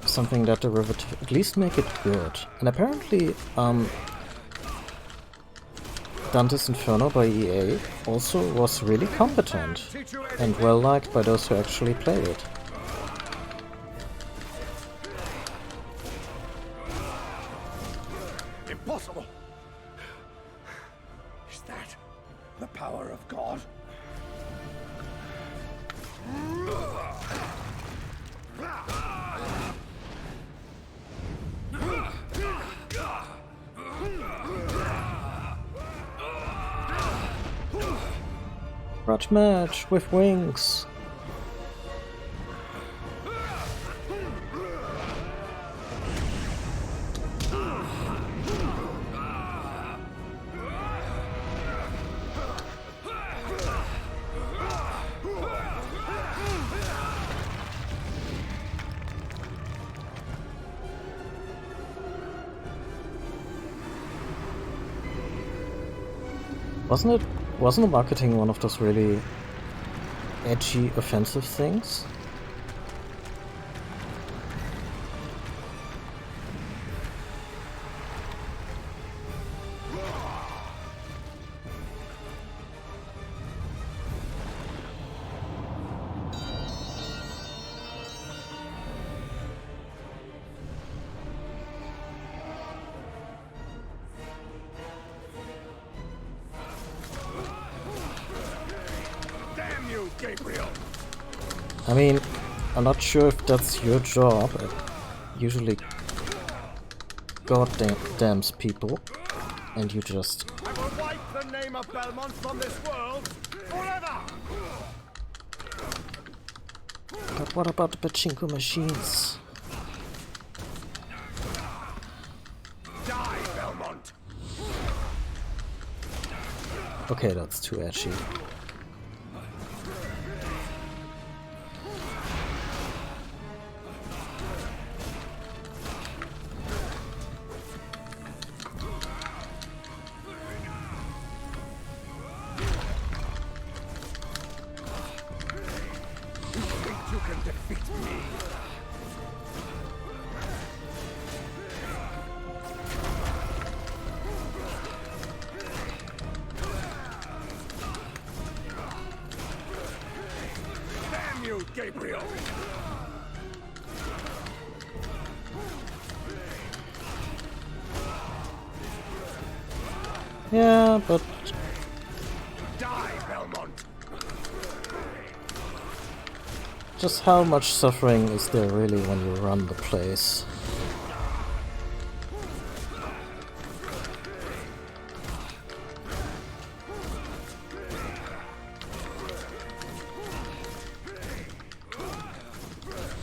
that derivative, at least make it good. And apparently, Dante's Inferno by EA also was really competent and well liked by those who actually played it. Impossible! Is that the power of God? Grudge match with wings. Wasn't the marketing one of those really edgy, offensive things? Gabriel. I mean, I'm not sure if that's your job. It usually God damns people, and you just... I will wipe the name of Belmont from this world forever! But what about the pachinko machines? Die, Belmont! Okay, that's too edgy. Gabriel! Yeah, but... Die, Belmont! Just how much suffering is there really when you run the place?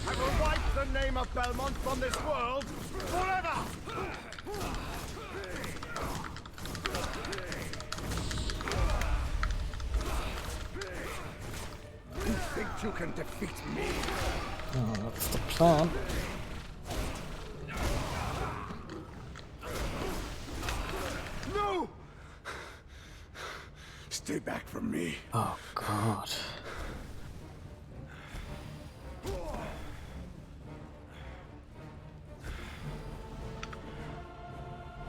I will wipe the name of Belmont from this world forever! You think you can defeat me? Oh, that's the plan. No! Stay back from me. Oh god.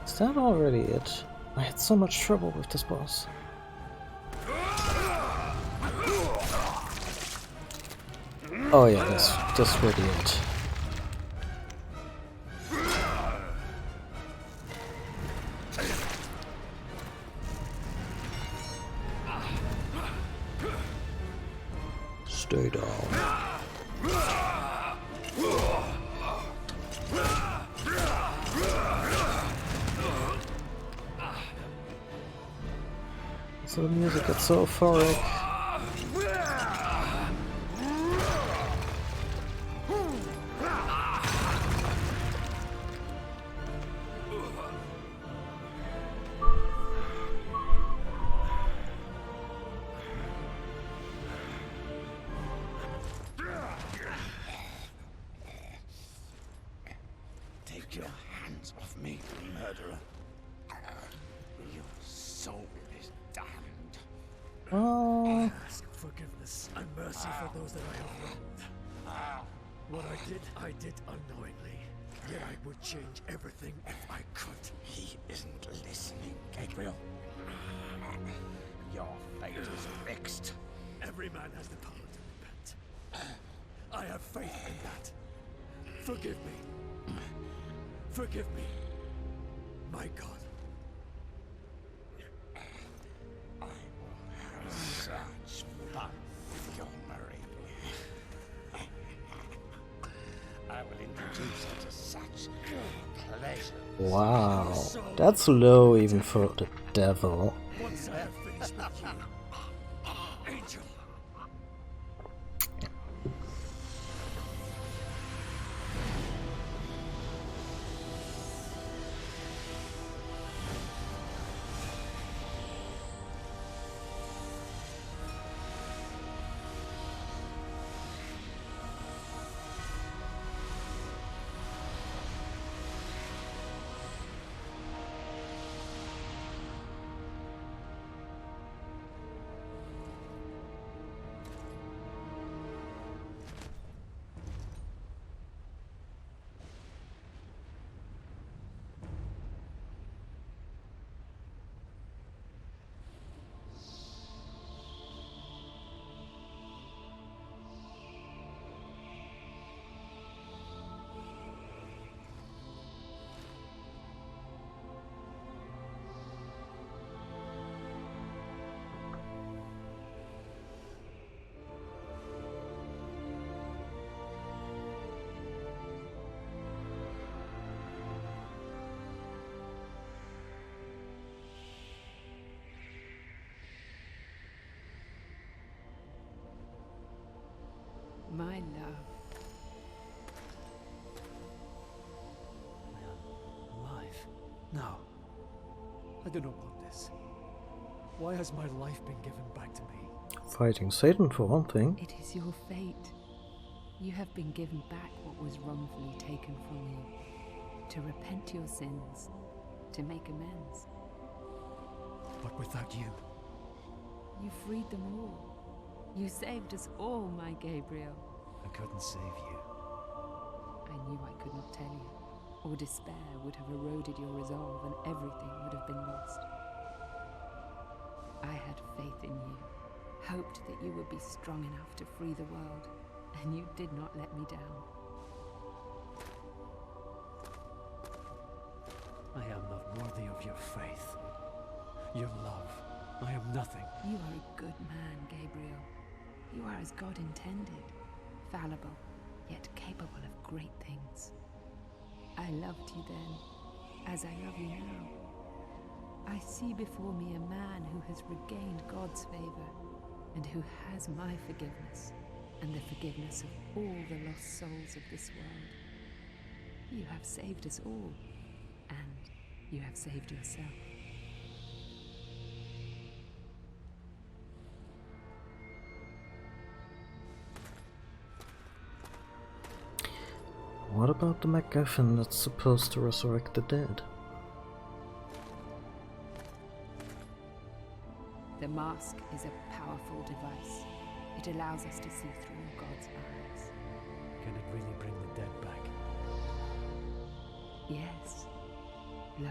Is that already it? I had so much trouble with this boss. Oh yeah, that's really it. Stay down. So the music gets so euphoric. Take your hands off me, murderer. Your soul is damned. Oh. Ask forgiveness and mercy for those that I have wronged. What I did unknowingly. Yet I would change everything if I could. He isn't listening, Gabriel. Your fate is fixed. Every man has the power to repent. I have faith in that. Forgive me. Forgive me, my God. I will have such fun with your Marie. I will introduce her to such pleasure. Wow, that's low even for the devil. Once I have finished with you, Angel. My love. Alive? No. I do not want this. Why has my life been given back to me? Fighting Satan for one thing. It is your fate. You have been given back what was wrongfully taken from you. To repent your sins. To make amends. But without you. You freed them all. You saved us all, my Gabriel. I couldn't save you. I knew I could not tell you, or despair would have eroded your resolve and everything would have been lost. I had faith in you, hoped that you would be strong enough to free the world, and you did not let me down. I am not worthy of your faith, your love. I am nothing. You are a good man, Gabriel. You are as God intended, fallible, yet capable of great things. I loved you then, as I love you now. I see before me a man who has regained God's favor, and who has my forgiveness, and the forgiveness of all the lost souls of this world. You have saved us all, and you have saved yourself. What about the MacGuffin that's supposed to resurrect the dead? The mask is a powerful device. It allows us to see through God's eyes. Can it really bring the dead back? Yes. Look.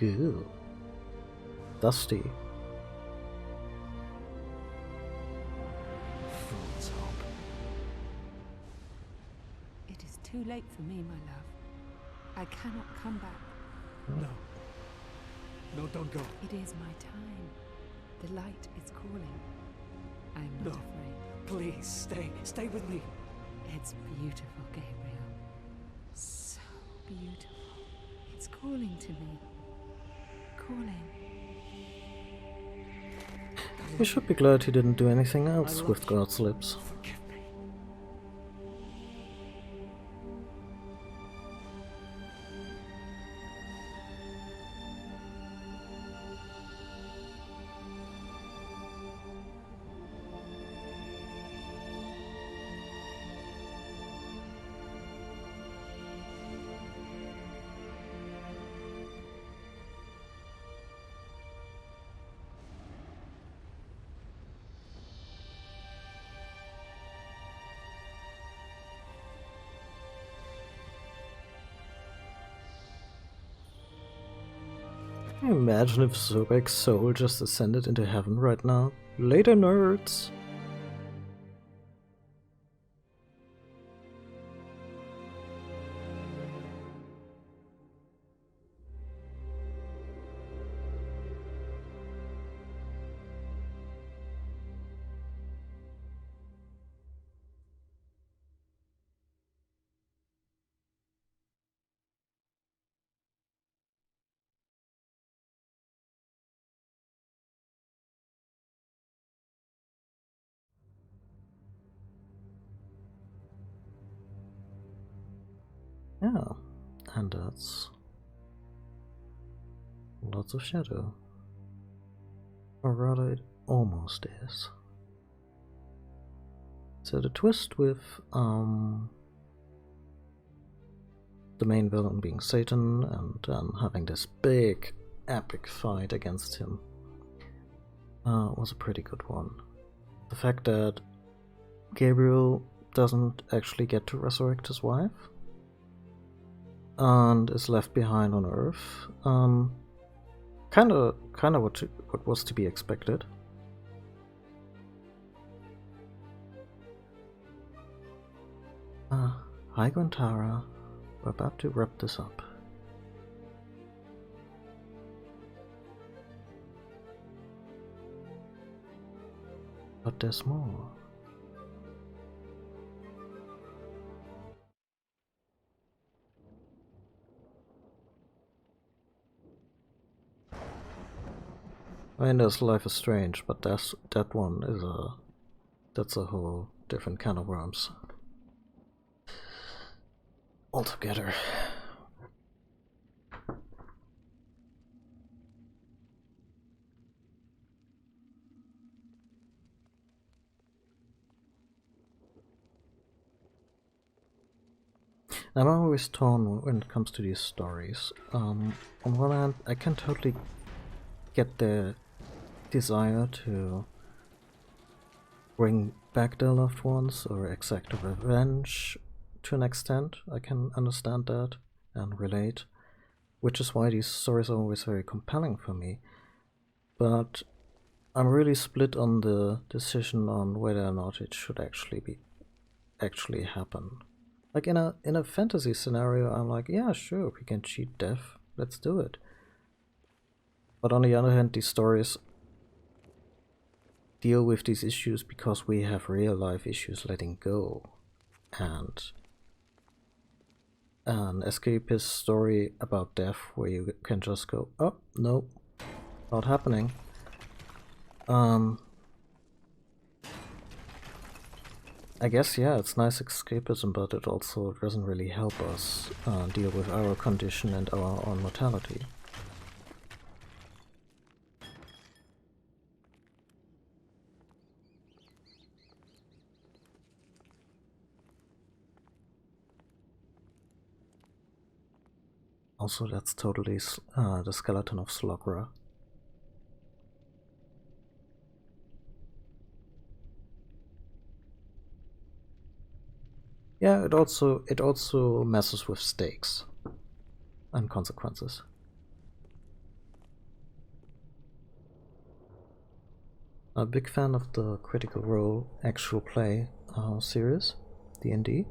Ew. Dusty. Fool's hope. It is too late for me, my love. I cannot come back. No. No, don't go. It is my time. The light is calling. I'm not afraid. Please, stay. Stay with me. It's beautiful, Gabriel. So beautiful. It's calling to me. Calling. You should be glad he didn't do anything else with God's lips. Forgive me. Can you imagine if Sobek's soul just ascended into heaven right now? Later, nerds! Yeah, and that's lots of shadow. Or rather, it almost is. So the twist with the main villain being Satan and then having this big epic fight against him was a pretty good one. The fact that Gabriel doesn't actually get to resurrect his wife and is left behind on Earth. Kind of what was to be expected. Hi Gwentara, we're about to wrap this up. But there's more. I mean, there's Life is Strange, but that one is that's a whole different can of worms altogether. I'm always torn when it comes to these stories. On one hand, I can totally get the desire to bring back their loved ones or exact revenge to an extent. I can understand that. and relate, which is why these stories are always very compelling for me. But I'm really split on the decision on whether or not it should actually happen. Like in a fantasy scenario, I'm like, yeah, sure, we can cheat death, let's do it. But on the other hand, these stories deal with these issues because we have real life issues letting go. And an escapist story about death where you can just go, oh, no, not happening. I guess, yeah, it's nice escapism, but it also doesn't really help us deal with our condition and our own mortality. Also, that's totally the skeleton of Slogra. Yeah, it also messes with stakes and consequences. A big fan of the Critical Role actual play series, D&D,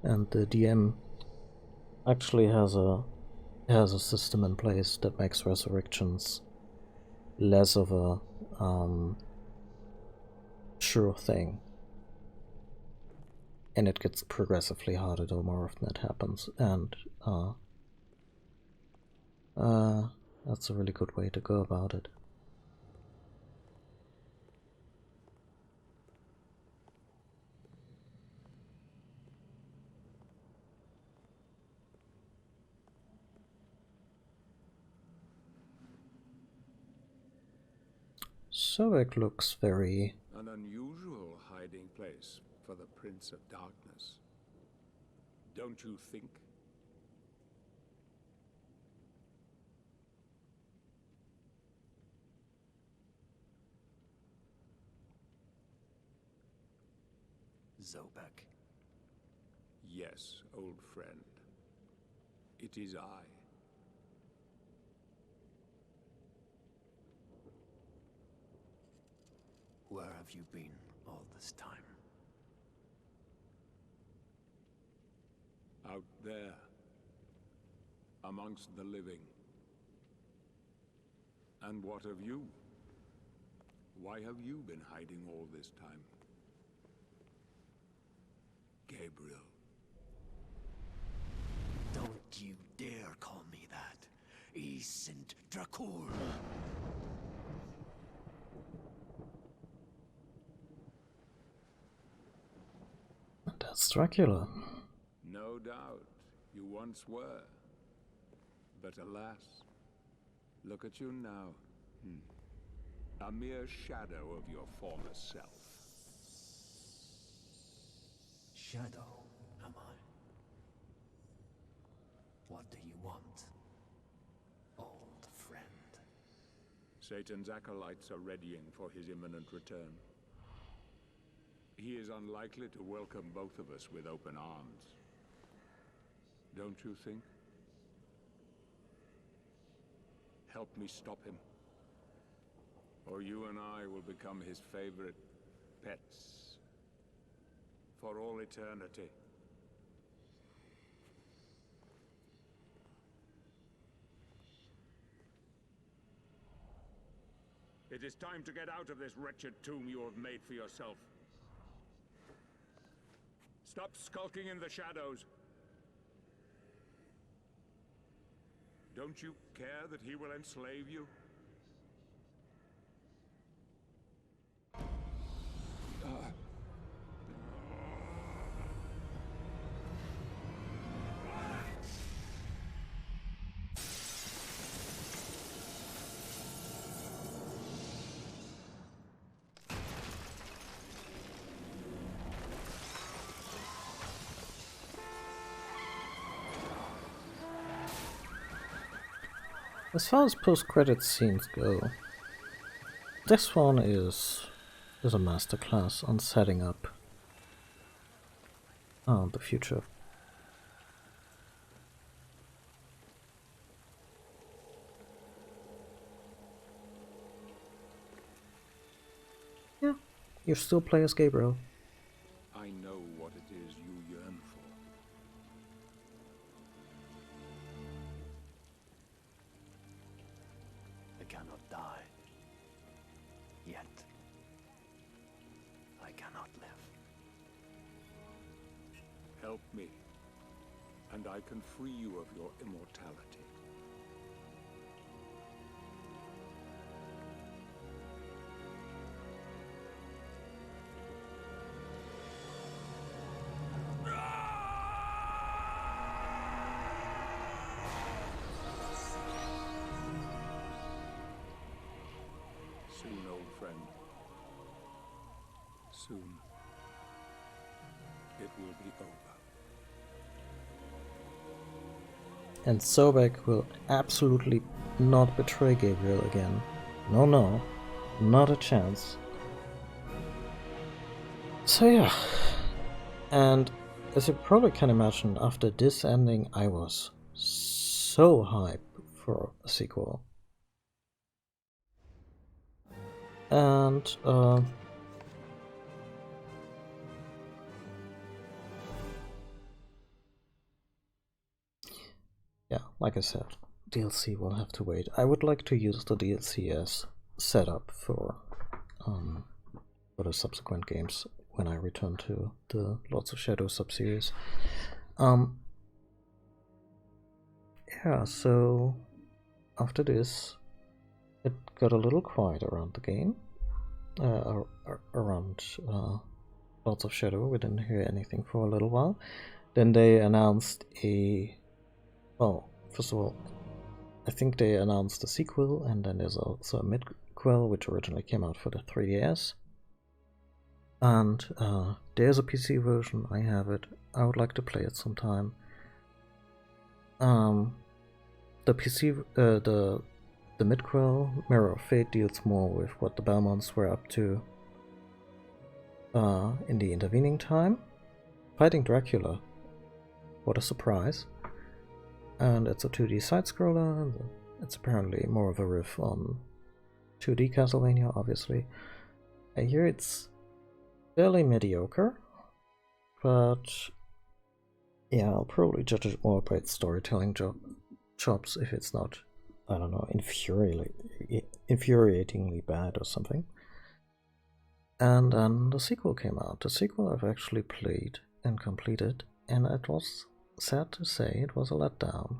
and the DM actually has a system in place that makes resurrections less of a sure thing. And it gets progressively harder the more often it happens, and that's a really good way to go about it. Sobek looks very... An unusual hiding place for the Prince of Darkness. Don't you think? Sobek. Yes, old friend. It is I. Where have you been all this time? Out there, amongst the living. And what of you? Why have you been hiding all this time? Gabriel. Don't you dare call me that. Ysint Dracul. That's Dracula. No doubt, you once were. But alas, look at you now. A mere shadow of your former self. Shadow, am I? What do you want, old friend? Satan's acolytes are readying for his imminent return. He is unlikely to welcome both of us with open arms. Don't you think? Help me stop him. Or you and I will become his favorite pets. For all eternity. It is time to get out of this wretched tomb you have made for yourself. Stop skulking in the shadows. Don't you care that he will enslave you? As far as post-credits scenes go, this one is a masterclass on setting up the future. You still play as Gabriel. I know what it is you yearn for. I cannot die. Yet. I cannot live. Help me, and I can free you of your immortality. Soon, old friend. Soon. It will be over. And Sobek will absolutely not betray Gabriel again. No, no. Not a chance. So yeah. And as you probably can imagine, after this ending I was so hyped for a sequel. And yeah, like I said, DLC will have to wait. I would like to use the DLC as setup for the subsequent games when I return to the Lords of Shadow sub-series. Yeah, so after this, it got a little quiet around the game, around Lords of Shadow. We didn't hear anything for a little while. Then they announced well, first of all, I think they announced a sequel, and then there's also a midquel, which originally came out for the 3DS. And there's a PC version, I have it. I would like to play it sometime. The PC, the midquel, Mirror of Fate, deals more with what the Belmonts were up to in the intervening time. Fighting Dracula. What a surprise. And it's a 2D side-scroller, and it's apparently more of a riff on 2D Castlevania, obviously. I hear it's fairly mediocre, but yeah, I'll probably judge it more by its storytelling chops if it's not, I don't know, infuriatingly bad or something. And then the sequel came out. The sequel I've actually played and completed, and it was, sad to say, it was a letdown.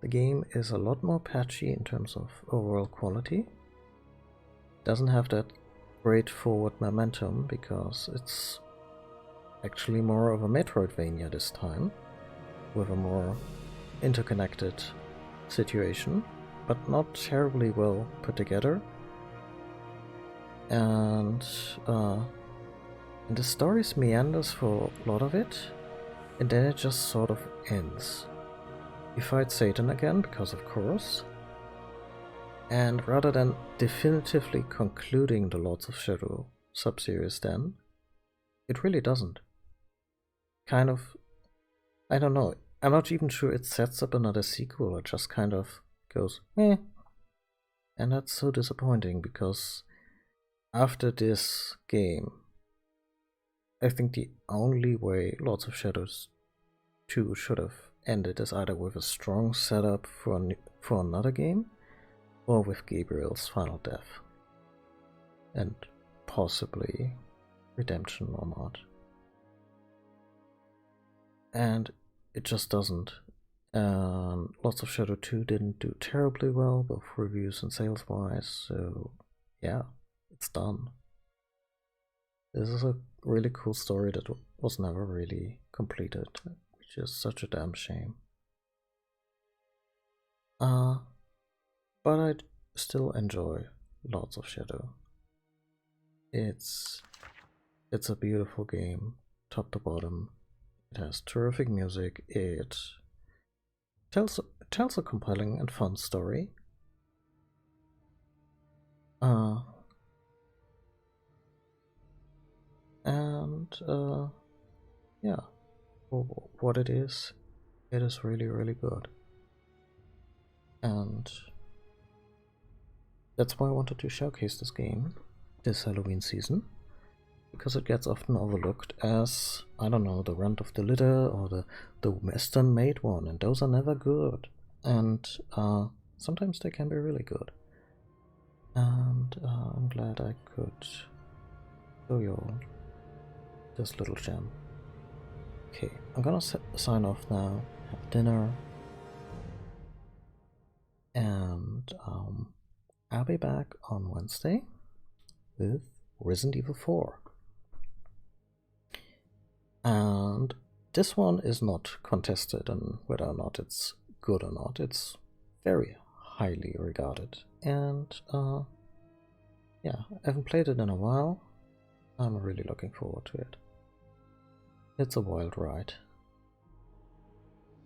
The game is a lot more patchy in terms of overall quality. Doesn't have that great forward momentum because it's actually more of a Metroidvania this time, with a more interconnected situation, but not terribly well put together. And the story's meanders for a lot of it, and then it just sort of ends. You fight Satan again, because of course, and rather than definitively concluding the Lords of Shadow sub-series then, it really doesn't. Kind of, I don't know, I'm not even sure it sets up another sequel, it just kind of goes, eh. And that's so disappointing, because after this game, I think the only way Lords of Shadows 2 should have ended is either with a strong setup for another game, or with Gabriel's final death. And possibly redemption or not. And it just doesn't. Lords of Shadow 2 didn't do terribly well, both reviews and sales wise, so yeah, it's done. This is a really cool story that was never really completed, which is such a damn shame. But I still enjoy Lords of Shadow. It's a beautiful game, top to bottom. It has terrific music. It tells a compelling and fun story. Yeah, for what it is really, really good. And that's why I wanted to showcase this game this Halloween season, because it gets often overlooked as, I don't know, the Rent of the Litter or the Western Made one, and those are never good. And sometimes they can be really good. And I'm glad I could show you all this little gem. Okay, I'm gonna sign off now, have dinner, and I'll be back on Wednesday with Resident Evil 4. And this one is not contested on whether or not it's good or not. It's very highly regarded. And yeah, I haven't played it in a while. I'm really looking forward to it. It's a wild ride.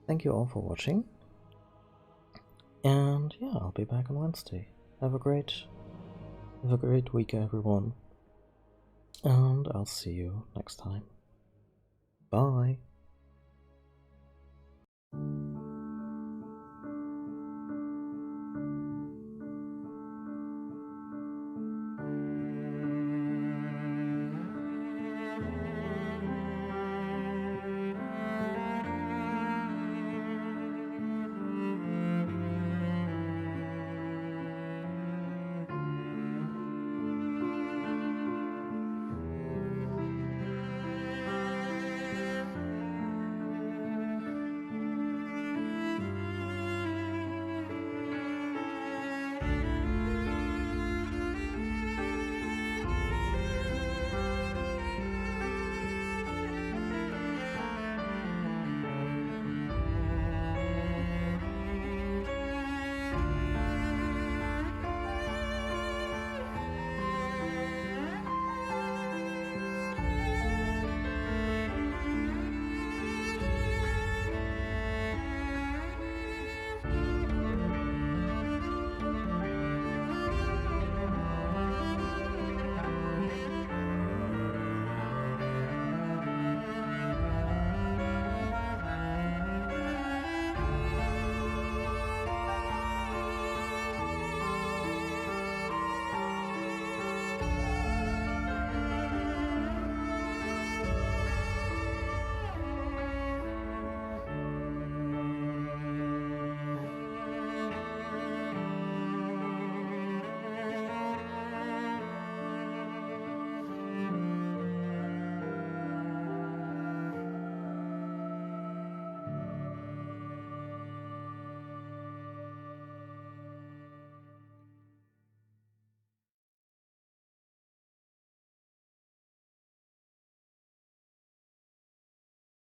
Thank you all for watching. And yeah, I'll be back on Wednesday. Have a great week, everyone. And I'll see you next time. Bye.